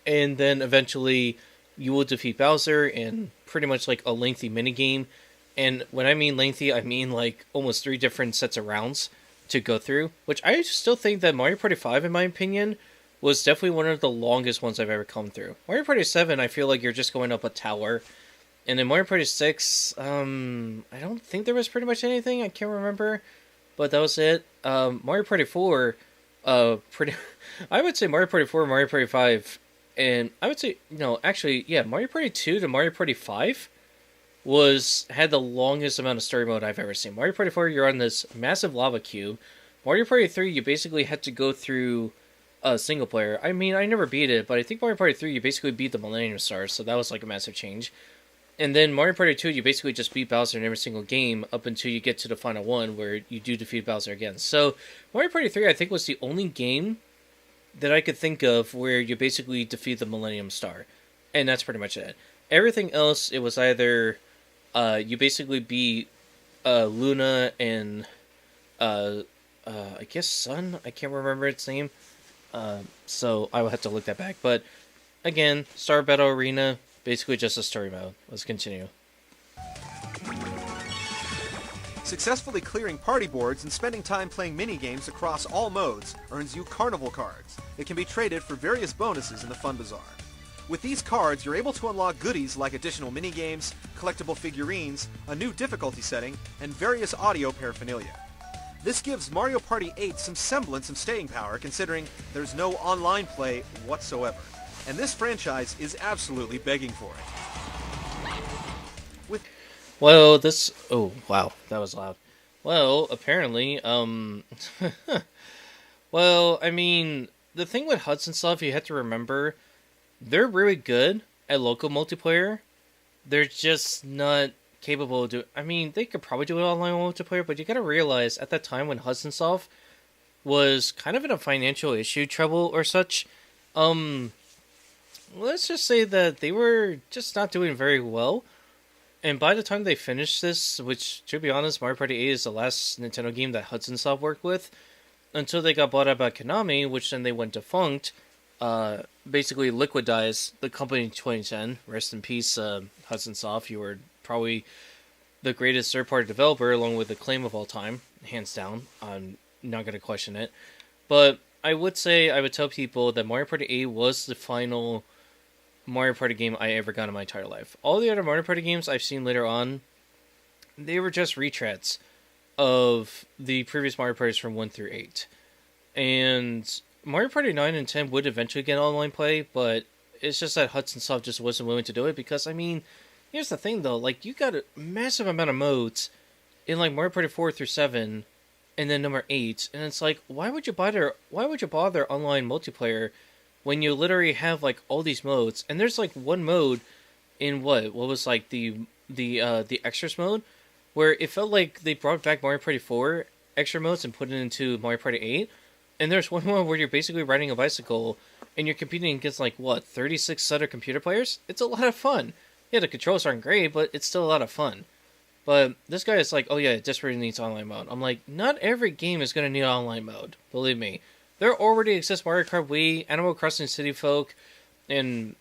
and then eventually you will defeat Bowser in pretty much like a lengthy minigame. And when I mean lengthy, I mean like almost 3 different sets of rounds to go through, which I still think that Mario Party 5, in my opinion, was definitely one of the longest ones I've ever come through. Mario Party 7, I feel like you're just going up a tower. And in Mario Party 6, I don't think there was pretty much anything, I can't remember, but that was it. Mario Party 4, I would say Mario Party 4, Mario Party 5, and I would say, Mario Party 2 to Mario Party 5 had the longest amount of story mode I've ever seen. Mario Party 4, you're on this massive lava cube. Mario Party 3, you basically had to go through a single player. I mean, I never beat it, but I think Mario Party 3, you basically beat the Millennium Stars, so that was like a massive change. And then Mario Party 2, you basically just beat Bowser in every single game up until you get to the final one where you do defeat Bowser again. So Mario Party 3, I think, was the only game that I could think of where you basically defeat the Millennium Star. And that's pretty much it. Everything else, it was either you basically beat Luna and I guess Sun? I can't remember its name. So I will have to look that back. But again, Star Battle Arena, basically just a story mode. Let's continue. Successfully clearing party boards and spending time playing mini-games across all modes earns you Carnival cards that can be traded for various bonuses in the Fun Bazaar. With these cards, you're able to unlock goodies like additional mini-games, collectible figurines, a new difficulty setting, and various audio paraphernalia. This gives Mario Party 8 some semblance of staying power considering there's no online play whatsoever. And this franchise is absolutely begging for it. Well, this... Oh, wow. That was loud. Well, apparently, well, I mean, the thing with Hudson Soft, you have to remember, they're really good at local multiplayer. They're just not capable of doing... I mean, they could probably do it online multiplayer, but you gotta realize, at that time when Hudson Soft was kind of in a financial issue trouble or such, let's just say that they were just not doing very well. And by the time they finished this, which, to be honest, Mario Party 8 is the last Nintendo game that Hudson Soft worked with, until they got bought out by Konami, which then they went defunct, basically liquidized the company in 2010. Rest in peace, Hudson Soft. You were probably the greatest third-party developer, along with Acclaim of all time, hands down. I'm not going to question it. But I would tell people that Mario Party 8 was the final Mario Party game I ever got in my entire life. All the other Mario Party games I've seen later on, they were just retreads of the previous Mario Parties from 1 through 8. And Mario Party 9 and 10 would eventually get online play, but it's just that Hudson Soft just wasn't willing to do it because, I mean, here's the thing though, like, you got a massive amount of modes in like Mario Party 4 through 7 and then number 8, and it's like, why would you bother online multiplayer when you literally have like all these modes? And there's like one mode in what was like the extras mode where it felt like they brought back Mario Party 4 extra modes and put it into Mario Party 8. And there's one mode where you're basically riding a bicycle and you're competing against like 36 other computer players. It's a lot of fun. Yeah, the controls aren't great, but it's still a lot of fun. But this guy is like, oh yeah, it desperately needs online mode. I'm like, not every game is going to need online mode. Believe me. There already exists Mario Kart Wii, Animal Crossing City Folk, and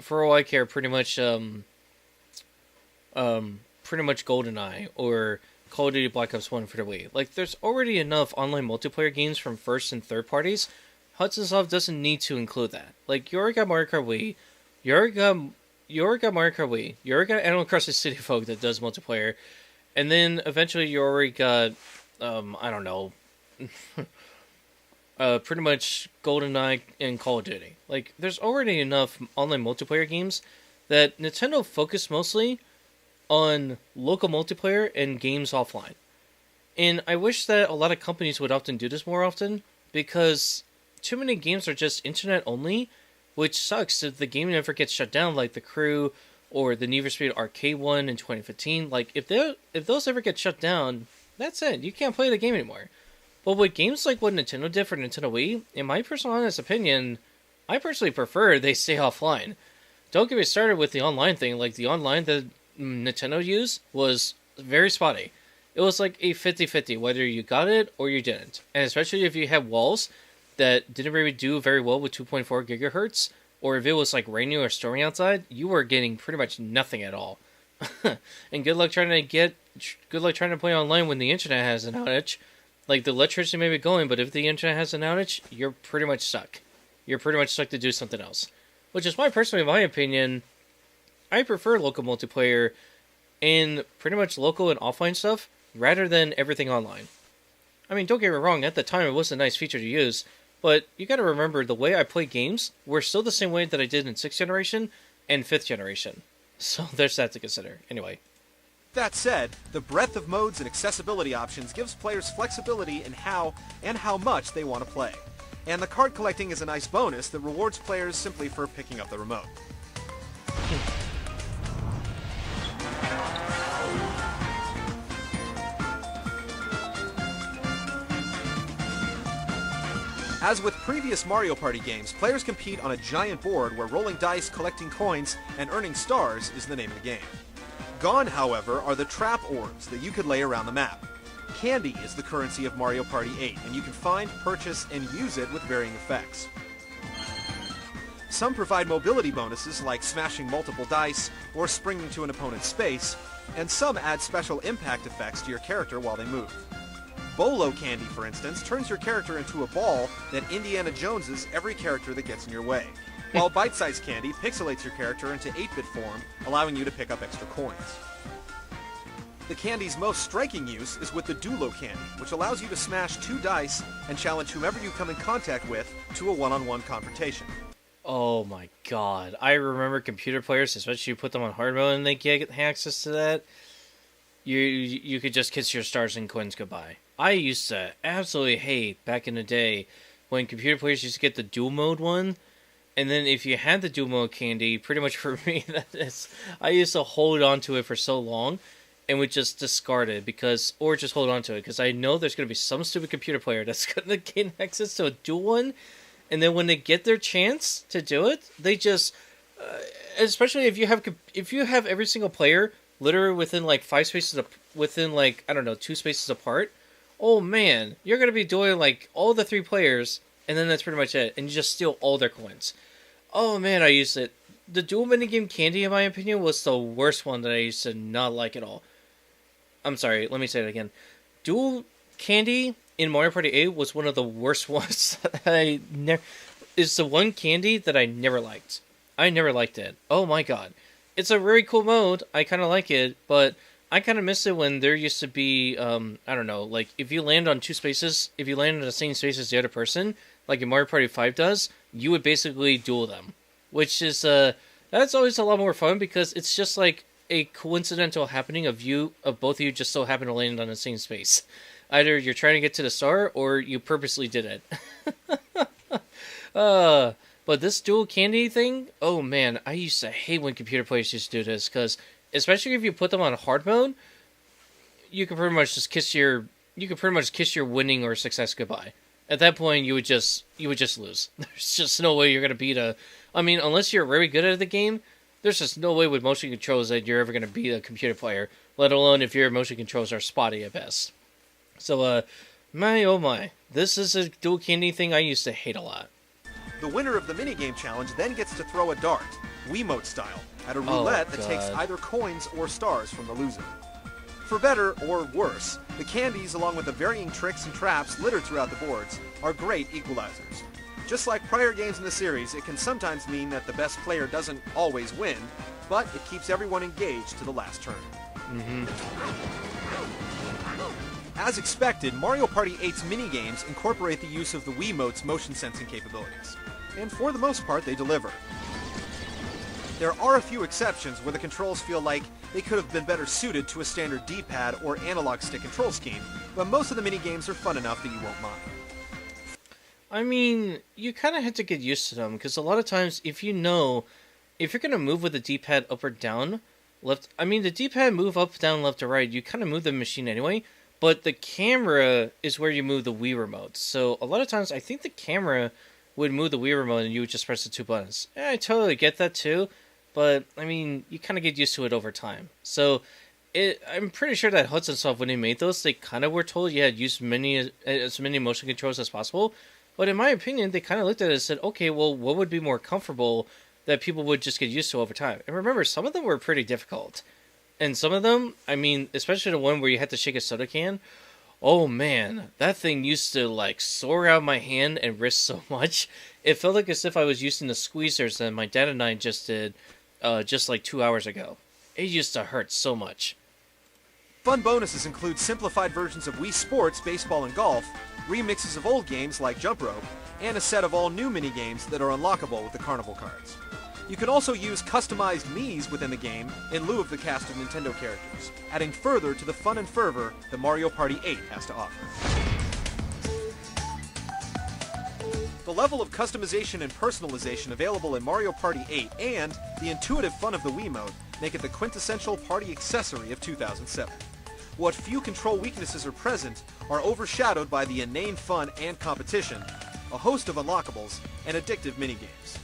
for all I care, pretty much GoldenEye or Call of Duty Black Ops 1 for the Wii. Like, there's already enough online multiplayer games from first and third parties. Hudson Soft doesn't need to include that. Like, you already got Mario Kart Wii, you already got Mario Kart Wii, you already got Animal Crossing City Folk that does multiplayer, and then eventually you already got, I don't know, pretty much GoldenEye and Call of Duty. Like, there's already enough online multiplayer games that Nintendo focused mostly on local multiplayer and games offline. And I wish that a lot of companies would often do this more often, because too many games are just internet only, which sucks if the game never gets shut down, like The Crew or the Need for Speed Arcade one in 2015. Like, if those ever get shut down, that's it. You can't play the game anymore. But with games like what Nintendo did for Nintendo Wii, in my personal honest opinion, I personally prefer they stay offline. Don't get me started with the online thing. Like, the online that Nintendo used was very spotty. It was like a 50-50, whether you got it or you didn't. And especially if you had walls that didn't really do very well with 2.4 gigahertz, or if it was like raining or storming outside, you were getting pretty much nothing at all. And good luck trying to play online when the internet has an outage. Like, the electricity may be going, but if the internet has an outage, you're pretty much stuck. You're pretty much stuck to do something else. Which is why, personally, in my opinion, I prefer local multiplayer in pretty much local and offline stuff, rather than everything online. I mean, don't get me wrong, at the time it was a nice feature to use, but you gotta remember, the way I play games were still the same way that I did in 6th generation and 5th generation. So there's that to consider. Anyway. That said, the breadth of modes and accessibility options gives players flexibility in how and how much they want to play. And the card collecting is a nice bonus that rewards players simply for picking up the remote. As with previous Mario Party games, players compete on a giant board where rolling dice, collecting coins, and earning stars is the name of the game. Gone, however, are the trap orbs that you could lay around the map. Candy is the currency of Mario Party 8, and you can find, purchase, and use it with varying effects. Some provide mobility bonuses like smashing multiple dice or springing to an opponent's space, and some add special impact effects to your character while they move. Bolo Candy, for instance, turns your character into a ball that Indiana Joneses every character that gets in your way, while Bite-Size Candy pixelates your character into 8-bit form, allowing you to pick up extra coins. The candy's most striking use is with the Dulo Candy, which allows you to smash 2 dice and challenge whomever you come in contact with to a one-on-one confrontation. Oh my god. I remember computer players, especially you put them on hard mode and they get access to that. You could just kiss your stars and coins goodbye. I used to absolutely hate, back in the day, when computer players used to get the dual mode one. And then if you had the dual mode candy, pretty much for me, I used to hold on to it for so long and would just discard it or just hold on to it because I know there's going to be some stupid computer player that's going to gain access to a dual one. And then when they get their chance to do it, they just, especially if you have every single player literally within like 5 spaces, within like, I don't know, 2 spaces apart. Oh man, you're going to be doing like all the 3 players and then that's pretty much it. And you just steal all their coins. Oh man, I used it. The dual minigame candy, in my opinion, was the worst one that I used to not like at all. I'm sorry, let me say it again. Dual candy in Mario Party 8 was one of the worst ones. It's the one candy that I never liked. I never liked it. Oh my god. It's a very cool mode. I kind of like it, but I kind of miss it when there used to be, I don't know, like, if you land on 2 spaces, if you land in the same space as the other person, like in Mario Party 5 does, you would basically duel them. Which is, that's always a lot more fun, because it's just like a coincidental happening of both of you just so happen to land on the same space. Either you're trying to get to the star, or you purposely did it. But this dual candy thing, oh man, I used to hate when computer players used to do this, because especially if you put them on hard mode, you can pretty much just kiss your winning or success goodbye. At that point, you would just lose. There's just no way you're gonna beat unless you're very good at the game. There's just no way with motion controls that you're ever gonna beat a computer player. Let alone if your motion controls are spotty at best. So, my oh my, this is a dual candy thing I used to hate a lot. The winner of the minigame challenge then gets to throw a dart, Wiimote style, at a roulette that takes either coins or stars from the loser. For better or worse, the candies, along with the varying tricks and traps littered throughout the boards, are great equalizers. Just like prior games in the series, it can sometimes mean that the best player doesn't always win, but it keeps everyone engaged to the last turn. As expected, Mario Party 8's minigames incorporate the use of the Wiimote's motion sensing capabilities, and for the most part they deliver. There are a few exceptions where the controls feel like they could have been better suited to a standard D-pad or analog stick control scheme, but most of the minigames are fun enough that you won't mind. I mean, you kind of have to get used to them, because a lot of times, if you're going to move with the D-pad up or down, the D-pad move up, down, left, or right, you kind of move the machine anyway, but the camera is where you move the Wii remote. So a lot of times, I think the camera would move the Wii remote and you would just press the 2 buttons. Yeah, I totally get that too, but I mean, you kind of get used to it over time. So I'm pretty sure that Hudson Soft, when they made those, they kind of were told, yeah, use as many motion controls as possible. But in my opinion, they kind of looked at it and said, okay, well, what would be more comfortable that people would just get used to over time? And remember, some of them were pretty difficult. And some of them, I mean, especially the one where you had to shake a soda can, oh man, that thing used to like soar out my hand and wrist so much. It felt like as if I was using the squeezers that my dad and I just did just like 2 hours ago. It used to hurt so much. Fun bonuses include simplified versions of Wii Sports, baseball, and golf, remixes of old games like Jump Rope, and a set of all new minigames that are unlockable with the Carnival cards. You can also use customized Miis within the game in lieu of the cast of Nintendo characters, adding further to the fun and fervor that Mario Party 8 has to offer. The level of customization and personalization available in Mario Party 8 and the intuitive fun of the Wiimote make it the quintessential party accessory of 2007. What few control weaknesses are present are overshadowed by the inane fun and competition, a host of unlockables, and addictive minigames.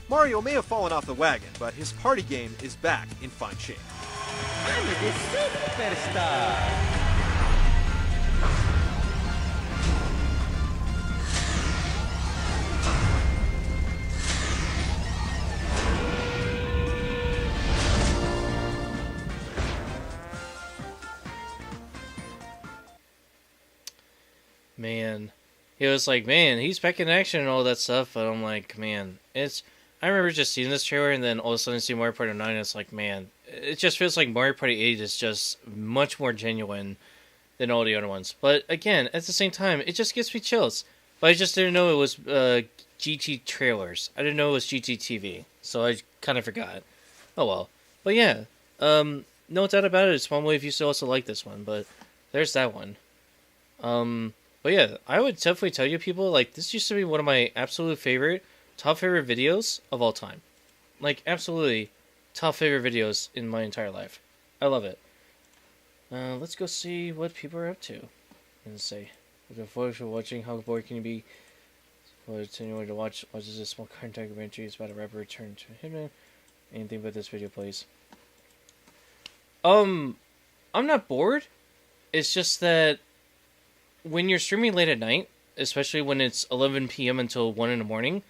Mario may have fallen off the wagon, but his party game is back in fine shape. I'm the superstar. Man, he was like, man, he's back in action and all that stuff. But I'm like, man, I remember just seeing this trailer and then all of a sudden see Mario Party 9. And it's like, man, it just feels like Mario Party 8 is just much more genuine than all the other ones. But again, at the same time, it just gives me chills. But I just didn't know it was GT trailers. I didn't know it was GT TV, so I kind of forgot. Oh well. But yeah, no doubt about it. It's one way if you still also like this one. But there's that one. But yeah, I would definitely tell you people, like, this used to be one of my absolute top favorite videos of all time. Like, absolutely top favorite videos in my entire life. I love it. Let's go see what people are up to. And say, looking forward to watching how bored can you be. Continue to watch this small car documentary. It's about a rapper return to Hitman. Anything but this video, please. I'm not bored. It's just that when you're streaming late at night, especially when it's 11 p.m. until 1 in the morning,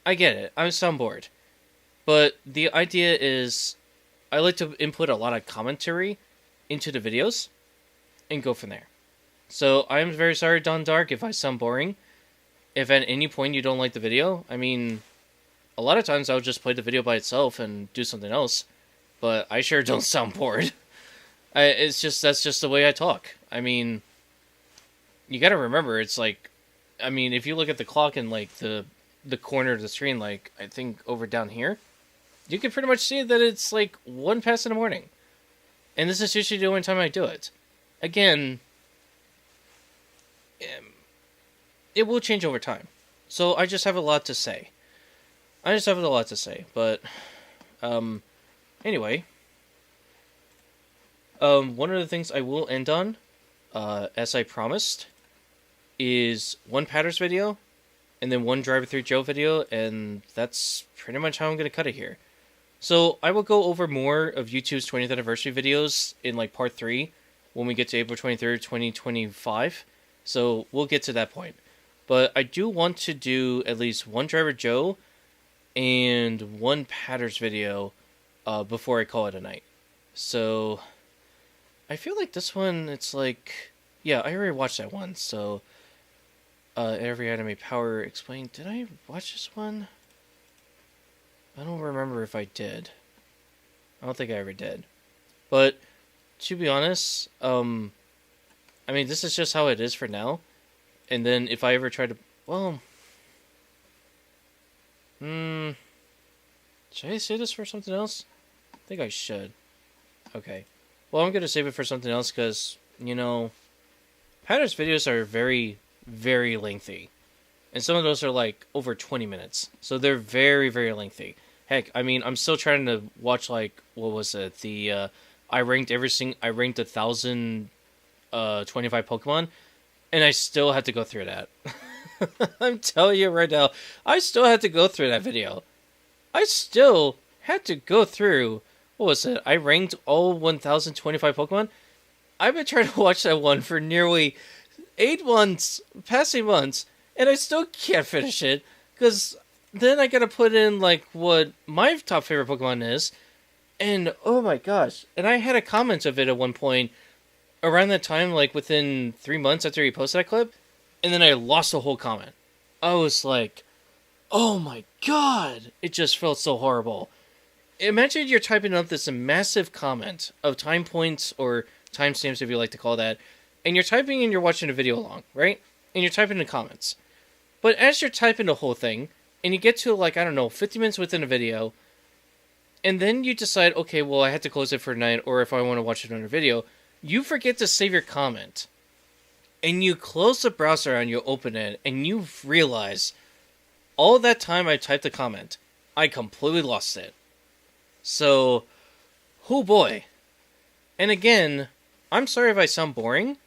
I get it. I sound bored. But the idea is, I like to input a lot of commentary into the videos and go from there. So I'm very sorry, Don Dark, if I sound boring. If at any point you don't like the video, I mean, a lot of times I'll just play the video by itself and do something else. But I sure don't sound bored. That's just the way I talk. I mean, you gotta remember, it's like, I mean, if you look at the clock in, like, the corner of the screen, like, I think over down here, you can pretty much see that it's, like, 1 past in the morning. And this is usually the only time I do it. Again, it will change over time. So I just have a lot to say. But, anyway. One of the things I will end on, as I promised, is one Patters video, and then one Driver Through Joe video, and that's pretty much how I'm going to cut it here. So I will go over more of YouTube's 20th anniversary videos in like part 3 when we get to April 23rd, 2025. So we'll get to that point. But I do want to do at least one Driver Joe and one Patters video before I call it a night. So I feel like this one, it's like, yeah, I already watched that one, so every anime power explained. Did I watch this one? I don't remember if I did. I don't think I ever did. But to be honest, I mean, this is just how it is for now. And then if I ever try to, well, should I say this for something else? I think I should. Okay. Well, I'm going to save it for something else because, you know, Patter's videos are very, very lengthy. And some of those are like over 20 minutes. So they're very, very lengthy. Heck, I mean, I'm still trying to watch, like, what was it? I ranked 1,025 Pokemon, and I still had to go through that. I'm telling you right now, I still had to go through that video. I still had to go through, what was it? I ranked all 1,025 Pokemon. I've been trying to watch that one for nearly 8 months, past 8 months, and I still can't finish it, because then I gotta put in, like, what my top favorite Pokemon is, and, oh my gosh, and I had a comment of it at one point, around that time, like, within 3 months after he posted that clip, and then I lost the whole comment. I was like, oh my god, it just felt so horrible. Imagine you're typing up this massive comment of time points, or timestamps if you like to call that, and you're typing and you're watching a video along, right? And you're typing the comments. But as you're typing the whole thing, and you get to, like, I don't know, 50 minutes within a video, and then you decide, okay, well, I had to close it for a night, or if I want to watch another video, you forget to save your comment. And you close the browser and you open it, and you realize, all that time I typed the comment, I completely lost it. So, oh boy. And again, I'm sorry if I sound boring.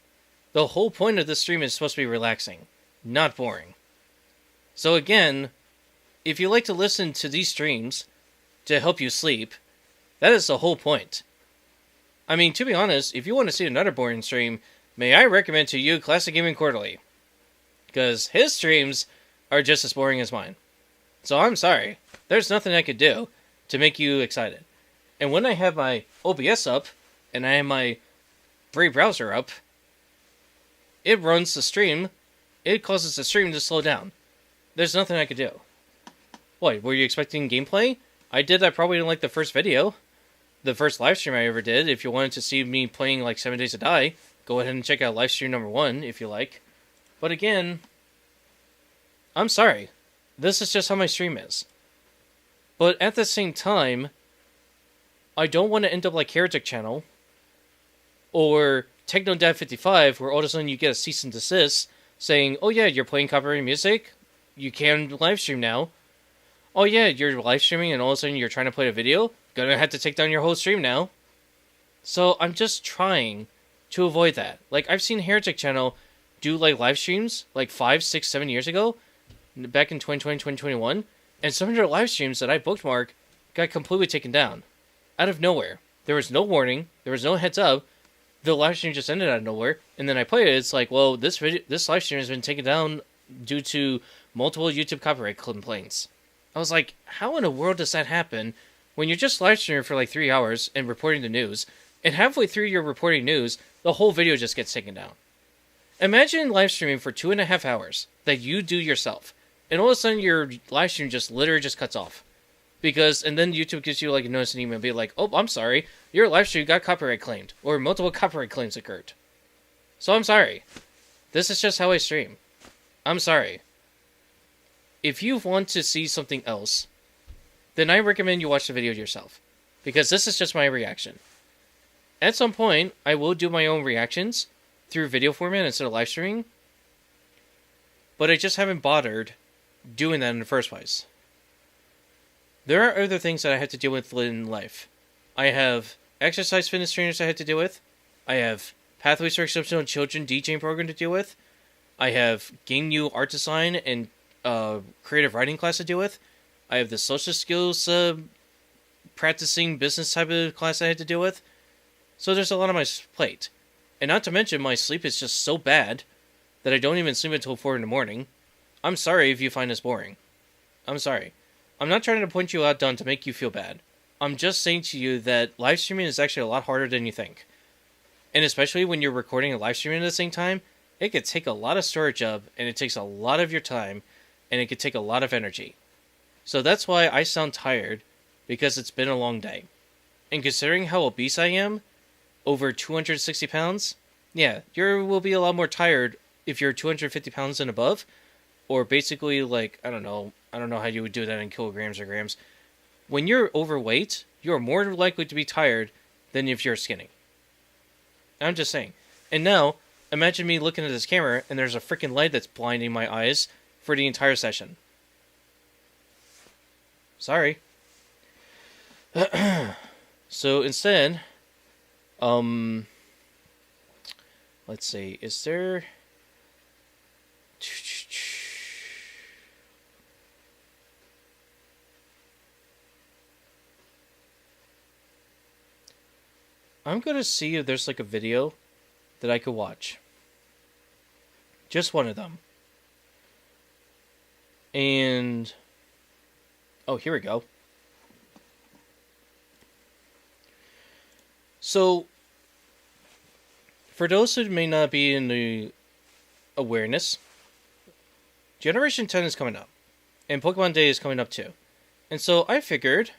The whole point of this stream is supposed to be relaxing, not boring. So again, if you like to listen to these streams to help you sleep, that is the whole point. I mean, to be honest, if you want to see another boring stream, may I recommend to you Classic Gaming Quarterly. Because his streams are just as boring as mine. So I'm sorry. There's nothing I could do to make you excited. And when I have my OBS up, and I have my Brave browser up, it runs the stream. It causes the stream to slow down. There's nothing I could do. What, were you expecting gameplay? I did that probably in like the first video. The first live stream I ever did. If you wanted to see me playing like 7 Days to Die, go ahead and check out live stream number 1 if you like. But again, I'm sorry. This is just how my stream is. But at the same time, I don't want to end up like Heretic Channel or TechnoDad55, where all of a sudden you get a cease and desist saying, oh yeah, you're playing copyrighted music, you can live stream now. Oh yeah, you're live streaming and all of a sudden you're trying to play a video, gonna have to take down your whole stream now. So I'm just trying to avoid that. Like, I've seen Heretic Channel do like live streams like 5, 6, 7 years ago, back in 2020, 2021, and some of their live streams that I bookmarked got completely taken down. Out of nowhere. There was no warning, there was no heads up, the live stream just ended out of nowhere, and then I played it, it's like, well, this live stream has been taken down due to multiple YouTube copyright complaints. I was like, how in the world does that happen when you're just live streaming for like 3 hours and reporting the news, and halfway through your reporting news, the whole video just gets taken down? Imagine live streaming for 2.5 hours that you do yourself, and all of a sudden your live stream just literally just cuts off. And then YouTube gives you like a notice and email and be like, oh, I'm sorry, your live stream got copyright claimed, or multiple copyright claims occurred. So I'm sorry. This is just how I stream. I'm sorry. If you want to see something else, then I recommend you watch the video yourself. Because this is just my reaction. At some point, I will do my own reactions through video format instead of live streaming. But I just haven't bothered doing that in the first place. There are other things that I have to deal with in life. I have exercise fitness trainers I have to deal with. I have Pathways for Exceptional Children DJing program to deal with. I have Game New Art Design and creative writing class to deal with. I have the social skills practicing business type of class I have to deal with. So there's a lot on my plate. And not to mention, my sleep is just so bad that I don't even sleep until 4 in the morning. I'm sorry if you find this boring. I'm sorry. I'm not trying to point you out, Don, to make you feel bad. I'm just saying to you that live streaming is actually a lot harder than you think. And especially when you're recording and live streaming at the same time, it could take a lot of storage up, and it takes a lot of your time, and it could take a lot of energy. So that's why I sound tired, because it's been a long day. And considering how obese I am, over 260 pounds, yeah, you will be a lot more tired if you're 250 pounds and above, or basically like, I don't know how you would do that in kilograms or grams. When you're overweight, you're more likely to be tired than if you're skinny. I'm just saying. And now, imagine me looking at this camera and there's a freaking light that's blinding my eyes for the entire session. Sorry. So instead, let's see, is there... I'm gonna see if there's like a video that I could watch. Just one of them. And... oh, here we go. So, for those who may not be in the awareness, Generation 10 is coming up. And Pokemon Day is coming up too. And so I figured,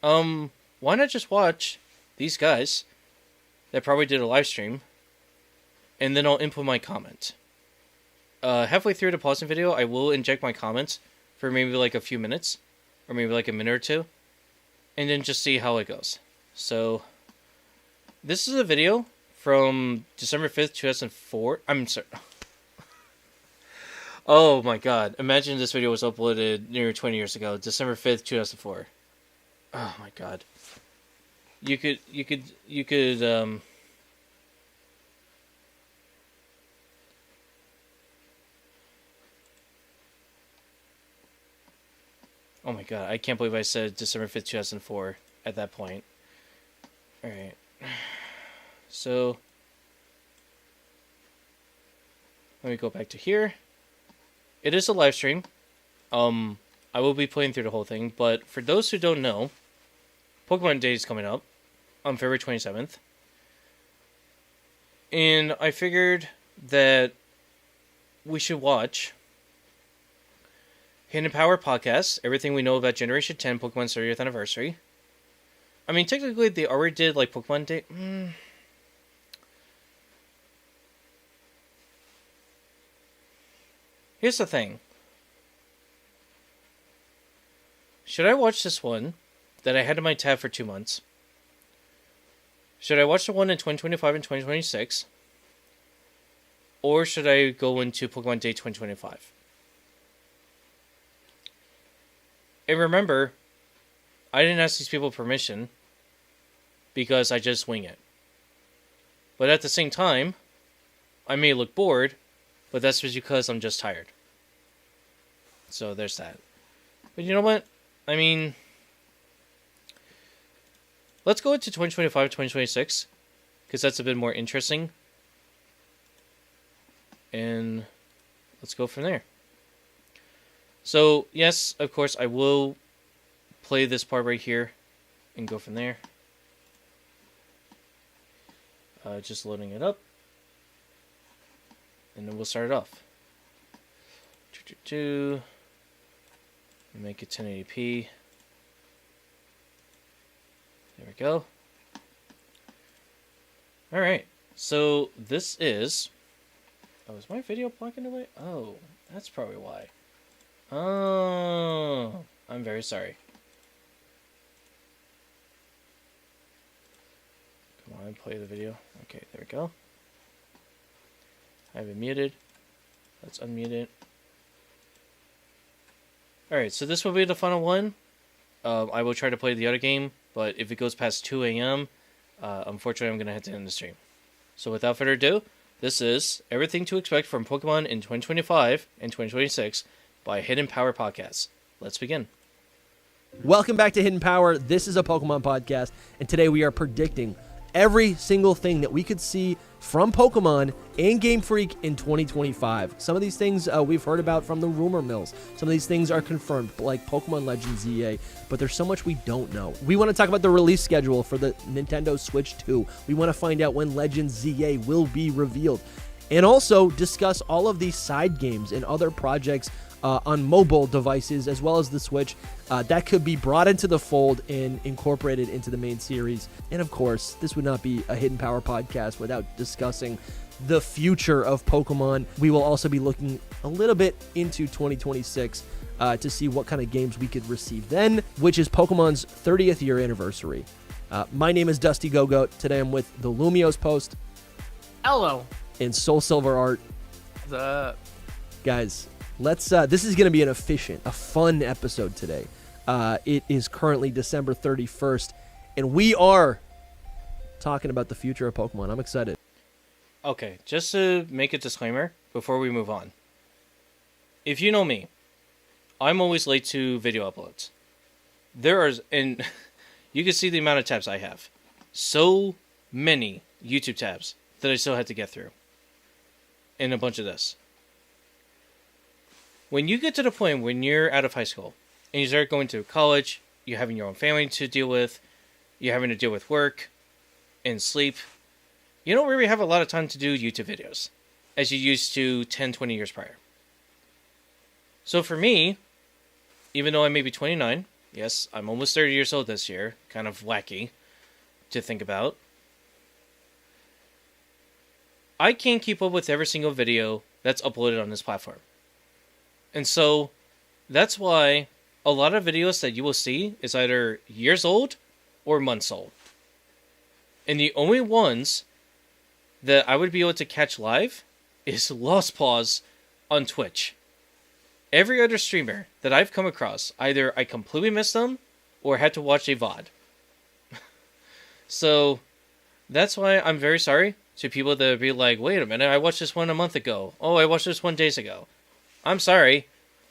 why not just watch these guys that probably did a live stream, and then I'll input my comment. Halfway through the pausing video, I will inject my comments for maybe like a few minutes, or maybe like a minute or two, and then just see how it goes. So, this is a video from December 5th, 2004. I'm sorry. Oh my god. Imagine this video was uploaded nearly 20 years ago. December 5th, 2004. Oh my god. You could Oh my god, I can't believe I said December 5th, 2004 at that point. Alright. So, let me go back to here. It is a live stream. I will be playing through the whole thing, but for those who don't know, Pokemon Day is coming up on February 27th. And I figured that we should watch Hidden Power Podcast, everything we know about Generation 10 Pokemon's 30th anniversary. I mean, technically, they already did, like, Pokemon Day. Here's the thing. Should I watch this one that I had in my tab for 2 months? Should I watch the one in 2025 and 2026? Or should I go into Pokemon Day 2025? And remember, I didn't ask these people permission because I just wing it. But at the same time, I may look bored, but that's just because I'm just tired. So there's that. But you know what? I mean, let's go into 2025, 2026, because that's a bit more interesting. And let's go from there. So, yes, of course, I will play this part right here and go from there. Just loading it up. And then we'll start it off. Make it 1080p. There we go. Alright, so this is... Oh, is my video blocking away? Oh, that's probably why. Oh, I'm very sorry. Come on, play the video. Okay, there we go. I have it muted. Let's unmute it. Alright, so this will be the final one. I will try to play the other game, but if it goes past 2 a.m., unfortunately I'm going to have to end the stream. So without further ado, this is Everything to Expect from Pokemon in 2025 and 2026 by Hidden Power Podcast. Let's begin. Welcome back to Hidden Power. This is a Pokemon podcast, and today we are predicting every single thing that we could see from Pokemon and Game Freak in 2025. Some of these things we've heard about from the rumor mills. Some of these things are confirmed, like Pokemon Legends ZA, but there's so much we don't know. We want to talk about the release schedule for the Nintendo Switch 2. We want to find out when Legends ZA will be revealed, and also discuss all of these side games and other projects on mobile devices, as well as the Switch, that could be brought into the fold and incorporated into the main series. And of course, this would not be a Hidden Power podcast without discussing the future of Pokemon. We will also be looking a little bit into 2026 to see what kind of games we could receive then, which is Pokemon's 30th year anniversary. My name is Dusty Go-Goat. Today I'm with the Lumios Post. Hello. And Soul Silver Art. What's up? Guys, let's. This is going to be a fun episode today. It is currently December 31st, and we are talking about the future of Pokemon. I'm excited. Okay, just to make a disclaimer before we move on. If you know me, I'm always late to video uploads. And you can see the amount of tabs I have. So many YouTube tabs that I still had to get through. And a bunch of this. When you get to the point when you're out of high school and you start going to college, you're having your own family to deal with, you're having to deal with work and sleep, you don't really have a lot of time to do YouTube videos as you used to 10, 20 years prior. So for me, even though I may be 29, yes, I'm almost 30 years old this year, kind of wacky to think about, I can't keep up with every single video that's uploaded on this platform. And so, that's why a lot of videos that you will see is either years old or months old. And the only ones that I would be able to catch live is Lost Paws on Twitch. Every other streamer that I've come across, either I completely missed them or had to watch a VOD. So, that's why I'm very sorry to people that be like, wait a minute, I watched this one a month ago. Oh, I watched this one days ago. I'm sorry.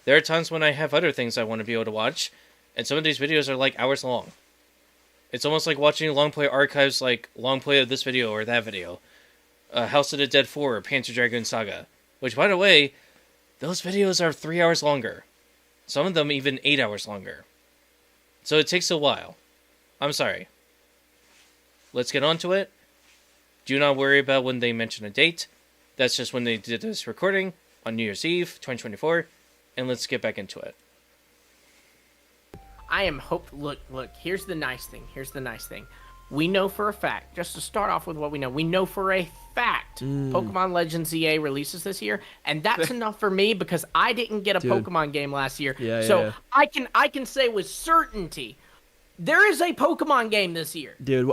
There are times when I have other things I want to be able to watch, and some of these videos are like hours long. It's almost like watching long play archives, like long play of this video or that video. House of the Dead 4 or Panzer Dragoon Saga. Which, by the way, those videos are 3 hours longer. Some of them even 8 hours longer. So it takes a while. I'm sorry. Let's get on to it. Do not worry about when they mention a date. That's just when they did this recording on New Year's Eve, 2024. And let's get back into it. I am look, here's the nice thing. We know for a fact, just to start off with what we know for a fact, Pokemon Legends EA releases this year, and that's enough for me because I didn't get a Pokemon game last year. I can say with certainty there is a Pokemon game this year. Dude,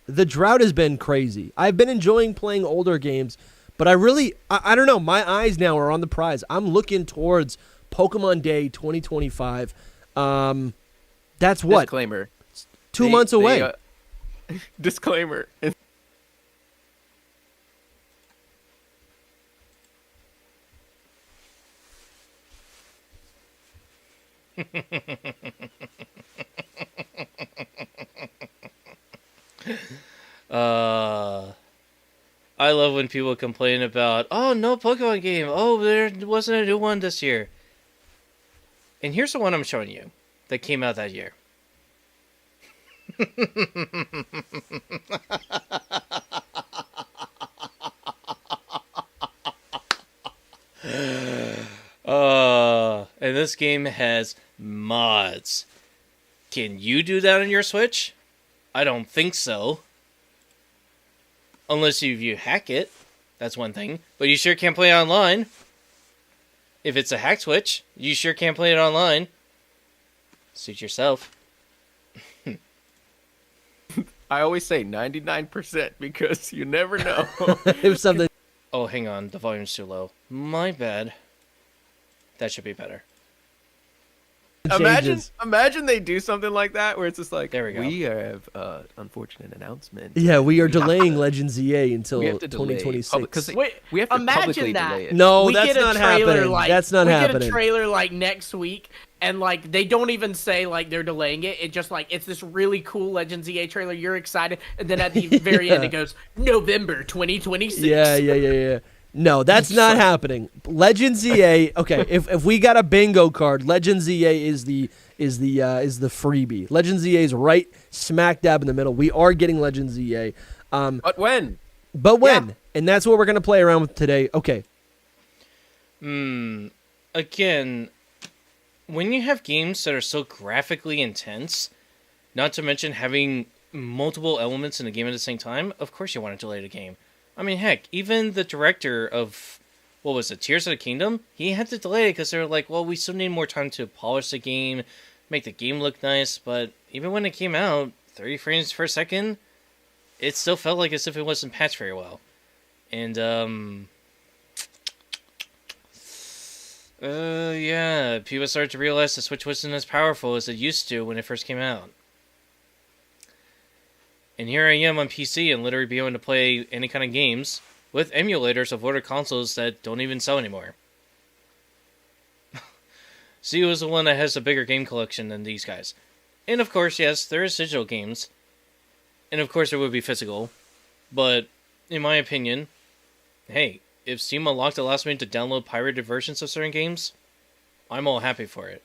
the drought has been crazy. I've been enjoying playing older games, but I don't know, my eyes now are on the prize. I'm looking towards Pokemon Day 2025. That's what? Disclaimer. 2 months away. Disclaimer. I love when people complain about, oh, no Pokemon game. Oh, there wasn't a new one this year. And here's the one I'm showing you that came out that year. And this game has mods. Can you do that on your Switch? I don't think so. Unless you hack it. That's one thing. But you sure can't play it online. If it's a hack Switch, you sure can't play it online. Suit yourself. I always say 99% because you never know. If something. Oh, hang on. The volume's too low. My bad. That should be better. Imagine they do something like that where it's just like, there we go. We have unfortunate announcement. Yeah, we are delaying Legends EA until 2026. We have to publicly delay it. No, that's not happening. That's not happening. We get a trailer like next week, and like they don't even say like they're delaying it. It just like it's this really cool Legends EA trailer. You're excited, and then at the very end it goes November 2026. Yeah. No, that's not happening. Legends EA. Okay, if we got a bingo card, Legends EA is the freebie. Legends EA is right smack dab in the middle. We are getting Legends EA. But when? Yeah. And that's what we're gonna play around with today. Okay. Again, when you have games that are so graphically intense, not to mention having multiple elements in the game at the same time, of course you want to delay the game. I mean, heck, even the director of, what was it, Tears of the Kingdom? He had to delay it because they were like, well, we still need more time to polish the game, make the game look nice, but even when it came out, 30 frames per second, it still felt like as if it wasn't patched very well. And, yeah, people started to realize the Switch wasn't as powerful as it used to when it first came out. And here I am on PC and literally be able to play any kind of games with emulators of older consoles that don't even sell anymore. Zio is the one that has a bigger game collection than these guys. And of course, yes, there is digital games. And of course there would be physical. But, in my opinion, hey, if Steam Unlocked allows me to download pirated versions of certain games, I'm all happy for it.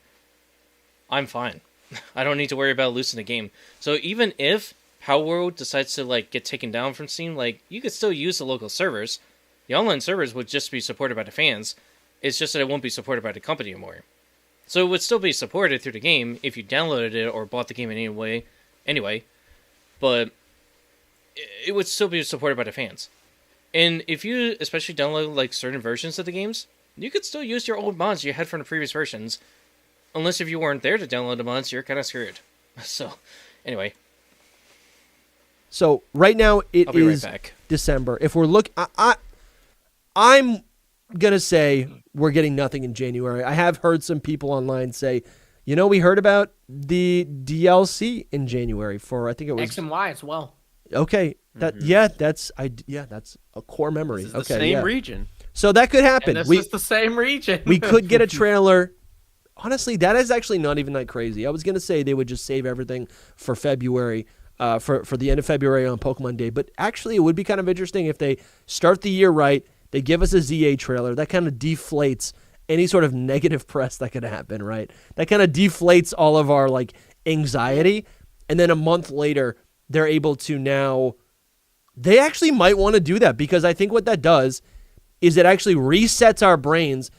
I'm fine. I don't need to worry about losing the game. So even if Palworld decides to like get taken down from Steam, like you could still use the local servers. The online servers would just be supported by the fans. It's just that it won't be supported by the company anymore. So it would still be supported through the game if you downloaded it or bought the game in any way, anyway. But it would still be supported by the fans. And if you especially download like certain versions of the games, you could still use your old mods you had from the previous versions. Unless if you weren't there to download the mods, you're kind of screwed. So, anyway. So right now it is right back. December. If we're I'm gonna say we're getting nothing in January. I have heard some people online say, we heard about the DLC in January for I think it was X and Y as well. Okay, that's a core memory. This is the same region. So that could happen. And this is the same region. We could get a trailer. Honestly, that is actually not even that crazy. I was going to say they would just save everything for February, for the end of February on Pokemon Day. But actually, it would be kind of interesting if they start the year right, they give us a ZA trailer. That kind of deflates any sort of negative press that could happen, right? That kind of deflates all of our like anxiety. And then a month later, they're able to now... They actually might want to do that because I think what that does is it actually resets our brains.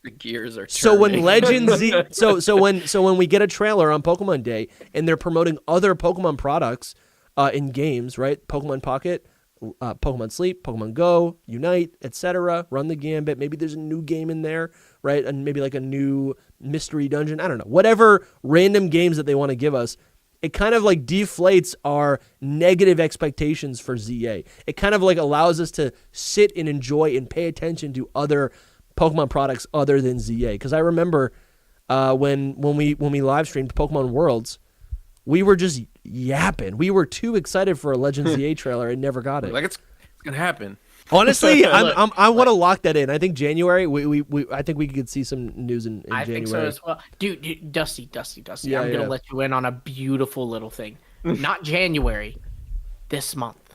The gears are turning. So when Legends Z, so when we get a trailer on Pokemon Day and they're promoting other Pokemon products in games, right? Pokemon Pocket, Pokemon Sleep, Pokemon Go, Unite, etc. Run the Gambit. Maybe there's a new game in there, right? And maybe like a new mystery dungeon. I don't know. Whatever random games that they want to give us. It kind of like deflates our negative expectations for ZA. It kind of like allows us to sit and enjoy and pay attention to other Pokemon products other than ZA. Because I remember when we live streamed Pokemon Worlds, we were just yapping. We were too excited for a Legends ZA trailer and never got it. Like it's gonna happen. Honestly, I want to lock that in. I think January. I think we could see some news in January. I think so as well, dude. Dusty. Yeah, I'm gonna let you in on a beautiful little thing. Not January, this month.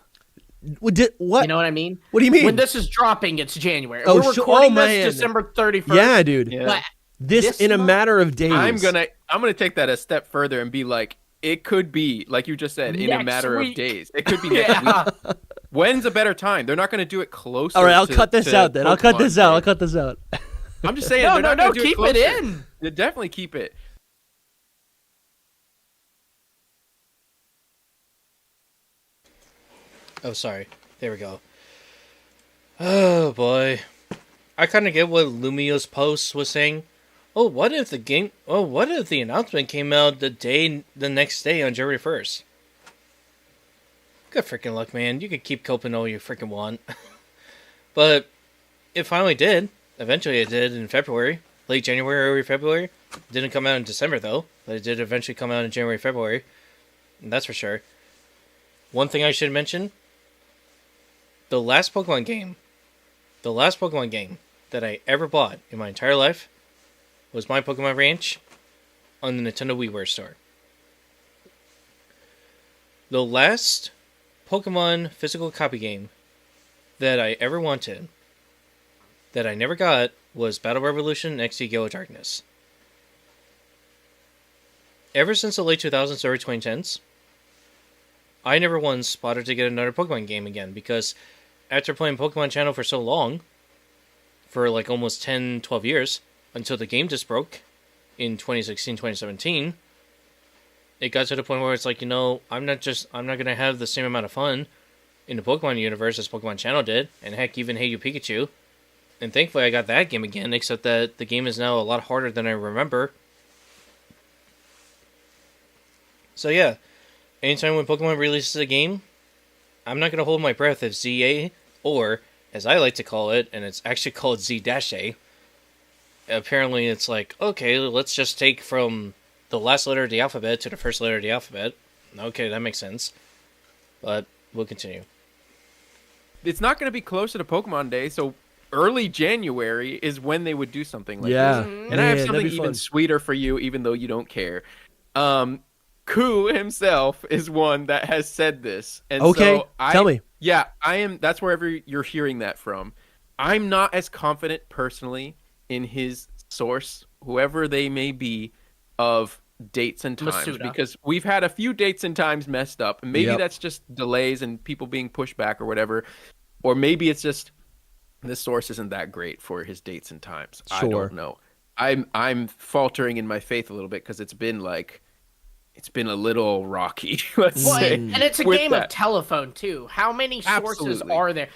What? You know what I mean? What do you mean? When this is dropping, it's January. Oh, We're recording this December 31st. Yeah, dude. Yeah. But This in a matter of days. I'm gonna take that a step further and be like, it could be like you just said in a matter of days. It could be next week. When's a better time? They're not going to do it closer. All right, I'll cut this out then. I'll cut this out. I'm just saying. No, keep it in. They definitely keep it. Oh, sorry. There we go. Oh, boy. I kind of get what Lumio's post was saying. What if the announcement came out the next day on January 1st? Good freaking luck, man. You could keep coping all you freaking want. But it finally did. Eventually it did in February. Late January, early February. Didn't come out in December, though. But it did eventually come out in January, February. And that's for sure. One thing I should mention. The last Pokemon game that I ever bought in my entire life was my Pokemon Ranch on the Nintendo WiiWare store. The last Pokemon physical copy game that I ever wanted, that I never got, was Battle Revolution XD Gale of Darkness. Ever since the late 2000s, early 2010s, I never once bothered to get another Pokemon game again, because after playing Pokemon Channel for so long, for like almost 10, 12 years, until the game just broke in 2016, 2017, it got to the point where it's like, I'm not going to have the same amount of fun in the Pokemon universe as Pokemon Channel did, and heck, even Hey You Pikachu. And thankfully I got that game again, except that the game is now a lot harder than I remember. So yeah, anytime when Pokemon releases a game, I'm not going to hold my breath if ZA, or, as I like to call it, and it's actually called Z-A, apparently it's like, okay, let's just take from the last letter of the alphabet to the first letter of the alphabet. Okay, that makes sense. But we'll continue. It's not going to be closer to Pokemon Day, so early January is when they would do something like this. And I have something even sweeter for you, even though you don't care. Ku himself is one that has said this. And so tell me. Yeah, I am. That's wherever you're hearing that from. I'm not as confident personally in his source, whoever they may be, of dates and times. Masuda. Because we've had a few dates and times messed up. And maybe that's just delays and people being pushed back or whatever. Or maybe it's just this source isn't that great for his dates and times. Sure. I don't know. I'm faltering in my faith a little bit because it's been a little rocky, let's say. And it's a game of telephone, too. How many sources are there?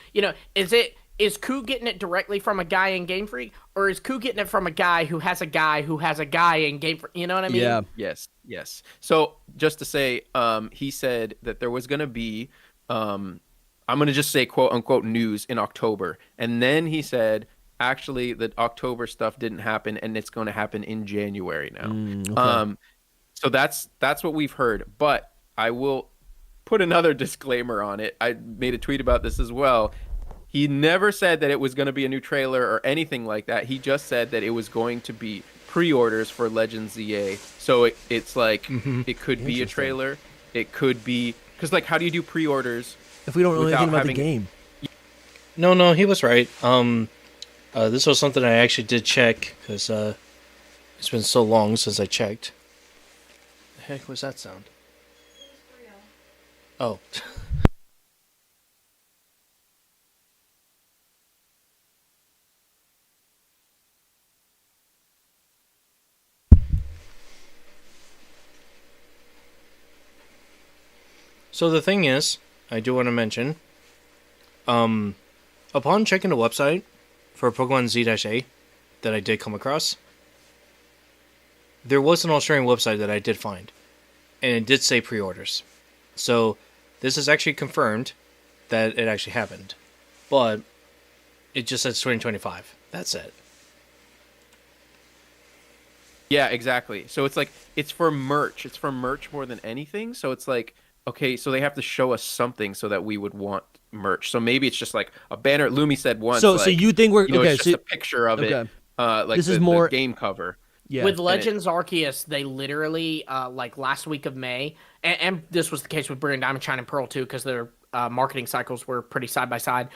Is Ku getting it directly from a guy in Game Freak? Or is Ku getting it from a guy who has a guy who has a guy in Game Freak? You know what I mean? Yeah. Yes. So, just to say, he said that there was going to be, I'm going to just say quote-unquote news in October. And then he said, actually, the October stuff didn't happen, and it's going to happen in January now. Okay. So that's what we've heard, but I will put another disclaimer on it. I made a tweet about this as well. He never said that it was going to be a new trailer or anything like that. He just said that it was going to be pre-orders for Legends ZA. So it's like it could be a trailer. It could be because like how do you do pre-orders if we don't know anything about the game? No, he was right. This was something I actually did check because it's been so long since I checked. The heck was that sound? Oh. So the thing is, I do want to mention, upon checking the website for Pokemon Z-A that I did come across, there was an Australian website that I did find, and it did say pre-orders. So this is actually confirmed that it actually happened, but it just says 2025. That's it. Yeah, exactly. So it's like it's for merch. It's for merch more than anything. So it's like. Okay, so they have to show us something so that we would want merch. So maybe it's just like a banner. Lumi said once. So you think we're okay? It's just a picture of it. Like this is more the game cover. Yeah. With Legends Arceus, they literally like last week of May, and this was the case with Brilliant Diamond, Shining Pearl too, because their marketing cycles were pretty side by side.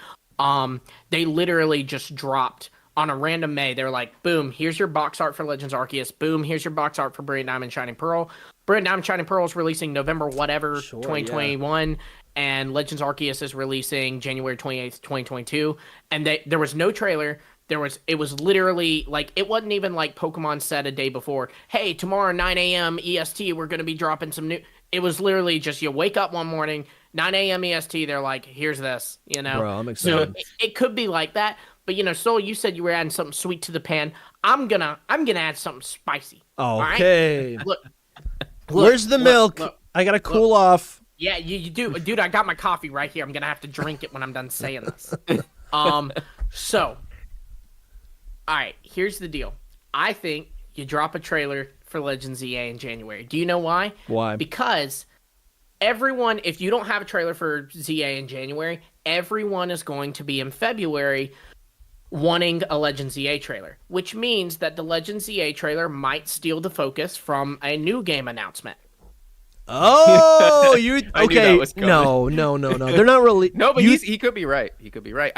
They literally just dropped on a random May. They were like, boom, here's your box art for Legends Arceus. Boom, here's your box art for Brilliant Diamond, Shining Pearl. Brilliant Diamond, Shining Pearl is releasing November 2021, and Legends Arceus is releasing January 28th, 2022. And there was no trailer. It was literally like, it wasn't even like Pokemon said a day before, hey, tomorrow 9 a.m. EST, we're going to be dropping some new. It was literally just you wake up one morning, 9 a.m. EST, they're like, here's this, you know. Bro, I'm excited. So it could be like that. But you know, Soul, you said you were adding something sweet to the pan. I'm gonna add something spicy. Okay. All right? Look, where's the milk? I gotta cool off. Yeah, you do, dude. I got my coffee right here. I'm gonna have to drink it when I'm done saying this. So, all right. Here's the deal. I think you drop a trailer for Legends ZA in January. Do you know why? Why? Because everyone, if you don't have a trailer for ZA in January, everyone is going to be in February wanting a Legends ZA trailer, which means that the Legends ZA trailer might steal the focus from a new game announcement. Oh, you I knew okay? that was coming. No. They're not really. No, but he could be right. He could be right.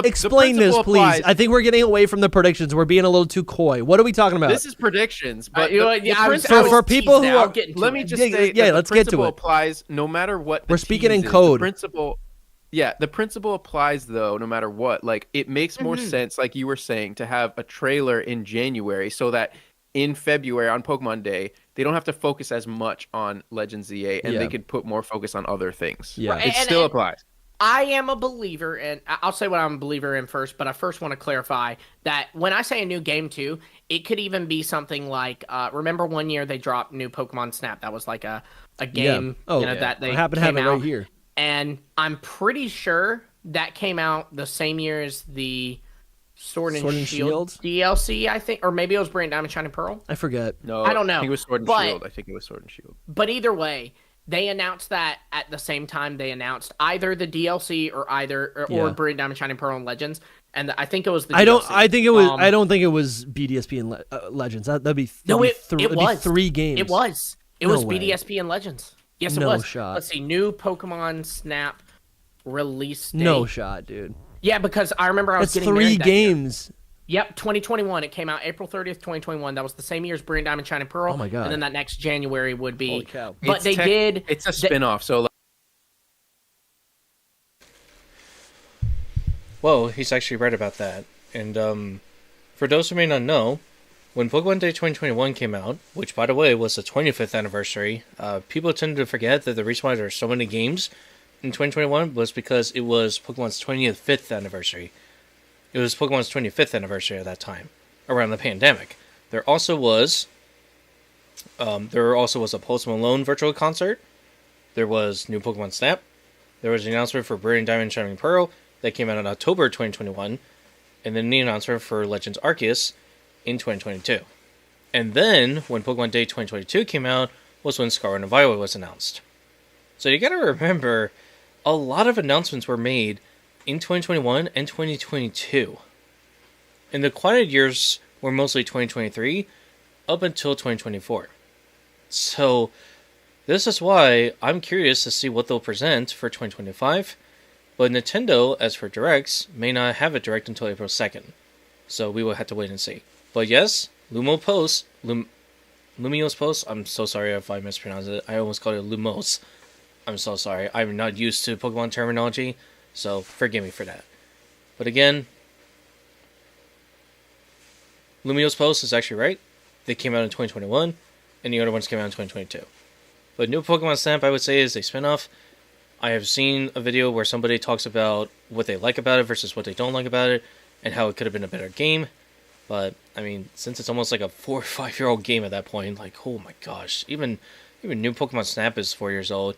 Explain this, please. I think we're getting away from the predictions. We're being a little too coy. What are we talking about? This is predictions, but for people who are, let me just say, let's get to it. Applies no matter what. We're speaking in code. The principle applies though, no matter what. Like it makes more sense, like you were saying, to have a trailer in January so that in February on Pokemon Day, they don't have to focus as much on Legends ZA and they could put more focus on other things. Yeah, right. It still applies. I am a believer, and I'll say what I'm a believer in first, but I first want to clarify that when I say a new game too, it could even be something like, remember one year they dropped new Pokemon Snap? That was like a game that they happen to have it right here. And I'm pretty sure that came out the same year as the Sword and Shield DLC, I think, or maybe it was Brilliant Diamond, Shining Pearl. I forget. No, I don't know. I think it was Sword and Shield. I think it was Sword and Shield. But either way, they announced that at the same time they announced either the DLC or Brilliant Diamond, Shining Pearl and Legends. And I think it was the DLC. I don't think it was BDSP and Legends. That'd be three games. It was. It was BDSP and Legends. Yes, it was. No shot. Let's see. New Pokemon Snap release date. No shot, dude. Yeah, because I remember I was getting three married that games. Year. Yep, 2021. It came out April 30th, 2021. That was the same year as Brilliant Diamond, Shining Pearl. Oh my god! And then that next January would be. Holy cow. But It's a spin-off, so. Well, he's actually right about that. And for those who may not know, when Pokemon Day 2021 came out, which by the way was the 25th anniversary, people tended to forget that the reason why there are so many games in 2021 was because it was Pokemon's 25th anniversary. It was Pokemon's 25th anniversary at that time, around the pandemic. There also was a Post Malone virtual concert. There was new Pokemon Snap. There was an announcement for Brilliant Diamond, Shining Pearl that came out in October 2021, and then the announcement for Legends Arceus in 2022. And then, when Pokemon Day 2022 came out, was when Scarlet and Violet was announced. So you gotta remember, a lot of announcements were made in 2021 and 2022. And the quiet years were mostly 2023 up until 2024. So this is why I'm curious to see what they'll present for 2025. But Nintendo, as for Directs, may not have a Direct until April 2nd. So we will have to wait and see. But yes, Lumiose Post, I'm so sorry if I mispronounced it. I almost called it Lumos. I'm so sorry. I'm not used to Pokemon terminology, so forgive me for that. But again, Lumiose Post is actually right. They came out in 2021, and the other ones came out in 2022. But New Pokemon Snap, I would say, is a spinoff. I have seen a video where somebody talks about what they like about it versus what they don't like about it, and how it could have been a better game. But, I mean, since it's almost like a 4 or 5 year old game at that point, like, oh my gosh, even New Pokemon Snap is 4 years old.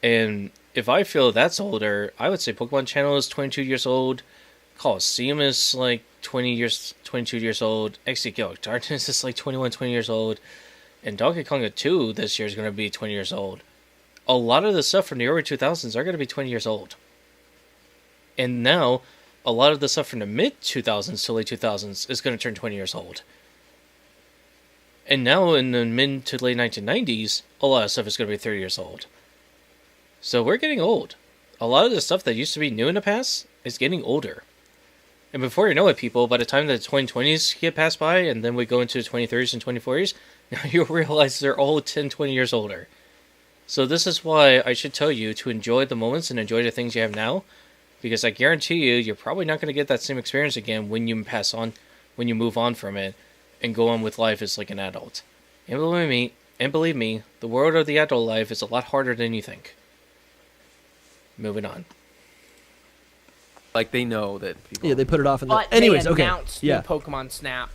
And if I feel that's older, I would say Pokemon Channel is 22 years old, Coliseum is like 22 years old, XD Galaxy Darkness is like 20 years old, and Donkey Kong 2 this year is going to be 20 years old. A lot of the stuff from the early 2000s are going to be 20 years old. And now, a lot of the stuff from the mid-2000s to late 2000s is going to turn 20 years old. And now, in the mid to late 1990s, a lot of stuff is going to be 30 years old. So we're getting old. A lot of the stuff that used to be new in the past is getting older. And before you know it, people, by the time the 2020s get passed by, and then we go into the 2030s and 2040s, now you'll realize they're all 10, 20 years older. So this is why I should tell you to enjoy the moments and enjoy the things you have now, because I guarantee you, you're probably not going to get that same experience again when you when you move on from it, and go on with life as like an adult. And believe me, the world of the adult life is a lot harder than you think. Moving on. Like they know that people... Yeah, they put it off in the... But Anyways, they okay. announced Yeah. new Pokemon Snap,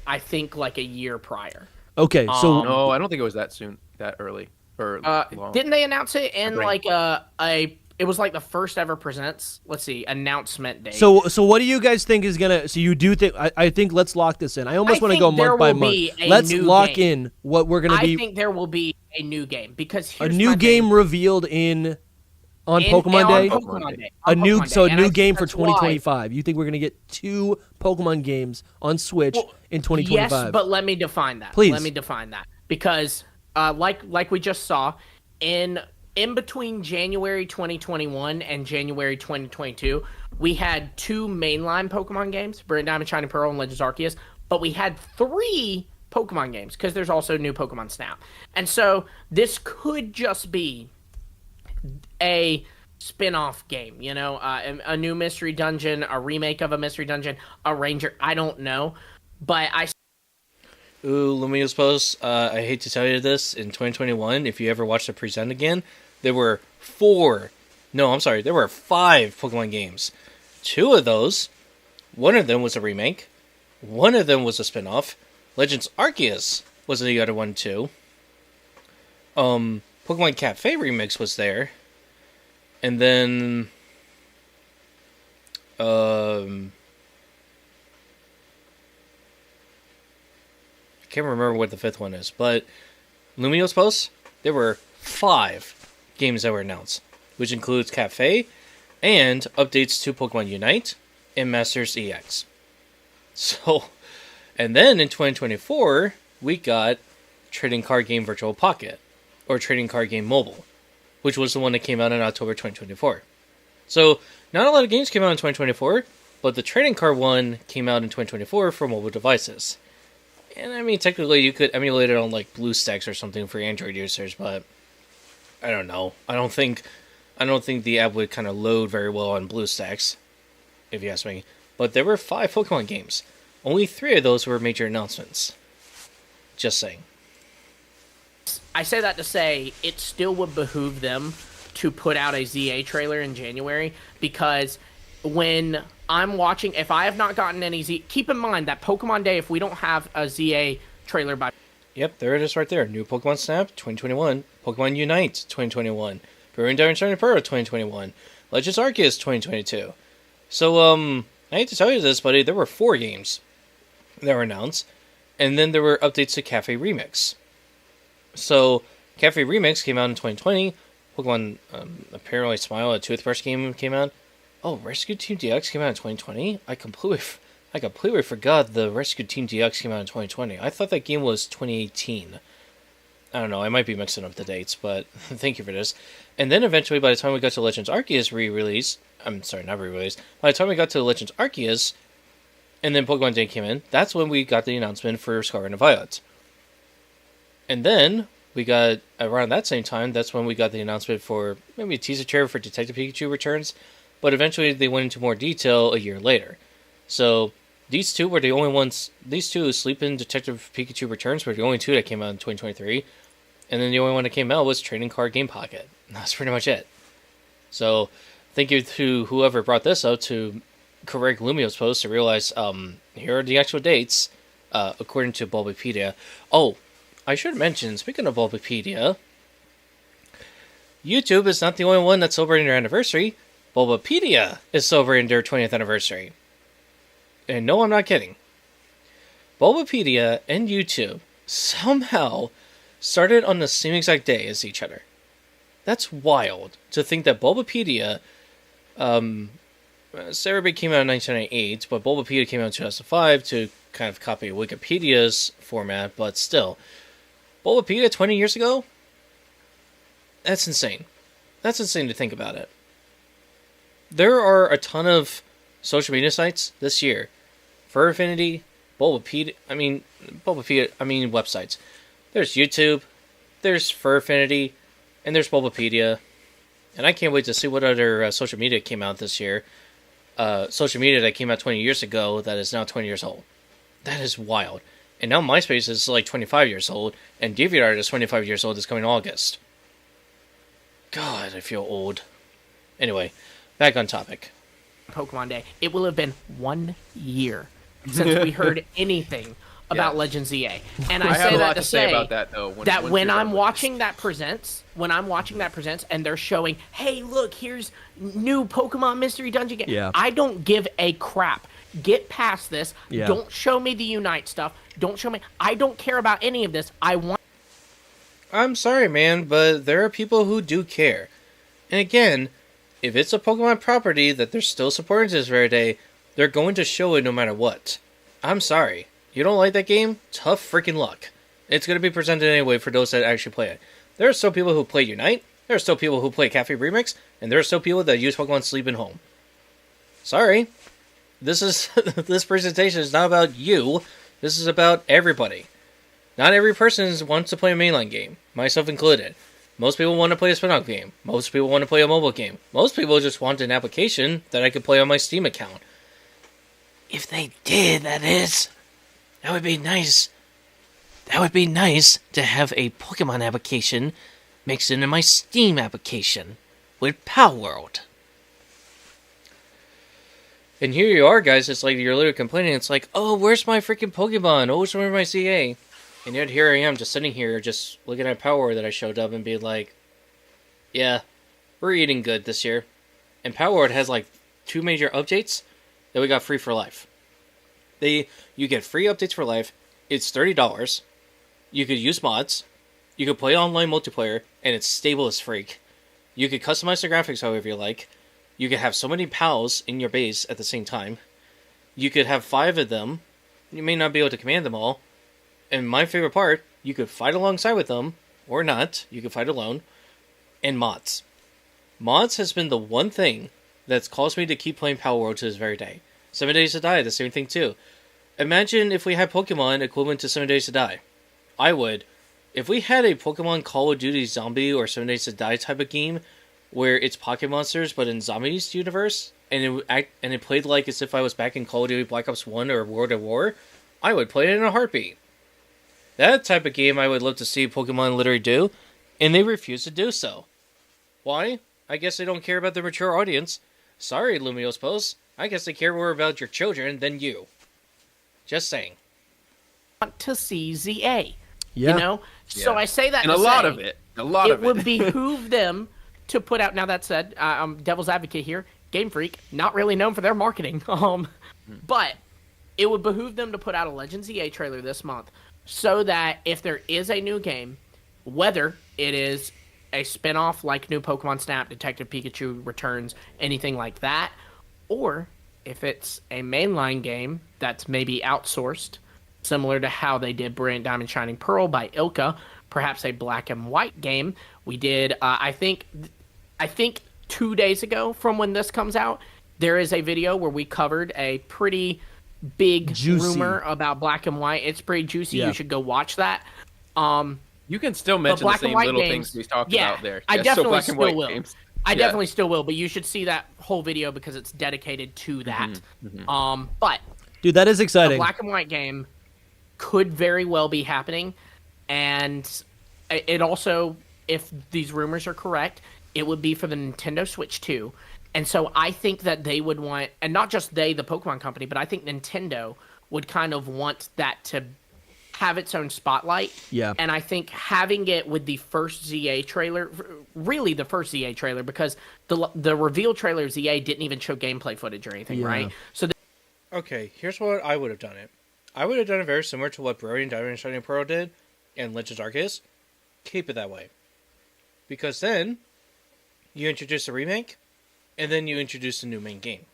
I think, like a year prior. Okay, so... No, I don't think it was that soon, that early. Or long. Didn't they announce it in Right. like it was like the first ever presents, let's see, announcement date. So what do you guys think is gonna? So you do think? I think let's lock this in. I almost want to go month by month. Let's lock in what we're gonna be. I think there will be a new game because A here's new my game thing. revealed on Pokemon Day. On Pokemon Day. A On new Pokemon Day. And I new think game for that's why- 2025. You think we're gonna get 2 Pokemon games on Switch in 2025? Yes, but let me define that. Please. Let me define that because, like we just saw, in between January 2021 and January 2022, we had 2 mainline Pokemon games, Brilliant Diamond, Shining Pearl, and Legends Arceus, but we had 3 Pokemon games because there's also new Pokemon Snap. And so this could just be a spin-off game, you know, a new Mystery Dungeon, a remake of a Mystery Dungeon, a Ranger, I don't know, but Ooh, Lumiose Post, I hate to tell you this, in 2021, if you ever watched the present again, there were 5 Pokemon games. 2 of those, one of them was a remake, one of them was a spin-off, Legends Arceus was the other one too, Pokemon Cafe Remix was there, and then, I can't remember what the 5th one is, but Lumiose Post, there were 5 games that were announced, which includes Cafe and updates to Pokemon Unite and Masters EX. So, and then in 2024, we got Trading Card Game Virtual Pocket, or Trading Card Game Mobile, which was the one that came out in October 2024. So, not a lot of games came out in 2024, but the Trading Card one came out in 2024 for mobile devices. And I mean, technically, you could emulate it on like BlueStacks or something for Android users, but I don't know. I don't think the app would kind of load very well on BlueStacks, if you ask me. But there were 5 Pokemon games. Only 3 of those were major announcements. Just saying. I say that to say it still would behoove them to put out a ZA trailer in January, because when I'm watching, if I have not gotten any keep in mind that Pokemon Day, if we don't have a ZA trailer by... Yep, there it is right there. New Pokemon Snap, 2021. Pokemon Unite, 2021. Brilliant Diamond, Shining Pearl, 2021. Legends Arceus, 2022. So, I hate to tell you this, buddy, there were 4 games that were announced, and then there were updates to Cafe Remix. So, Cafe Remix came out in 2020. Pokemon Apparently Smile, a toothbrush game, came out. Oh, Rescue Team DX came out in 2020? I completely forgot the Rescue Team DX came out in 2020. I thought that game was 2018. I don't know, I might be mixing up the dates, but thank you for this. And then eventually, by the time we got to Legends Arceus re-release, I'm sorry, not re-release, by the time we got to Legends Arceus, and then Pokemon Day came in, that's when we got the announcement for Scarlet and Violet. And then, we got, around that same time, that's when we got the announcement for, maybe a teaser trailer for Detective Pikachu Returns, but eventually they went into more detail a year later. So, these two were the only ones, these two, Sleepin' Detective Pikachu Returns, were the only two that came out in 2023, and then the only one that came out was Trading Card Game Pocket. That's pretty much it. So, thank you to whoever brought this up to correct Lumio's post to realize, here are the actual dates, according to Bulbapedia. Oh, I should mention, speaking of Bulbapedia, YouTube is not the only one that's celebrating their anniversary. Bulbapedia is celebrating their 20th anniversary. And no, I'm not kidding. Bulbapedia and YouTube somehow started on the same exact day as each other. That's wild to think that Bulbapedia, Cerebi came out in 1998, but Bulbapedia came out in 2005 to kind of copy Wikipedia's format, but still. Bulbapedia 20 years ago? That's insane. That's insane to think about it. There are a ton of social media sites this year. Fur Affinity, Bulbapedia, websites. There's YouTube, there's Fur Affinity, and there's Bulbapedia. And I can't wait to see what other social media came out this year. Social media that came out 20 years ago that is now 20 years old. That is wild. And now MySpace is like 25 years old, and DeviantArt is 25 years old this coming August. God, I feel old. Anyway, back on topic. Pokemon Day. It will have been 1 year since we heard anything about Legends EA. And I say that to say about that though. When I'm watching that presents, and they're showing, hey, look, here's new Pokemon Mystery Dungeon game. Yeah. I don't give a crap. Get past this. Yeah. Don't show me the Unite stuff. Don't show me. I don't care about any of this. I'm sorry, man, but there are people who do care. And again, if it's a Pokemon property that they're still supporting to this very day, they're going to show it no matter what. I'm sorry. You don't like that game? Tough freaking luck. It's going to be presented anyway for those that actually play it. There are still people who play Unite, there are still people who play Cafe Remix, and there are still people that use Pokemon Sleep and Home. Sorry. This presentation is not about you. This is about everybody. Not every person wants to play a mainline game, myself included. Most people want to play a spin-off game. Most people want to play a mobile game. Most people just want an application that I could play on my Steam account. If they did, that is. That would be nice. That would be nice to have a Pokemon application mixed into my Steam application with Palworld. And here you are, guys. It's like you're literally complaining. It's like, oh, where's my freaking Pokemon? Oh, where's my CA? And yet here I am, just sitting here, just looking at Palworld that I showed up and being like, yeah, we're eating good this year. And Palworld has like 2 major updates that we got free for life. You get free updates for life. It's $30. You could use mods. You could play online multiplayer, and it's stable as freak. You could customize the graphics however you like. You could have so many pals in your base at the same time. You could have 5 of them. You may not be able to command them all. And my favorite part, you could fight alongside with them, or not. You could fight alone. And mods. Mods has been the one thing that's caused me to keep playing Palworld to this very day. 7 Days to Die, the same thing too. Imagine if we had Pokemon equivalent to 7 Days to Die. I would. If we had a Pokemon Call of Duty Zombie or 7 Days to Die type of game, where it's Pocket Monsters but in Zombies universe, and it played like as if I was back in Call of Duty Black Ops 1 or World at War, I would play it in a heartbeat. That type of game I would love to see Pokemon literally do, and they refuse to do so. Why? I guess they don't care about their mature audience. Sorry, Lumio's post. I guess they care more about your children than you. Just saying. Want to see ZA. Yeah. You know? Yeah. So I say that and to a lot say of it. A lot of it. It would behoove them to put out, now that said, I'm devil's advocate here, Game Freak, not really known for their marketing, but it would behoove them to put out a Legends EA trailer this month so that if there is a new game, whether it is a spin-off like new Pokemon Snap, Detective Pikachu Returns, anything like that, Or if it's a mainline game that's maybe outsourced, similar to how they did Brilliant Diamond Shining Pearl by Ilka, perhaps a black and white game. We did, I think 2 days ago from when this comes out, there is a video where we covered a pretty big rumor about black and white. It's pretty juicy. Yeah. You should go watch that. You can still mention the same little things we talked about there. I definitely black and white still will. games. I definitely still will, but you should see that whole video because it's dedicated to that. But dude, that is exciting. A black and white game could very well be happening, and it also, if these rumors are correct, it would be for the Nintendo Switch 2. And so I think that they would want, and not just they, the Pokemon company, but I think Nintendo would kind of want that to have its own spotlight. Yeah. And I think having it with the first ZA trailer, really the first ZA trailer, because the reveal trailer of ZA didn't even show gameplay footage or anything, right? So Okay, here's what I would have done it. I would have done it very similar to what Brilliant Diamond and Shining Pearl did and Legends Arceus. Keep it that way. Because then you introduce a remake, and then you introduce a new main game.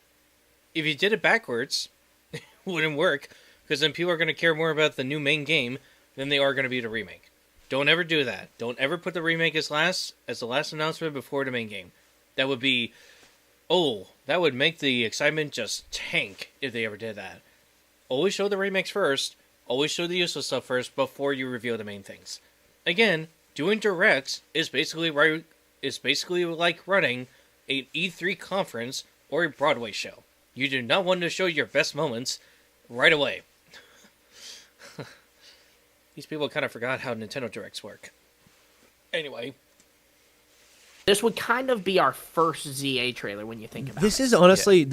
If you did it backwards, it wouldn't work, because then people are going to care more about the new main game than they are going to be the remake. Don't ever do that. Don't ever put the remake as the last announcement before the main game. That would be... that would make the excitement just tank if they ever did that. Always show the remakes first. Always show the useless stuff first before you reveal the main things. Again, doing directs is basically like running an E3 conference or a Broadway show. You do not want to show your best moments right away. These people kind of forgot how Nintendo Directs work. Anyway. This would kind of be our first ZA trailer when you think about it. This is honestly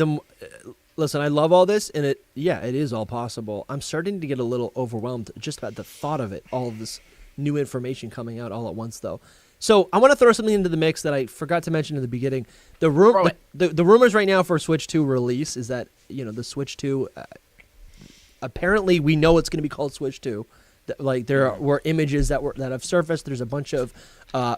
listen, I love all this, and it is all possible. I'm starting to get a little overwhelmed just about the thought of it, all of this new information coming out all at once, though. So I want to throw something into the mix that I forgot to mention in the beginning. The rumors right now for Switch 2 release is that, the Switch 2, apparently we know it's going to be called Switch 2. Like there were images that have surfaced. There's a bunch of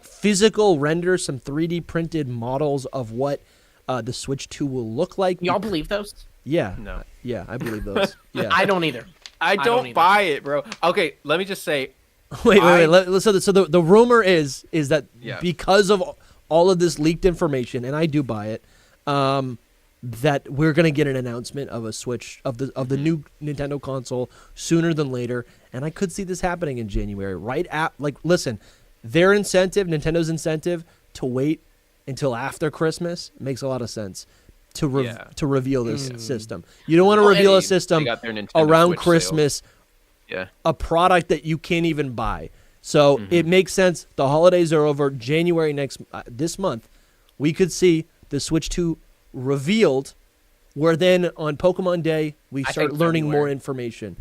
physical renders, some 3D printed models of what the Switch 2 will look like. Y'all believe those? Yeah. No. Yeah, I believe those. Yeah. I don't either. I don't buy it, bro. Okay, let me just say. Wait. So the rumor is that because of all of this leaked information, and I do buy it, that we're gonna get an announcement of a Switch of the new Nintendo console sooner than later, and I could see this happening in January. Listen, Nintendo's incentive to wait until after Christmas makes a lot of sense to reveal this system. You don't want to reveal a system around Switch Christmas. Sales. Yeah. A product that you can't even buy. So it makes sense. The holidays are over. January this month, we could see the Switch 2 revealed, where then on Pokemon Day we start learning more information.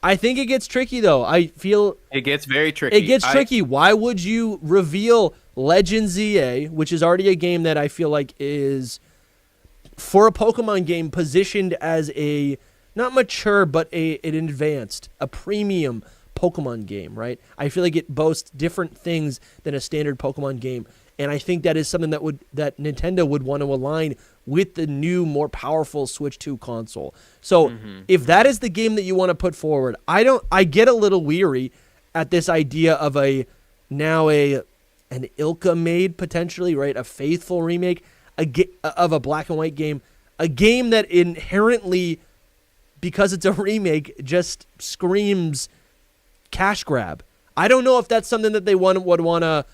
I think it gets tricky, though. I feel it gets very tricky. It gets tricky. Why would you reveal Legends ZA, which is already a game that I feel like is, for a Pokemon game, positioned as a not mature, but an advanced, a premium Pokemon game, right? I feel like it boasts different things than a standard Pokemon game, and I think that is something that Nintendo would want to align with the new, more powerful Switch 2 console. So if that is the game that you want to put forward, I get a little weary at this idea of an Ilka made, potentially, right? A faithful remake of a black and white game, a game that inherently, because it's a remake, just screams cash grab. I don't know if that's something that they would want to.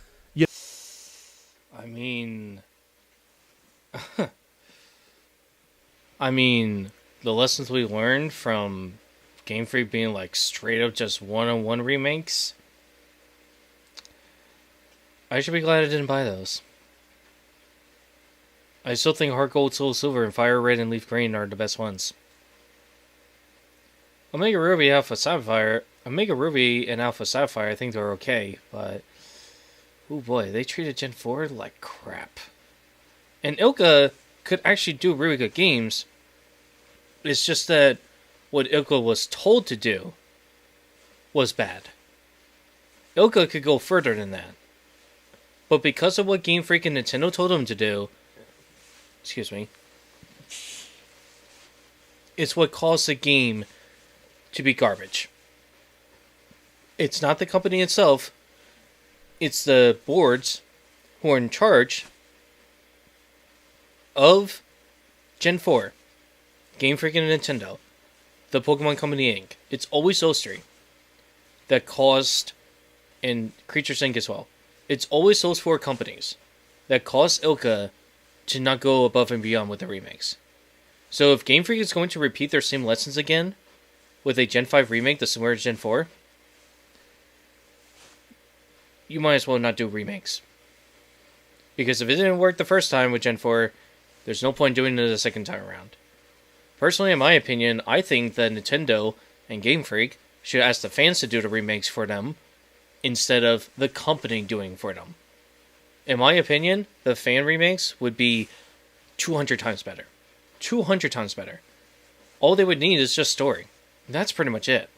I mean, the lessons we learned from Game Freak being like straight up just one-on-one remakes, I should be glad I didn't buy those. I still think Heart Gold, Soul Silver, and Fire Red and Leaf Green are the best ones. Omega Ruby and Alpha Sapphire, I think they're okay, but oh boy, they treated Gen 4 like crap. And Ilka could actually do really good games. It's just that what Ilka was told to do was bad. Ilka could go further than that. But because of what Game Freak and Nintendo told him to do, is what caused the game to be garbage. It's not the company itself. It's the boards who are in charge of Gen 4, Game Freak and Nintendo, the Pokemon Company Inc. It's always those three that caused, and Creatures Inc. as well. It's always those four companies that caused ILCA to not go above and beyond with the remakes. So if Game Freak is going to repeat their same lessons again with a Gen 5 remake that's similar to Gen 4, you might as well not do remakes. Because if it didn't work the first time with Gen 4, there's no point doing it the second time around. Personally, in my opinion, I think that Nintendo and Game Freak should ask the fans to do the remakes for them instead of the company doing for them. In my opinion, the fan remakes would be 200 times better. 200 times better. All they would need is just story. That's pretty much it.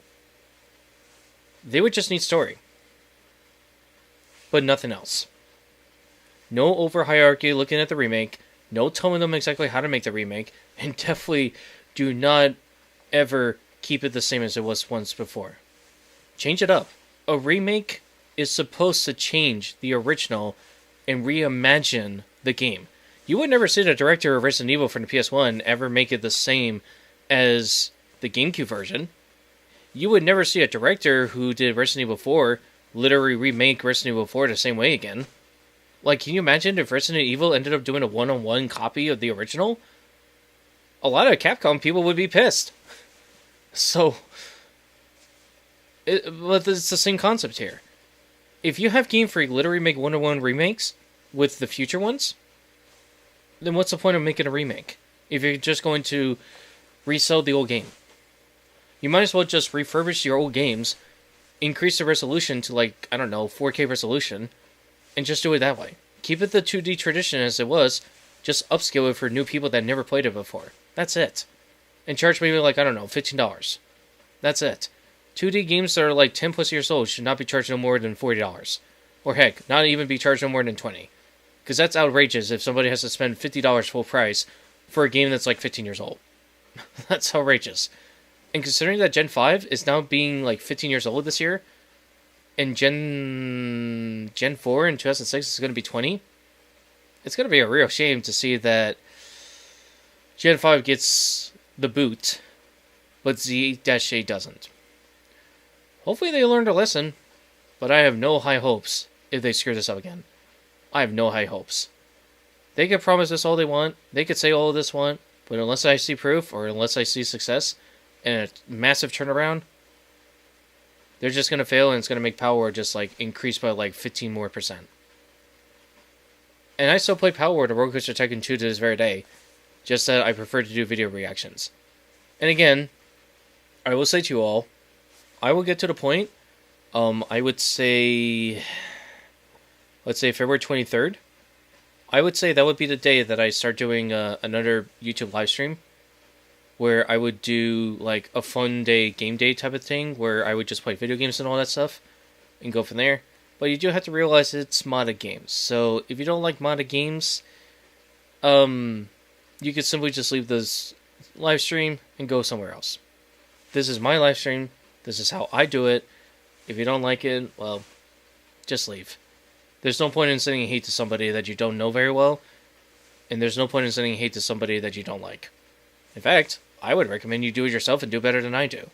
They would just need story. But nothing else. No over hierarchy looking at the remake. No telling them exactly how to make the remake. And definitely do not ever keep it the same as it was once before. Change it up. A remake is supposed to change the original and reimagine the game. You would never see the director of Resident Evil from the PS1 ever make it the same as the GameCube version. You would never see a director who did Resident Evil 4 literally remake Resident Evil 4 the same way again. Like, can you imagine if Resident Evil ended up doing a one-on-one copy of the original? A lot of Capcom people would be pissed. So, but it's the same concept here. If you have Game Freak literally make one-on-one remakes with the future ones, then what's the point of making a remake? If you're just going to resell the old game. You might as well just refurbish your old games, increase the resolution to, like, I don't know, 4K resolution, and just do it that way. Keep it the 2D tradition as it was, just upscale it for new people that never played it before. That's it. And charge maybe, like, I don't know, $15. That's it. 2D games that are like 10 plus years old should not be charged no more than $40. Or heck, not even be charged no more than $20. Because that's outrageous if somebody has to spend $50 full price for a game that's like 15 years old. That's outrageous. And considering that Gen 5 is now being like 15 years old this year, and Gen 4 in 2006 is going to be 20, it's going to be a real shame to see that Gen 5 gets the boot, but Z-8 doesn't. Hopefully they learned a lesson, but I have no high hopes if they screw this up again. I have no high hopes. They can promise us all they want, they could say all this want, but unless I see proof, or unless I see success, and a massive turnaround, they're just going to fail, and it's going to make Palworld just like increase by like 15% more. And I still play Palworld or Roller Coaster Tycoon 2 to this very day, just that I prefer to do video reactions. And again, I will say to you all, I will get to the point, I would say, let's say February 23rd, I would say that would be the day that I start doing another YouTube live stream, where I would do like a fun day, game day type of thing, where I would just play video games and all that stuff, and go from there. But you do have to realize it's modded games, so if you don't like modded games, you could simply just leave this live stream and go somewhere else. This is my live stream, this is how I do it. If you don't like it, well, just leave. There's no point in sending hate to somebody that you don't know very well, and there's no point in sending hate to somebody that you don't like. In fact, I would recommend you do it yourself and do better than I do.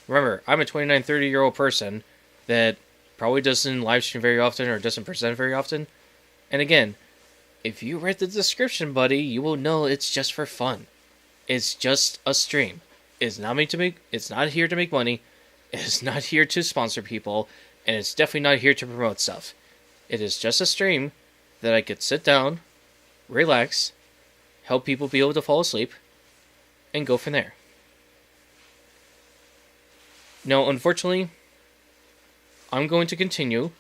Remember, I'm a 29, 30-year-old person that probably doesn't live stream very often or doesn't present very often. And again, if you read the description, buddy, you will know it's just for fun. It's just a stream. It's not here to make money. It's not here to sponsor people, and it's definitely not here to promote stuff. It is just a stream that I could sit down, relax, help people be able to fall asleep, and go from there. Now, unfortunately, I'm going to continue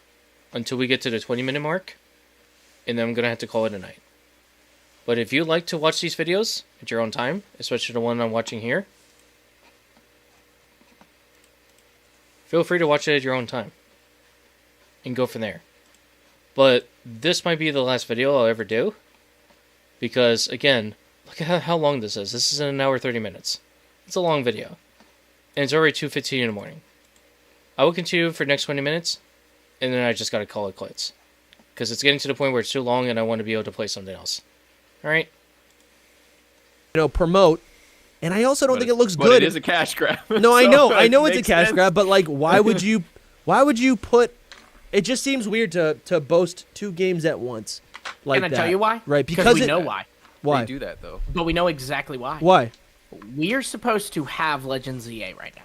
until we get to the 20-minute mark, and then I'm going to have to call it a night. But if you like to watch these videos at your own time, especially the one I'm watching here, feel free to watch it at your own time, and go from there. But this might be the last video I'll ever do, because, again, look at how long this is. This is an hour 30 minutes. It's a long video. And it's already 2:15 in the morning. I will continue for the next 20 minutes, and then I just gotta call it quits. Because it's getting to the point where it's too long and I want to be able to play something else. Alright? Promote. And I also don't think it looks but good. It is a cash grab. No, I know it's a cash sense. grab, but like, why would you put? It just seems weird to boast 2 games at once. Like Can I that. tell you why? Right, because we know why. Why? They do that though. But we know exactly why. Why? We are supposed to have Legends EA right now.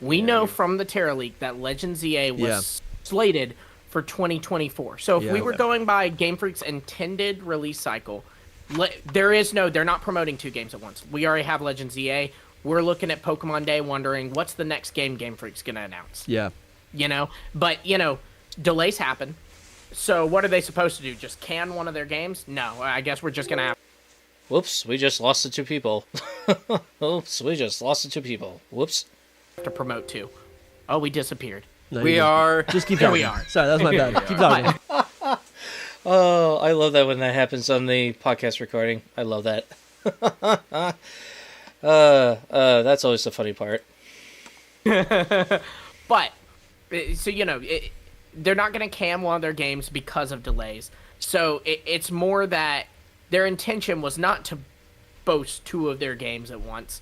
We know from the Terra leak that Legends EA was slated for 2024. So if we were going by Game Freak's intended release cycle, they're not promoting 2 games at once. We already have Legends EA. We're looking at Pokemon Day wondering what's the next game Game Freak's going to announce. Yeah. But, delays happen. So what are they supposed to do? Just can one of their games? No, I guess we're just going to have... Whoops, we just lost the 2 people. Oops, we just lost the 2 people. Whoops. To promote 2. Oh, we disappeared. No, we are. Just keep There talking. we are. Sorry, that was my bad. Keep talking. Oh, I love that when that happens on the podcast recording. I love that. That's always the funny part. But, so, they're not going to cam one of their games because of delays. So it's more that their intention was not to boast 2 of their games at once.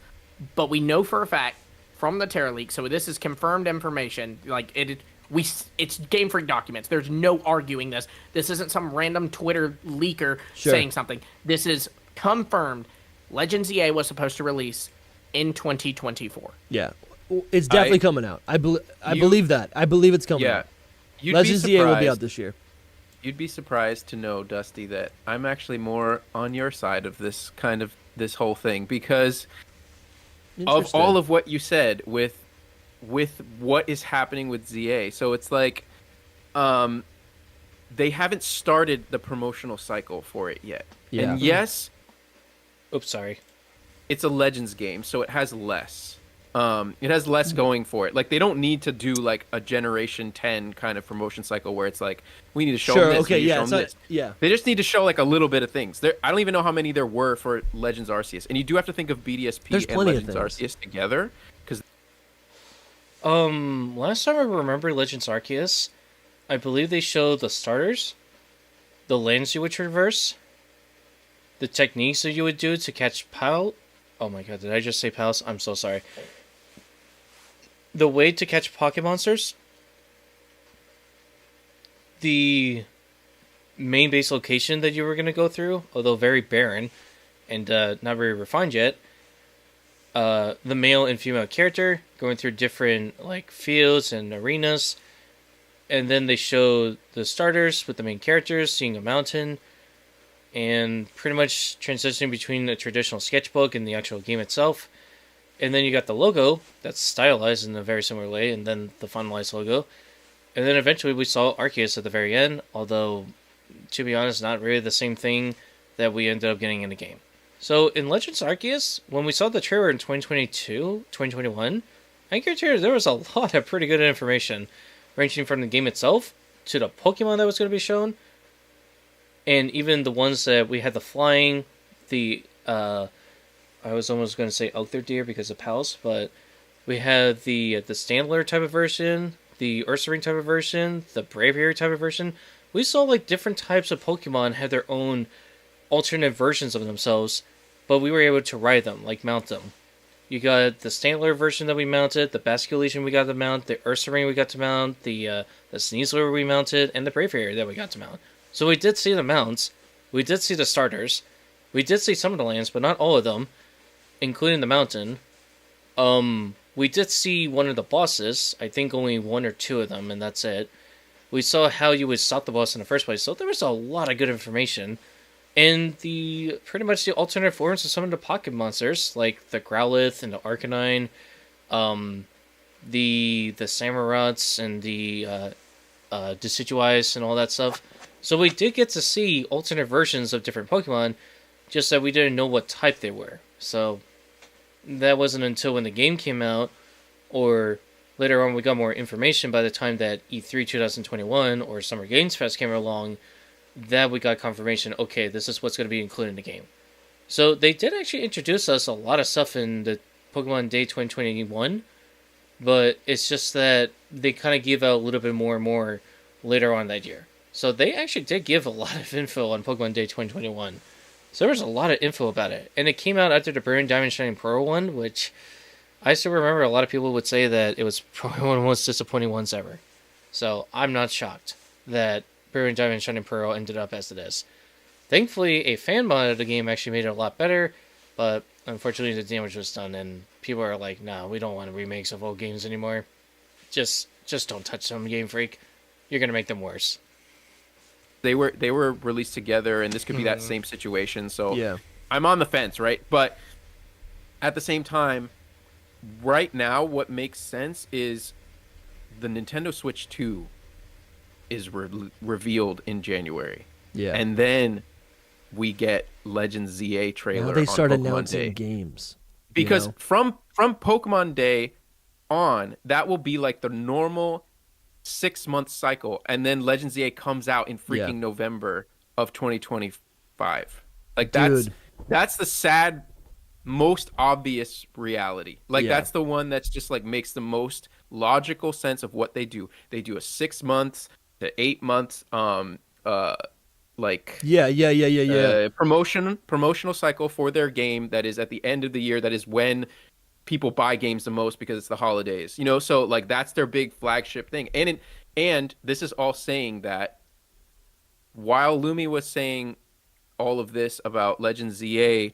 But we know for a fact from the Terra leak, so this is confirmed information. Like it's Game Freak documents. There's no arguing this. This isn't some random Twitter leaker saying something. This is confirmed. Legends EA was supposed to release in 2024. Yeah, it's definitely coming out. I believe that. I believe it's coming out. Legends EA will be out this year. You'd be surprised to know, Dusty, that I'm actually more on your side of this whole thing because of all of what you said with what is happening with ZA. So it's like they haven't started the promotional cycle for it yet. Yeah. And yes, oops, sorry. It's a Legends game, so it has less. It has less going for it. Like they don't need to do like a Generation 10 kind of promotion cycle where it's like we need to show them this, show them this. Yeah. They just need to show like a little bit of things. I don't even know how many there were for Legends Arceus, and you do have to think of BDSP and Legends Arceus together because. Last time I remember Legends Arceus, I believe they showed the starters, the lanes you would traverse, the techniques that you would do to catch Pal. Oh my god, did I just say Pals? I'm so sorry. The way to catch Pocket Monsters, the main base location that you were going to go through, although very barren and not very refined yet, the male and female character going through different like fields and arenas, and then they showed the starters with the main characters seeing a mountain, and pretty much transitioning between a traditional sketchbook and the actual game itself. And then you got the logo that's stylized in a very similar way, and then the finalized logo. And then eventually we saw Arceus at the very end, although, to be honest, not really the same thing that we ended up getting in the game. So in Legends Arceus, when we saw the trailer in 2022, 2021, I guarantee there was a lot of pretty good information, ranging from the game itself to the Pokemon that was going to be shown, and even the ones that we had the flying, I was almost going to say Elder Deer because of Pals, but we had the Standler type of version, the Ursaring type of version, the Braviary type of version. We saw like different types of Pokemon have their own alternate versions of themselves, but we were able to ride them, like mount them. You got the Standler version that we mounted, the Basculation we got to mount, the Ursaring we got to mount, the Sneasler we mounted, and the Braviary that we got to mount. So we did see the mounts, we did see the starters, we did see some of the lands, but not all of them, including the mountain. We did see one of the bosses, I think only 1 or 2 of them, and that's it. We saw how you would stop the boss in the first place, so there was a lot of good information. And pretty much the alternate forms of some of the Pocket Monsters, like the Growlithe and the Arcanine, the Samurats and the Decidueyes and all that stuff. So we did get to see alternate versions of different Pokemon, just that we didn't know what type they were. So that wasn't until when the game came out, or later on we got more information by the time that E3 2021 or Summer Games Fest came along, that we got confirmation, okay, this is what's going to be included in the game. So they did actually introduce us a lot of stuff in the Pokemon Day 2021, but it's just that they kind of give out a little bit more and more later on that year. So they actually did give a lot of info on Pokemon Day 2021. So there was a lot of info about it. And it came out after the Brilliant Diamond Shining Pearl one, which I still remember a lot of people would say that it was probably one of the most disappointing ones ever. So I'm not shocked that Brilliant Diamond Shining Pearl ended up as it is. Thankfully, a fan mod of the game actually made it a lot better, but unfortunately the damage was done, and people are like, nah, we don't want remakes of old games anymore. Just don't touch them, Game Freak. You're going to make them worse. They were released together, and this could be that same situation. So Yeah. I'm on the fence, right? But at the same time, right now, what makes sense is the Nintendo Switch 2 is revealed in January. Yeah. And then we get Legends ZA trailer Now they start on Pokemon announcing Day. games. Because you know? from Pokemon Day on, that will be like the normal 6-month cycle, and then Legends ZA comes out in freaking November of 2025. Like that's the sad, most obvious reality. Like that's the one that's just like makes the most logical sense of what they do. They do a 6 months to 8 months promotional cycle for their game that is at the end of the year. That is when people buy games the most because it's the holidays, so like that's their big flagship thing. And this is all saying that while Lumi was saying all of this about Legends ZA,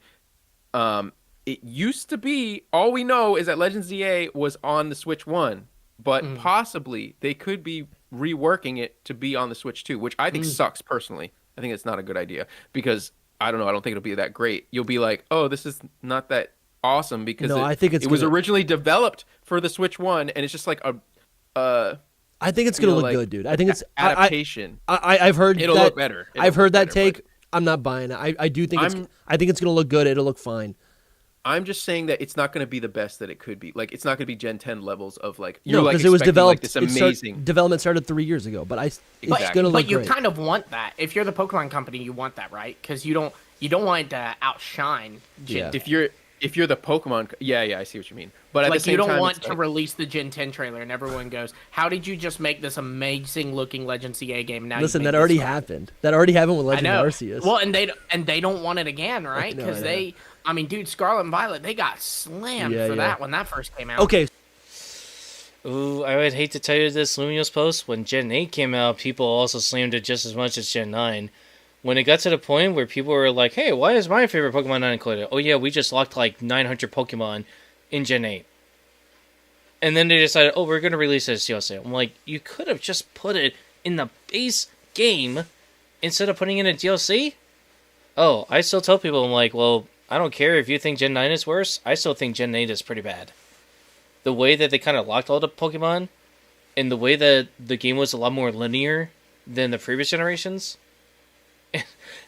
it used to be, all we know is that Legends ZA was on the Switch 1, but possibly they could be reworking it to be on the Switch 2, which I think sucks personally. I think it's not a good idea because I don't think it'll be that great. You'll be like, oh, this is not that awesome because I think it was originally developed for the Switch 1, and it's just like I think it's gonna look good, dude. I think it's adaptation. I've heard it'll look better. I've heard that take. I'm not buying it. I do think I think it's gonna look good. It'll look fine. I'm just saying that it's not going to be the best that it could be. Like, it's not going to be Gen 10 levels of like because it was developed. Like, this amazing development started 3 years ago, but it's going to look But you great. kind of want that. If you're the Pokemon company, you want that, right? Because you don't want it to outshine Gen 10. If you're the Pokemon, I see what you mean. But at the same you don't time, want to release the Gen 10 trailer and everyone goes, "How did you just make this amazing looking Legend CA game?" Now listen, that already happened. That already happened with Legend of Arceus. Well, and they don't want it again, right? Because dude, Scarlet and Violet, they got slammed for that when that first came out. Okay. Ooh, I would hate to tell you this, Lumio's post. When Gen 8 came out, people also slammed it just as much as Gen 9. When it got to the point where people were like, hey, why is my favorite Pokemon not included? Oh yeah, we just locked like 900 Pokemon in Gen 8. And then they decided, oh, we're going to release it as DLC. I'm like, you could have just put it in the base game instead of putting it in a DLC? Oh, I still tell people, I'm like, well, I don't care if you think Gen 9 is worse. I still think Gen 8 is pretty bad. The way that they kind of locked all the Pokemon, and the way that the game was a lot more linear than the previous generations,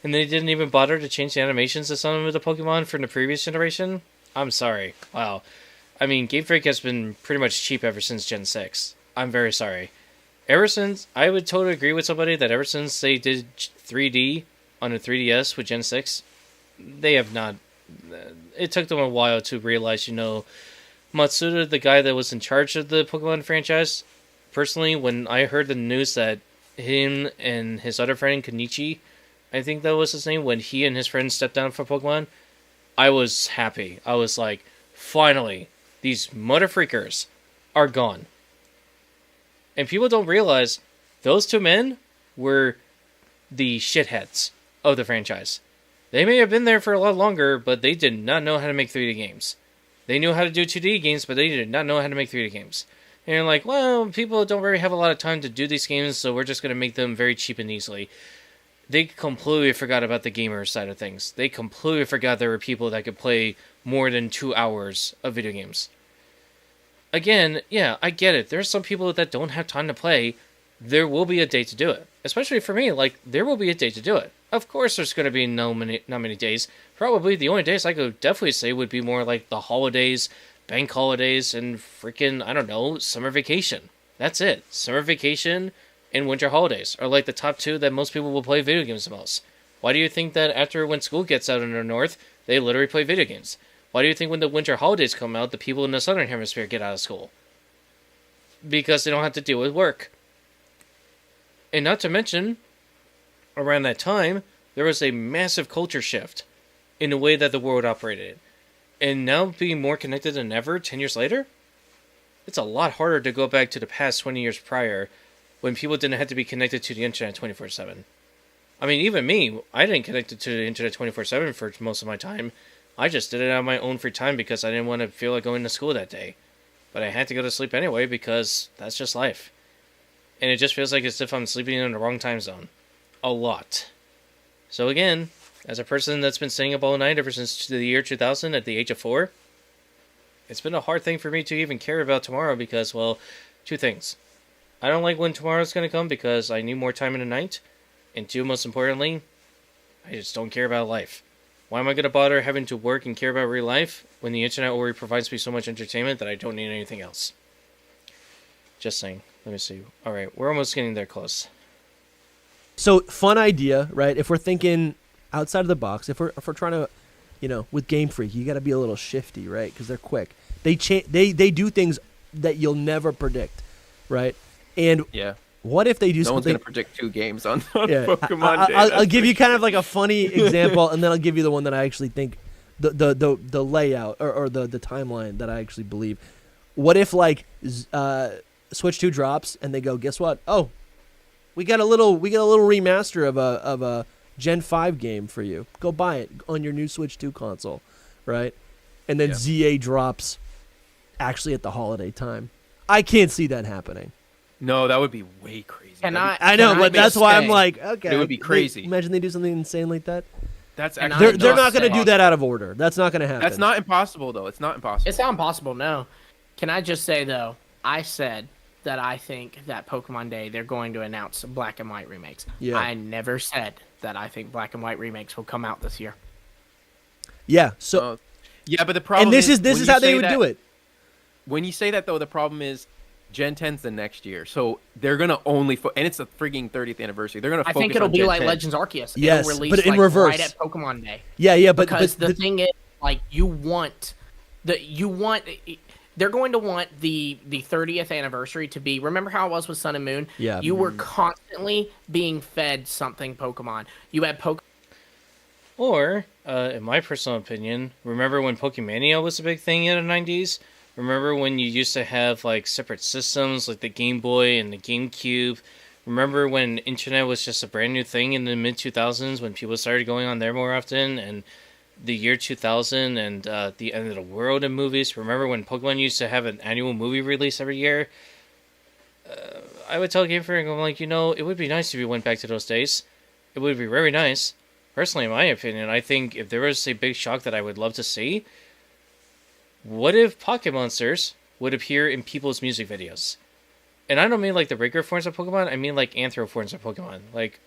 and they didn't even bother to change the animations of some of the Pokemon from the previous generation. I'm sorry. Wow. I mean, Game Freak has been pretty much cheap ever since Gen 6. I'm very sorry. Ever since, I would totally agree with somebody that ever since they did 3D on a 3DS with Gen 6, they have not... It took them a while to realize, Matsuda, the guy that was in charge of the Pokemon franchise, personally, when I heard the news that him and his other friend, Kenichi, I think that was his name, when he and his friends stepped down for Pokemon, I was happy. I was like, finally, these mother freakers are gone. And people don't realize those two men were the shitheads of the franchise. They may have been there for a lot longer, but they did not know how to make 3D games. They knew how to do 2D games, but they did not know how to make 3D games. And you're like, well, people don't really have a lot of time to do these games, so we're just going to make them very cheap and easily. They completely forgot about the gamer side of things. They completely forgot there were people that could play more than 2 hours of video games. Again, yeah, I get it. There's some people that don't have time to play. There will be a day to do it. Especially for me, there will be a day to do it. Of course there's going to be not many days. Probably the only days I could definitely say would be more like the holidays, bank holidays, and freaking, I don't know, summer vacation. That's it. Summer vacation and winter holidays are like the top two that most people will play video games the most. Why do you think that after when school gets out in the north, they literally play video games? Why do you think when the winter holidays come out, the people in the southern hemisphere get out of school? Because they don't have to deal with work. And not to mention, around that time, there was a massive culture shift in the way that the world operated. And now being more connected than ever, 10 years later, it's a lot harder to go back to the past 20 years prior when people didn't have to be connected to the internet 24/7. I mean, even me, I didn't connect to the internet 24/7 for most of my time. I just did it on my own free time because I didn't want to feel like going to school that day. But I had to go to sleep anyway because that's just life. And it just feels like as if I'm sleeping in the wrong time zone. A lot. So again, as a person that's been staying up all night ever since the year 2000 at the age of 4, it's been a hard thing for me to even care about tomorrow because, well, two things. I don't like when tomorrow's going to come because I need more time in the night. And two, most importantly, I just don't care about life. Why am I going to bother having to work and care about real life when the internet already provides me so much entertainment that I don't need anything else? Just saying. Let me see. All right, we're almost getting there close. So, fun idea, right? If we're thinking outside of the box, if we're trying to, with Game Freak, you got to be a little shifty, right? Because they're quick. They do things that you'll never predict, right? And yeah. What if they do no something? No one's going to predict 2 games on Pokemon Day. I'll give you kind of like a funny example, and then I'll give you the one that I actually think, the layout or the timeline that I actually believe. What if Switch 2 drops and they go, guess what? Oh, we got a little remaster of a Gen 5 game for you. Go buy it on your new Switch 2 console, right? And then ZA drops actually at the holiday time. I can't see that happening. No, that would be way crazy. I know, but that's why I'm like, okay. It would be crazy. Imagine they do something insane like that. That's actually they're not going to do that out of order. That's not going to happen. That's not impossible, though. It's not impossible. It's not impossible, no. Can I just say, though, I said that I think that Pokemon Day, they're going to announce Black and White remakes. Yeah. I never said that I think Black and White remakes will come out this year. Yeah, so... yeah, but the problem is... And this is how they would do it. When you say that, though, the problem is Gen 10's the next year. So they're going to only... and it's the freaking 30th anniversary. They're going to focus on I think it'll be Gen like 10. Legends Arceus. Yes, it'll release, but in reverse. Right at Pokemon Day. Yeah, but... Because the thing is, they're going to want the 30th anniversary to be... Remember how it was with Sun and Moon? Yeah. You were constantly being fed something Pokemon. You had Pokemon... Or, in my personal opinion, remember when Pokemania was a big thing in the 90s? Remember when you used to have, separate systems, like the Game Boy and the GameCube? Remember when internet was just a brand new thing in the mid-2000s when people started going on there more often? And the year 2000 and the end of the world in movies? Remember when Pokemon used to have an annual movie release every year? I would tell Game Freak, I'm like, it would be nice if we went back to those days. It would be very nice. Personally, in my opinion, I think if there was a big shock that I would love to see, what if Pocket Monsters would appear in people's music videos? And I don't mean the regular forms of Pokemon, I mean anthro forms of Pokemon.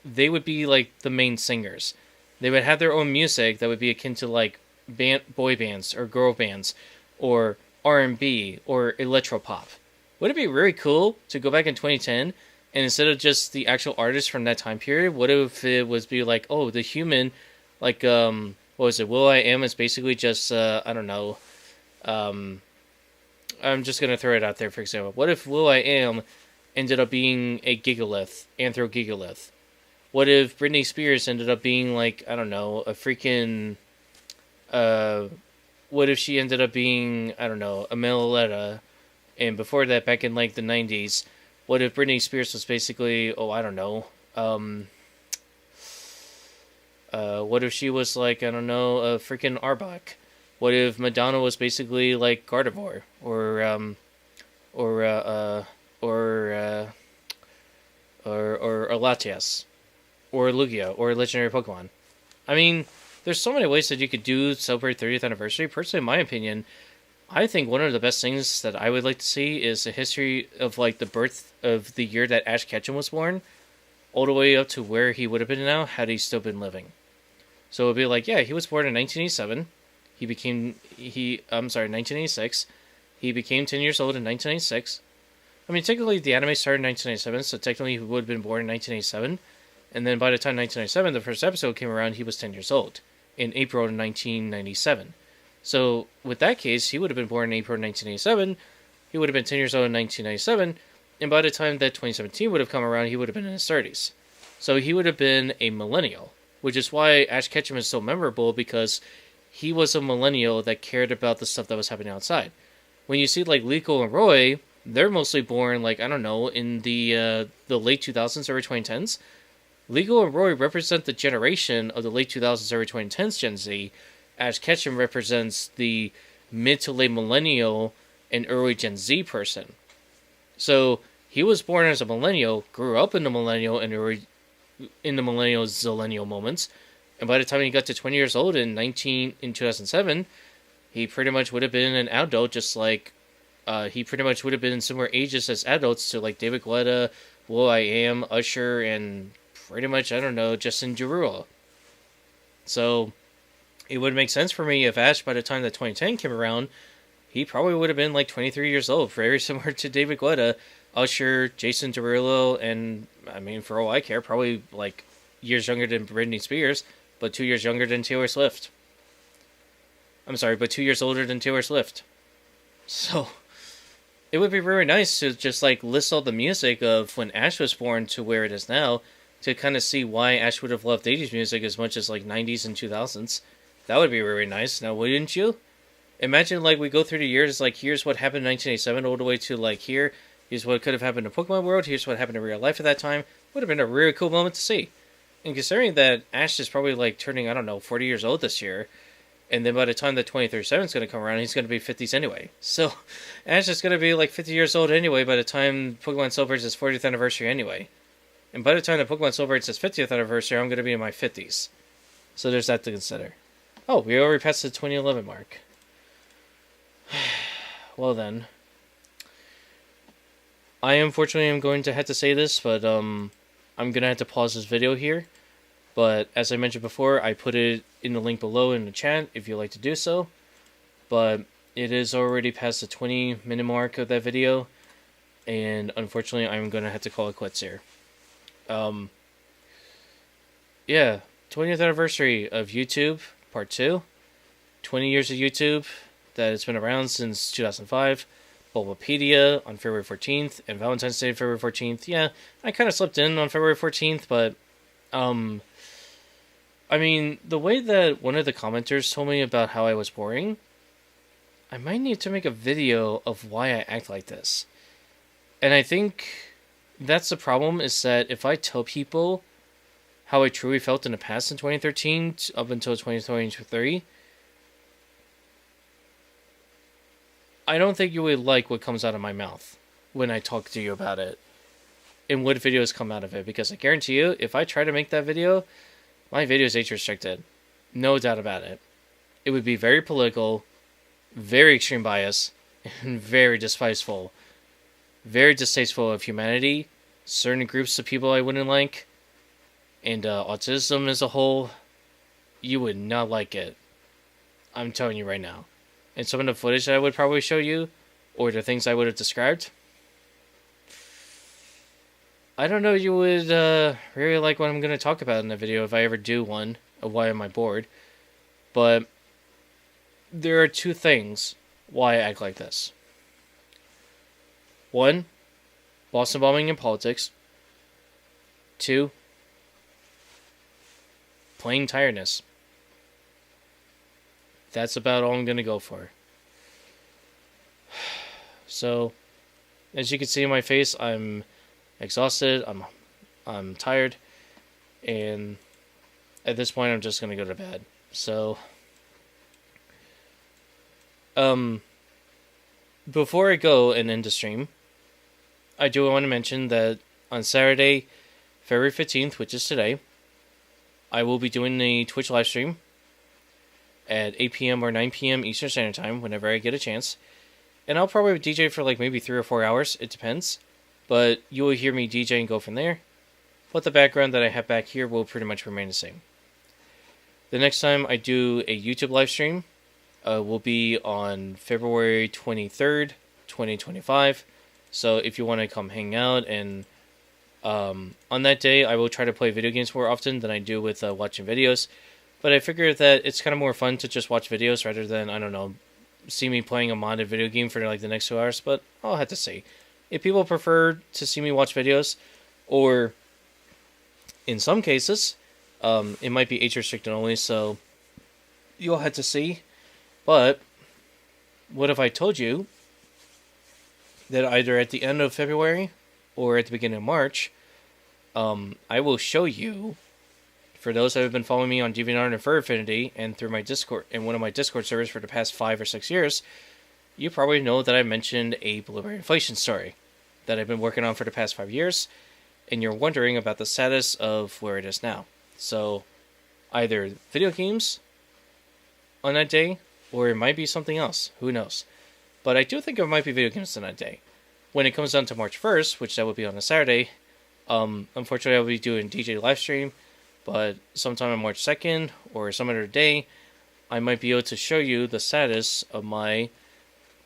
They would be the main singers. They would have their own music that would be akin to boy bands or girl bands or R&B or electropop. Would it be really cool to go back in 2010 and instead of just the actual artist from that time period, what if it was be the human, what was it, Will.i.am is basically just, I don't know, I'm just going to throw it out there, for example. What if Will.i.am ended up being a Gigalith, Anthro Gigalith? What if Britney Spears ended up being, I don't know, a freaking, what if she ended up being, I don't know, a Meloletta? And before that, back in, the 90s, what if Britney Spears was basically, I don't know, what if she was, I don't know, a freaking Arbok? What if Madonna was basically, Gardevoir? Or Latias? Or Lugia? Or Legendary Pokemon? I mean, there's so many ways that you could do celebrate 30th anniversary. Personally, in my opinion, I think one of the best things that I would like to see is a history of the birth of the year that Ash Ketchum was born, all the way up to where he would have been now had he still been living. So it would be he was born in 1987. 1986. He became 10 years old in 1986. I mean, technically the anime started in 1997, so technically he would have been born in 1987. And then by the time 1997, the first episode came around, he was 10 years old in April of 1997. So, with that case, he would have been born in April 1987. He would have been 10 years old in 1997. And by the time that 2017 would have come around, he would have been in his 30s. So, he would have been a millennial, which is why Ash Ketchum is so memorable, because he was a millennial that cared about the stuff that was happening outside. When you see, like, Liko and Roy, they're mostly born, like, I don't know, in the late 2000s, early 2010s. Liko and Roy represent the generation of the late 2000s, early 2010s Gen Z. Ash Ketchum represents the mid to late millennial and early Gen Z person. So he was born as a millennial, grew up in the millennial and early in the millennial zillennial moments, and by the time he got to 20 years old in 2007, he pretty much would have been an adult, just like he pretty much would have been similar ages as adults to like David Guetta, will.i.am, Usher, and pretty much, I don't know, Justin Derulo. So it would make sense for me if Ash, by the time that 2010 came around, he probably would have been like 23 years old, very similar to David Guetta, Usher, Jason Derulo, and, I mean, for all I care, probably like years younger than Britney Spears, but 2 years younger than Taylor Swift. I'm sorry, but 2 years older than Taylor Swift. So it would be really nice to just like list all the music of when Ash was born to where it is now, to kind of see why Ash would have loved 80s music as much as like 90s and 2000s. That would be really nice. Now, wouldn't you? Imagine like we go through the years, like here's what happened in 1987 all the way to like here. Here's what could have happened in Pokemon World. Here's what happened in real life at that time. Would have been a really cool moment to see. And considering that Ash is probably like turning, I don't know, 40 years old this year, and then by the time that 2037 is going to come around, he's going to be 50s anyway. So Ash is going to be like 50 years old anyway by the time Pokemon celebrates its 40th anniversary anyway. And by the time that Pokemon celebrates its 50th anniversary, I'm going to be in my 50s. So there's that to consider. Oh, we already passed the 2011 mark. Well then. I unfortunately am going to have to say this, but I'm going to have to pause this video here. But as I mentioned before, I put it in the link below in the chat if you'd like to do so. But it is already past the 20-minute mark of that video. And unfortunately, I'm going to have to call it quits here. Yeah, 20th anniversary of YouTube, part 2. 20 years of YouTube that it's been around since 2005. Bulbapedia on February 14th, and Valentine's Day February 14th. Yeah, I kind of slipped in on February 14th, but, I mean, the way that one of the commenters told me about how I was boring, I might need to make a video of why I act like this. And I think that's the problem, is that if I tell people how I truly felt in the past in 2013 up until 2023, I don't think you would like what comes out of my mouth when I talk to you about it and what videos come out of it, because I guarantee you, if I try to make that video, my video is age restricted. No doubt about it. It would be very political, very extreme bias, and very distasteful. Very distasteful of humanity, certain groups of people I wouldn't like, and autism as a whole. You would not like it. I'm telling you right now. And some of the footage that I would probably show you, or the things I would have described, I don't know you would really like what I'm going to talk about in the video if I ever do one of why am I bored. But there are two things why I act like this. One, Boston bombing in politics. Two, plain tiredness. That's about all I'm going to go for. So, as you can see in my face, I'm exhausted, I'm tired, and at this point I'm just going to go to bed. So, before I go and end the stream, I do want to mention that on Saturday, February 15th, which is today, I will be doing the Twitch live stream at 8 p.m. or 9 p.m. Eastern Standard Time, whenever I get a chance. And I'll probably DJ for like maybe 3 or 4 hours, it depends. But you will hear me DJ and go from there. But the background that I have back here will pretty much remain the same. The next time I do a YouTube live stream will be on February 23rd, 2025. So if you want to come hang out, and on that day I will try to play video games more often than I do with watching videos. But I figure that it's kind of more fun to just watch videos rather than, I don't know, see me playing a modded video game for like the next 2 hours. But I'll have to see. If people prefer to see me watch videos, or in some cases, it might be age restricted only, so you'll have to see. But what if I told you that either at the end of February or at the beginning of March, I will show you, for those that have been following me on DeviantArt and Fur Affinity and through my Discord and one of my Discord servers for the past 5 or 6 years, you probably know that I mentioned a Blueberry inflation story that I've been working on for the past 5 years, and you're wondering about the status of where it is now. So, either video games on that day, or it might be something else. Who knows? But I do think it might be video games on that day. When it comes down to March 1st, which that would be on a Saturday, unfortunately I'll be doing DJ Livestream, but sometime on March 2nd, or some other day, I might be able to show you the status of my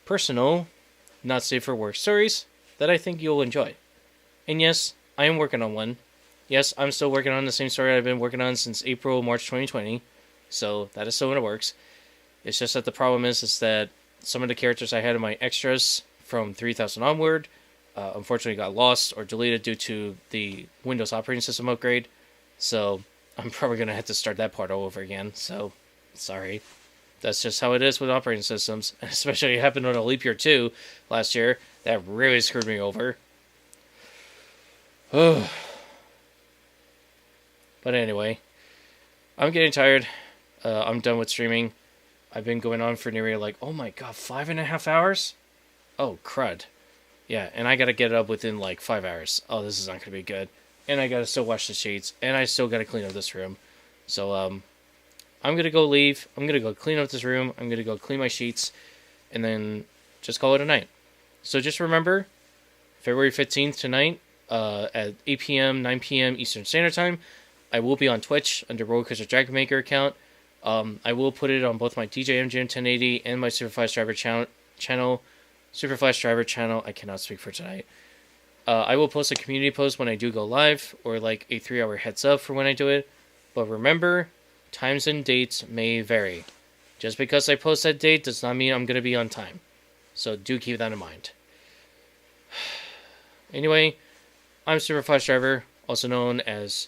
personal, not safe for work stories that I think you'll enjoy. And yes, I am working on one. Yes, I'm still working on the same story I've been working on since March 2020, so that is still in the works. It's just that the problem is that some of the characters I had in my extras from 3000 onward, unfortunately got lost or deleted due to the Windows operating system upgrade, so I'm probably going to have to start that part all over again, so sorry. That's just how it is with operating systems, especially it happened on a leap year 2 last year. That really screwed me over. But anyway, I'm getting tired. I'm done with streaming. I've been going on for nearly like, oh my god, 5.5 hours? Oh, crud. Yeah, and I gotta get it up within like 5 hours. Oh, this is not gonna be good. And I gotta still wash the sheets, and I still gotta clean up this room. So, I'm gonna go leave. I'm gonna go clean up this room. I'm gonna go clean my sheets, and then just call it a night. So just remember, February 15th tonight, at 8 p.m., 9 p.m. Eastern Standard Time, I will be on Twitch under Rollercoaster Dragon Maker account. I will put it on both my DJ MGM 1080 and my SuperFlashDriver channel. SuperFlashDriver channel. I cannot speak for tonight. I will post a community post when I do go live, or like a 3-hour heads up for when I do it. But remember, times and dates may vary. Just because I post that date does not mean I'm going to be on time. So do keep that in mind. Anyway, I'm SuperFlashDriver, also known as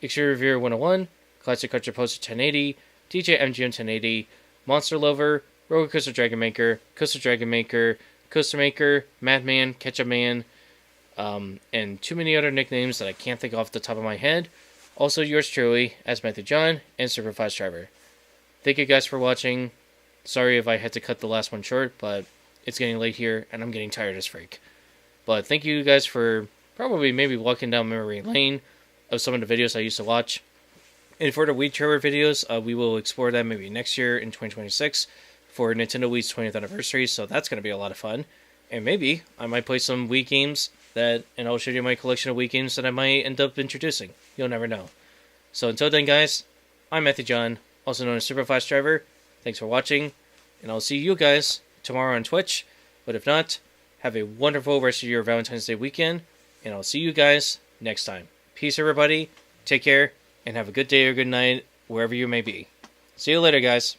Exterior Reviewer 101, Classic Culture Poster 1080, DJ MGM 1080, Monster Lover, Rollercoaster Dragon Maker, Coaster Dragon Maker, Coaster Maker, Madman, Ketchup Man, and too many other nicknames that I can't think off the top of my head. Also yours truly, as Matthew John, and SuperFlashDriver. Thank you guys for watching. Sorry if I had to cut the last one short, but it's getting late here, and I'm getting tired as freak. But thank you guys for probably maybe walking down memory lane of some of the videos I used to watch. And for the Wii Trailer videos, we will explore that maybe next year in 2026 for Nintendo Wii's 20th anniversary, so that's going to be a lot of fun. And maybe I might play some Wii games and I'll show you my collection of Wii games that I might end up introducing. You'll never know. So until then, guys, I'm Matthew John, also known as SuperFlashDriver. Thanks for watching, and I'll see you guys tomorrow on Twitch. But if not, have a wonderful rest of your Valentine's Day weekend, and I'll see you guys next time. Peace, everybody. Take care, and have a good day or good night, wherever you may be. See you later, guys.